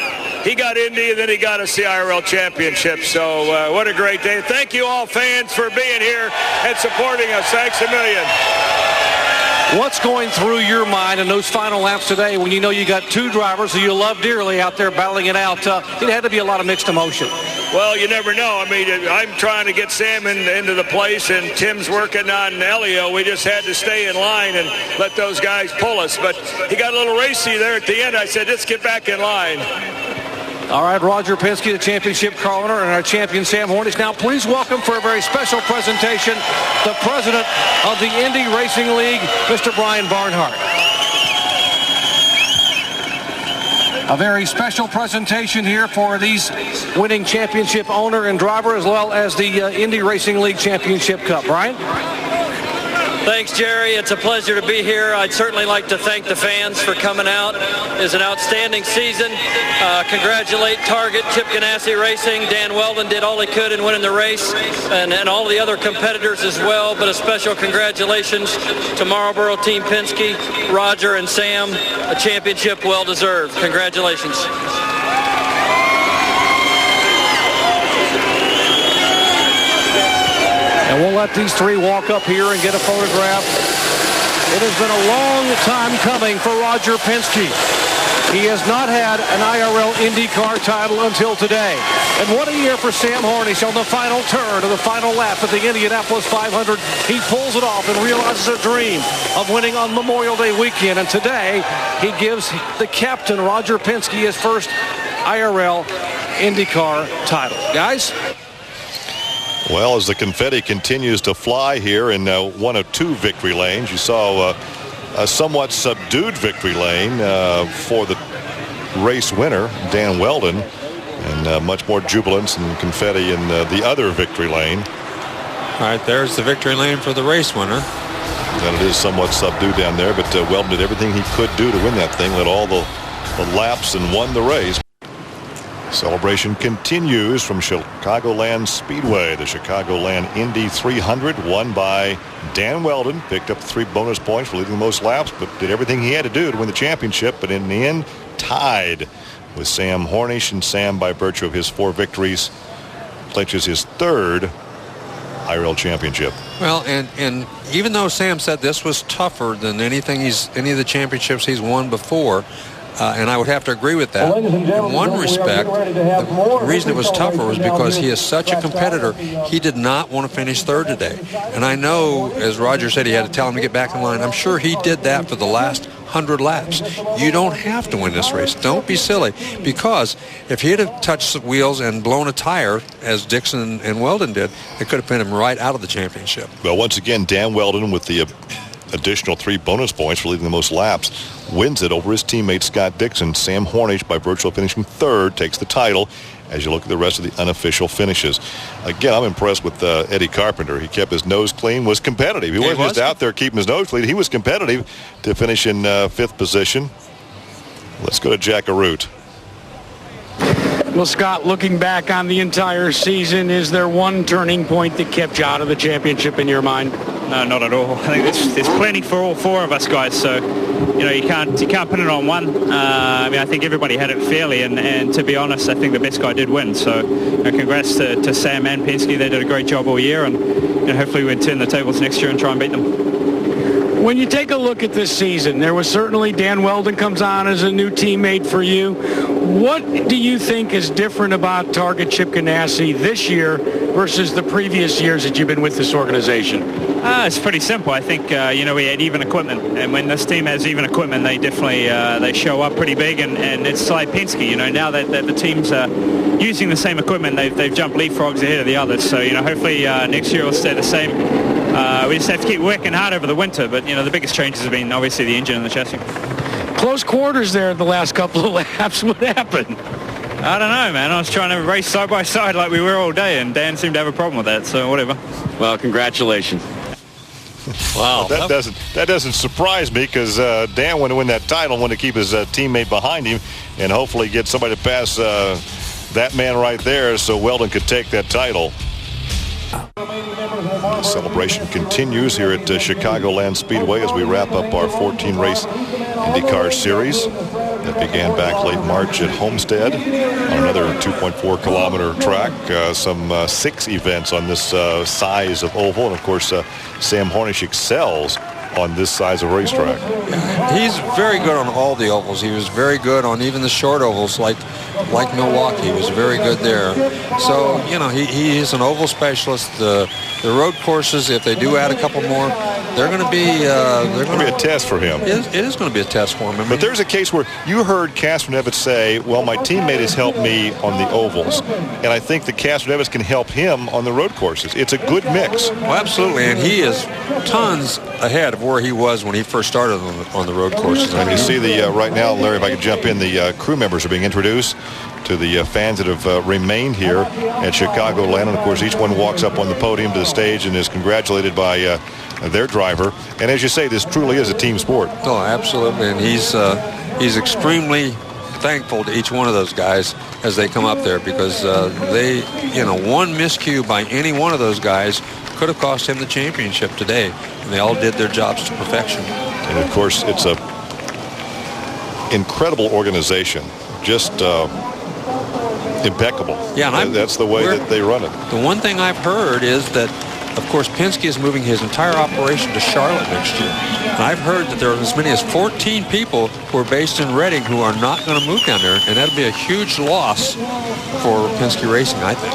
Speaker 13: He got Indy, and then he got us the IRL championship, so what a great day. Thank you all fans for being here and supporting us. Thanks a million.
Speaker 3: What's going through your mind in those final laps today when you know you got 2 drivers who you love dearly out there battling it out? It had to be a lot of mixed emotion.
Speaker 13: Well, you never know. I mean, I'm trying to get Sam into the place, and Tim's working on Elio. We just had to stay in line and let those guys pull us. But he got a little racy there at the end. I said, let's get back in line.
Speaker 3: All right, Roger Penske, the championship car owner, and our champion, Sam Hornish. Now, please welcome for a very special presentation, the president of the Indy Racing League, Mr. Brian Barnhart. A very special presentation here for these winning championship owner and driver, as well as the Indy Racing League Championship Cup. Brian?
Speaker 14: Thanks, Jerry. It's a pleasure to be here. I'd certainly like to thank the fans for coming out. It's an outstanding season. Congratulate Target, Chip Ganassi Racing. Dan Wheldon did all he could in winning the race, and all the other competitors as well. But a special congratulations to Marlboro Team Penske, Roger and Sam. A championship well deserved. Congratulations.
Speaker 3: And we'll let these three walk up here and get a photograph. It has been a long time coming for Roger Penske. He has not had an IRL IndyCar title until today. And what a year for Sam Hornish on the final turn of the final lap of the Indianapolis 500. He pulls it off and realizes a dream of winning on Memorial Day weekend. And today, he gives the captain, Roger Penske, his first IRL IndyCar title. Guys?
Speaker 1: Well, as the confetti continues to fly here in one of two victory lanes, you saw a somewhat subdued victory lane for the race winner, Dan Wheldon, and much more jubilance and confetti in the other victory lane.
Speaker 2: All right, there's the victory lane for the race winner.
Speaker 1: And it is somewhat subdued down there, but Wheldon did everything he could do to win that thing, led all the laps and won the race. Celebration continues from Chicagoland Speedway. The Chicagoland Indy 300 won by Dan Wheldon. Picked up 3 bonus points for leading the most laps, but did everything he had to do to win the championship. But in the end, tied with Sam Hornish. And Sam, by virtue of his 4 victories, clinches his 3rd IRL championship.
Speaker 2: Well, and even though Sam said this was tougher than any of the championships he's won before, and I would have to agree with that. In one respect, the reason it was tougher was because he is such a competitor. He did not want to finish 3rd today. And I know, as Roger said, he had to tell him to get back in line. I'm sure he did that for the last 100 laps. You don't have to win this race. Don't be silly. Because if he had touched the wheels and blown a tire, as Dixon and Wheldon did, it could have put him right out of the championship.
Speaker 1: Well, once again, Dan Wheldon with the additional 3 bonus points for leading the most laps wins it over his teammate Scott Dixon. Sam Hornish, by virtue of finishing 3rd, takes the title. As you look at the rest of the unofficial finishes, again, I'm impressed with Eddie Carpenter. He kept his nose clean, was competitive. He wasn't just out there keeping his nose clean. He was competitive to finish in 5th position. Let's go to Jack Arute.
Speaker 6: Well, Scott, looking back on the entire season, is there one turning point that kept you out of the championship in your mind?
Speaker 9: No, not at all. I think there's plenty for all 4 of us guys. So, you can't put it on one. I think everybody had it fairly, and to be honest, I think the best guy did win. So, congrats to Sam and Penske. They did a great job all year, and hopefully we can turn the tables next year and try and beat them.
Speaker 6: When you take a look at this season, there was certainly Dan Wheldon comes on as a new teammate for you. What do you think is different about Target Chip Ganassi this year versus the previous years that you've been with this organization?
Speaker 9: It's pretty simple. I think, we had even equipment. And when this team has even equipment, they definitely they show up pretty big. And it's like Penske, now that the teams are using the same equipment, they've jumped leapfrogs ahead of the others. So, hopefully next year will stay the same. We just have to keep working hard over the winter. But, the biggest changes have been obviously the engine and the chassis.
Speaker 6: Close quarters there the last couple of laps. What happened?
Speaker 9: I don't know, man. I was trying to race side by side like we were all day, and Dan seemed to have a problem with that, so whatever.
Speaker 6: Well, congratulations.
Speaker 1: Wow. That doesn't surprise me, because Dan wanted to win that title, wanted to keep his teammate behind him and hopefully get somebody to pass that man right there so Wheldon could take that title. The celebration continues here at Chicagoland Speedway as we wrap up our 14-race IndyCar series that began back late March at Homestead on another 2.4-kilometer track. Some 6 events on this size of oval, and of course Sam Hornish excels on this size of racetrack.
Speaker 2: He's very good on all the ovals. He was very good on even the short ovals like Milwaukee. He was very good there. So, he is an oval specialist. The road courses, if they do add a couple more, they're going to be
Speaker 1: a test for him.
Speaker 2: It is going to be a test for him.
Speaker 1: But there's a case where you heard Castroneves say, well, my teammate has helped me on the ovals, and I think that Castroneves can help him on the road courses. It's a good mix.
Speaker 2: Well, absolutely, and he is tons ahead of where he was when he first started on the road courses.
Speaker 1: And you see the right now, Larry, if I could jump in, the crew members are being introduced to the fans that have remained here at Chicagoland. And, of course, each one walks up on the podium to the stage and is congratulated by their driver. And as you say, this truly is a team sport.
Speaker 2: Oh, absolutely. And he's extremely thankful to each one of those guys as they come up there, because one miscue by any one of those guys could have cost him the championship today. And they all did their jobs to perfection.
Speaker 1: And, of course, it's a incredible organization. Just impeccable.
Speaker 2: Yeah, and
Speaker 1: that's the way that they run it.
Speaker 2: The one thing I've heard is that, of course, Penske is moving his entire operation to Charlotte next year. And I've heard that there are as many as 14 people who are based in Reading who are not going to move down there. And that'll be a huge loss for Penske Racing, I think.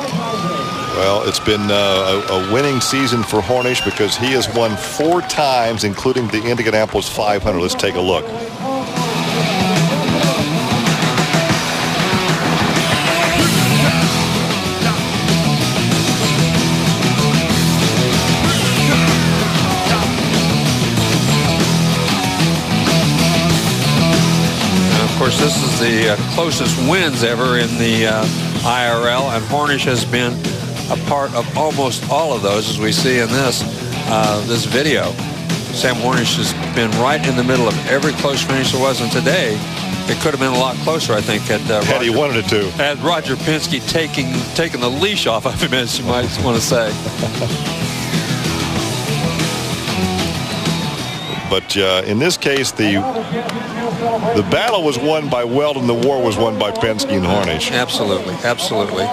Speaker 1: Well, it's been a winning season for Hornish because he has won 4 times, including the Indianapolis 500. Let's take a look.
Speaker 2: Of course, this is the closest wins ever in the IRL, and Hornish has been a part of almost all of those, as we see in this video. Sam Hornish has been right in the middle of every close finish there was, and today it could have been a lot closer, I think, had
Speaker 1: he wanted it to.
Speaker 2: Had Roger Penske taking the leash off of him, as you might want to say.
Speaker 1: But in this case, the battle was won by Wheldon. The war was won by Penske and Hornish.
Speaker 2: Absolutely, absolutely.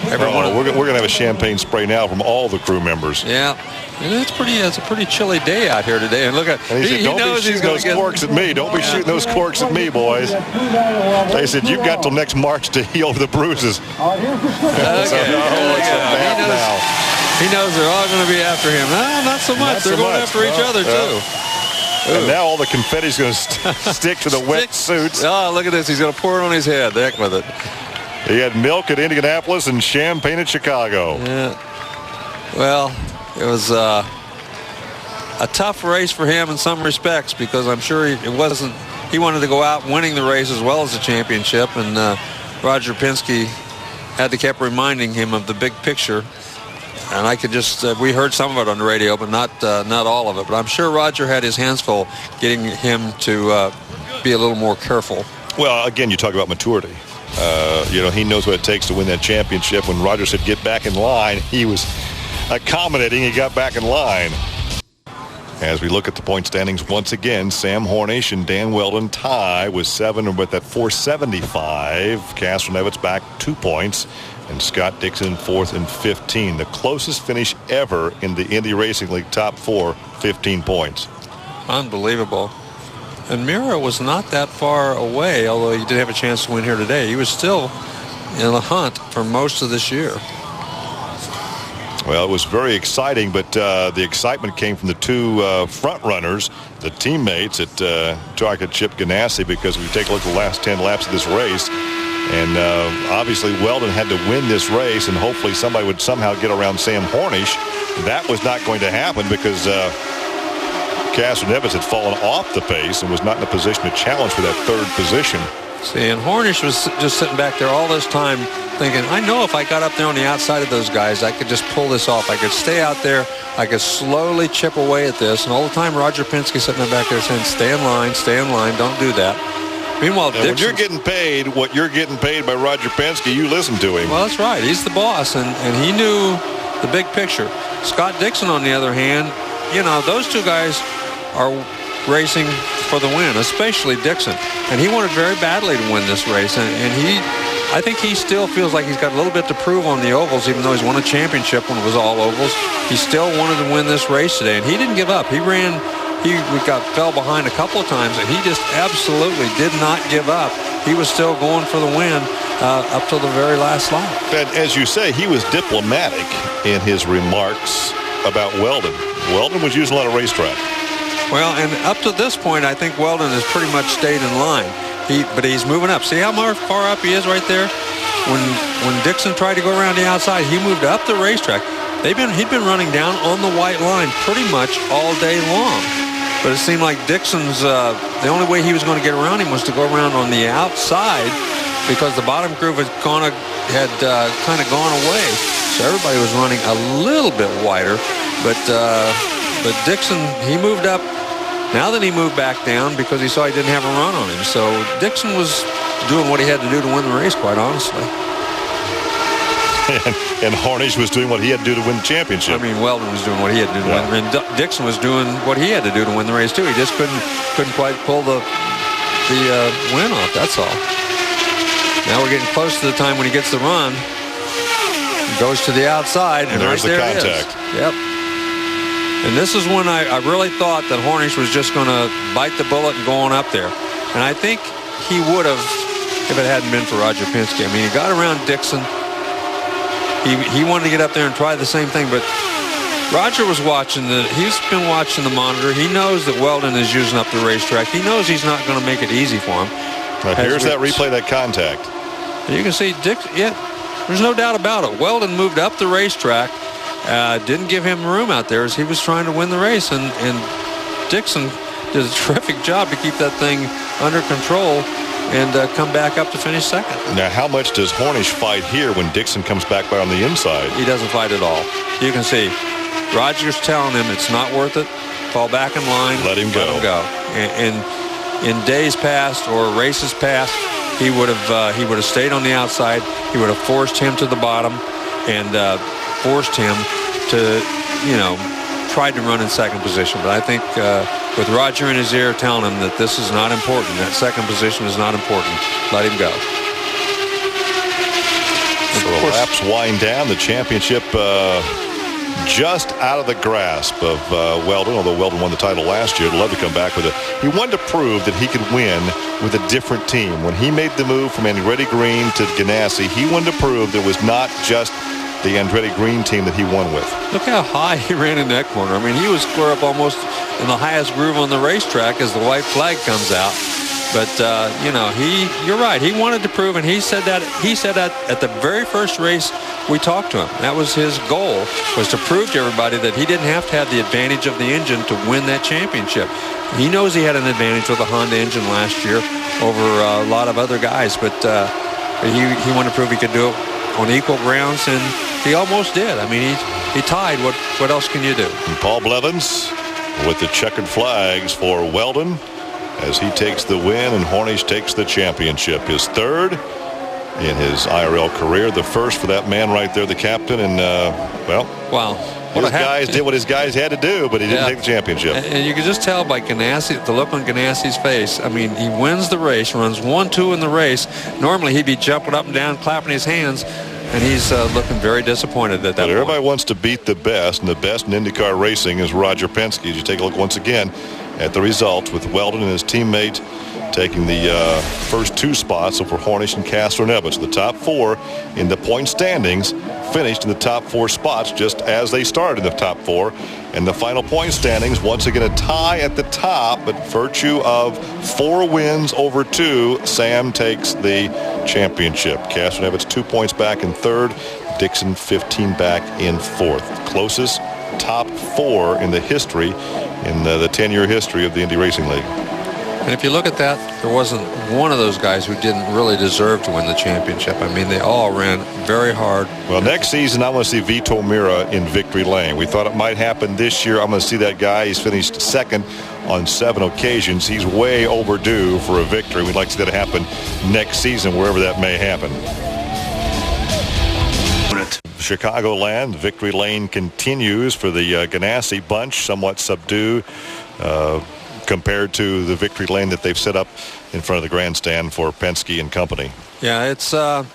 Speaker 1: We're going to have a champagne spray now from all the crew members.
Speaker 2: Yeah, and it's a pretty chilly day out here today. And look at
Speaker 1: he knows don't be shooting those corks at me. Don't be shooting those corks at me, boys. They said you've got till next March to heal the bruises.
Speaker 2: He knows they're all going to be after him. No, not so much. They're going after each other too.
Speaker 1: And now all the confetti's going to stick to the wet suits.
Speaker 2: Oh, look at this. He's going to pour it on his head. The heck with it.
Speaker 1: He had milk at Indianapolis and champagne at Chicago.
Speaker 2: Yeah. Well, it was a tough race for him in some respects, because I'm sure he wanted to go out winning the race as well as the championship, and Roger Penske had to keep reminding him of the big picture. And I could just, we heard some of it on the radio, but not all of it. But I'm sure Roger had his hands full getting him to be a little more careful.
Speaker 1: Well, again, you talk about maturity. He knows what it takes to win that championship. When Roger said get back in line, he was accommodating. He got back in line. As we look at the point standings once again, Sam Hornish and Dan Wheldon tie with 7 and with that 475. Castronevic back 2 points. And Scott Dixon 4th and 15. The closest finish ever in the Indy Racing League top 4, 15 points.
Speaker 2: Unbelievable. And Mira was not that far away, although he did have a chance to win here today. He was still in the hunt for most of this year.
Speaker 1: Well, it was very exciting, but the excitement came from the 2 front runners, the teammates at Target Chip Ganassi, because we take a look at the last 10 laps of this race. And obviously Wheldon had to win this race, and hopefully somebody would somehow get around Sam Hornish. That was not going to happen because Castronevic had fallen off the pace and was not in a position to challenge for that 3rd position.
Speaker 2: See, and Hornish was just sitting back there all this time thinking, I know if I got up there on the outside of those guys, I could just pull this off. I could stay out there. I could slowly chip away at this. And all the time Roger Penske sitting back there saying, stay in line, don't do that. Meanwhile,
Speaker 1: when you're getting paid what you're getting paid by Roger Penske, you listen to him.
Speaker 2: Well, that's right. He's the boss, and he knew the big picture. Scott Dixon, on the other hand, those 2 guys are racing for the win, especially Dixon. And he wanted very badly to win this race, and I think he still feels like he's got a little bit to prove on the ovals, even though he's won a championship when it was all ovals. He still wanted to win this race today, and he didn't give up. He fell behind a couple of times, and he just absolutely did not give up. He was still going for the win up till the very last lap.
Speaker 1: But as you say, he was diplomatic in his remarks about Wheldon. Wheldon was using a lot of racetrack.
Speaker 2: Well, and up to this point, I think Wheldon has pretty much stayed in line. But he's moving up. See how far up he is right there? When Dixon tried to go around the outside, he moved up the racetrack. He'd been running down on the white line pretty much all day long. but it seemed like Dixon's, the only way he was going to get around him was to go around on the outside, because the bottom groove had kind of gone away. So everybody was running a little bit wider, but Dixon, he moved up. Now then he moved back down because he saw he didn't have a run on him. So Dixon was doing what he had to do to win the race, quite honestly.
Speaker 1: And Hornish was doing what he had to do to win the championship.
Speaker 2: I mean, Wheldon was doing what he had to do to win. And Dixon was doing what he had to do to win the race too. He just couldn't quite pull the win off. That's all. Now we're getting close to the time when he gets the run. He goes to the outside, and
Speaker 1: there's
Speaker 2: right
Speaker 1: the
Speaker 2: there
Speaker 1: contact.
Speaker 2: It is. Yep. And this is when I really thought that Hornish was just going to bite the bullet and go on up there. And I think he would have if it hadn't been for Roger Penske. I mean, he got around Dixon. He wanted to get up there and try the same thing, but Roger was watching he's been watching the monitor. He knows that Wheldon is using up the racetrack. He knows he's not going to make it easy for him.
Speaker 1: Now, here's that replay, that contact.
Speaker 2: You can see Dixon, there's no doubt about it. Wheldon moved up the racetrack, didn't give him room out there as he was trying to win the race, and Dixon did a terrific job to keep that thing under control and come back up to finish second.
Speaker 1: Now, how much does Hornish fight here when Dixon comes back by on the inside?
Speaker 2: He doesn't fight at all. You can see Roger's telling him it's not worth it. Fall back in line.
Speaker 1: Let him go.
Speaker 2: And in days past or races past, he would have stayed on the outside. He would have forced him to the bottom and forced him to, tried to run in second position. But I think with Roger in his ear telling him that this is not important, that second position is not important, let him go.
Speaker 1: So the laps wind down. The championship just out of the grasp of Wheldon, although Wheldon won the title last year. He'd love to come back with it. He wanted to prove that he could win with a different team. When he made the move from Andretti Green to Ganassi, he wanted to prove there was not just the Andretti Green team that he won with.
Speaker 2: Look how high he ran in that corner. I mean, he was square up almost in the highest groove on the racetrack as the white flag comes out. But you're right. He wanted to prove, and he said that at the very first race we talked to him. That was his goal, was to prove to everybody that he didn't have to have the advantage of the engine to win that championship. He knows he had an advantage with the Honda engine last year over a lot of other guys, but he wanted to prove he could do it on equal grounds, and he almost did. I mean, he tied. What else can you do?
Speaker 1: And Paul Blevins with the checkered flags for Wheldon as he takes the win and Hornish takes the championship. His third in his IRL career, the first for that man right there, the captain. And
Speaker 2: wow.
Speaker 1: His guys did what his guys had to do, but he didn't take the championship.
Speaker 2: And you can just tell by Ganassi, the look on Ganassi's face. I mean, he wins the race, runs 1-2 in the race. Normally he'd be jumping up and down, clapping his hands, and he's looking very disappointed at that point.
Speaker 1: Everybody wants to beat the best, and the best in IndyCar racing is Roger Penske. As you take a look once again at the results with Wheldon and his teammate taking the first two spots over Hornish and Castroneves. The top four in the point standings finished in the top four spots just as they started in the top four. And the final point standings, once again a tie at the top, but virtue of 4 wins over 2, Sam takes the championship. Castroneves 2 points back in third, Dixon 15 back in 4th. Closest top 4 in the history, in the 10-year history of the Indy Racing League.
Speaker 2: And if you look at that, there wasn't one of those guys who didn't really deserve to win the championship. I mean, they all ran very hard.
Speaker 1: Well, next season, I want to see Vito Mira in victory lane. We thought it might happen this year. I'm going to see that guy. He's finished second on 7 occasions. He's way overdue for a victory. We'd like to see that happen next season, wherever that may happen. Chicagoland, victory lane continues for the Ganassi bunch, somewhat subdued compared to the victory lane that they've set up in front of the grandstand for Penske and company.
Speaker 2: Yeah, it's it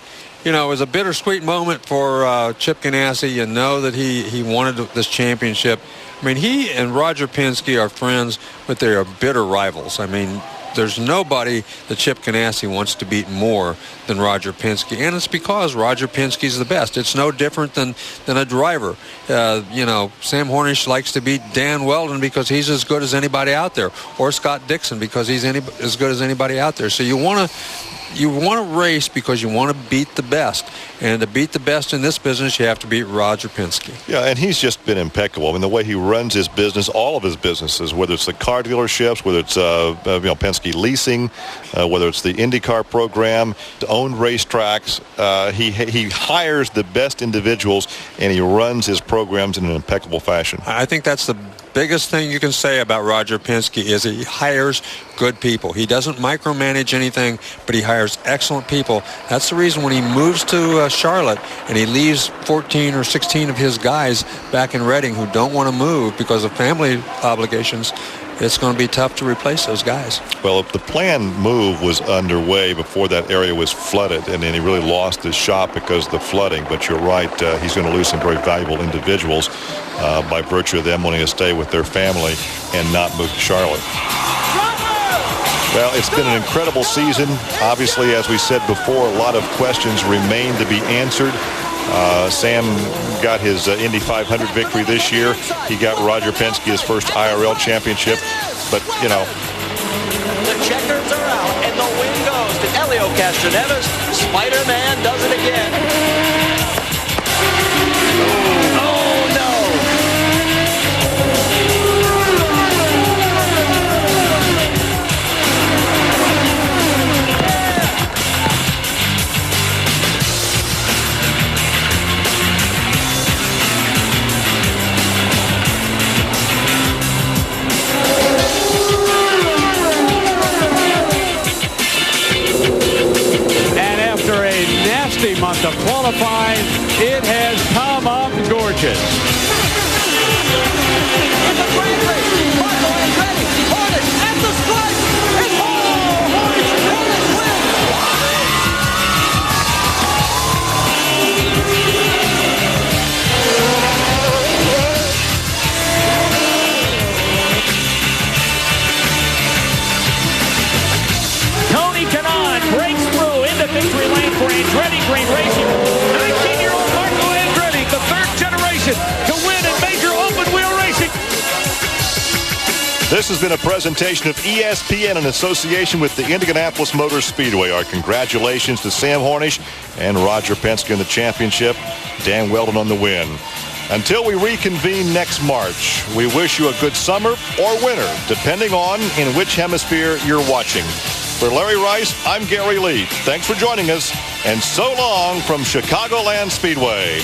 Speaker 2: was a bittersweet moment for Chip Ganassi. You know that he wanted this championship. I mean, he and Roger Penske are friends, but they are bitter rivals. I mean, there's nobody that Chip Ganassi wants to beat more than Roger Penske, and it's because Roger Penske's the best. It's no different than a driver. Sam Hornish likes to beat Dan Wheldon because he's as good as anybody out there, or Scott Dixon because he's as good as anybody out there. So you want to you want to race because you want to beat the best. And to beat the best in this business, you have to beat Roger Penske.
Speaker 1: Yeah, and he's just been impeccable. I mean, the way he runs his business, all of his businesses, whether it's the car dealerships, whether it's Penske Leasing, whether it's the IndyCar program, owned racetracks, he hires the best individuals, and he runs his programs in an impeccable fashion.
Speaker 2: I think that's the biggest thing you can say about Roger Penske is he hires good people. He doesn't micromanage anything, but he hires excellent people. That's the reason when he moves to Charlotte and he leaves 14 or 16 of his guys back in Reading who don't want to move because of family obligations, it's going to be tough to replace those guys.
Speaker 1: Well, the planned move was underway before that area was flooded, and then he really lost his shop because of the flooding. But you're right, he's going to lose some very valuable individuals by virtue of them wanting to stay with their family and not move to Charlotte. Well, it's been an incredible season. Obviously, as we said before, a lot of questions remain to be answered. Sam got his Indy 500 victory this year. He got Roger Penske his first IRL championship. But, you know.
Speaker 15: The checkers are out, and the win goes to Helio Castroneves. Spider-Man does it again. Oh, no.
Speaker 10: Month of qualifying, it has come up gorgeous.
Speaker 15: It's a great race. Marco Andretti, Hornish at the stripe. It's Hornish wins.
Speaker 10: Tony Kanaan breaks through into victory lane for Andretti Green Racing. 19-year-old Marco Andretti, the third generation to win in major open-wheel racing.
Speaker 1: This has been a presentation of ESPN in association with the Indianapolis Motor Speedway. Our congratulations to Sam Hornish and Roger Penske in the championship, Dan Wheldon on the win. Until we reconvene next March, we wish you a good summer or winter, depending on in which hemisphere you're watching. For Larry Rice, I'm Gary Lee. Thanks for joining us, and so long from Chicagoland Speedway.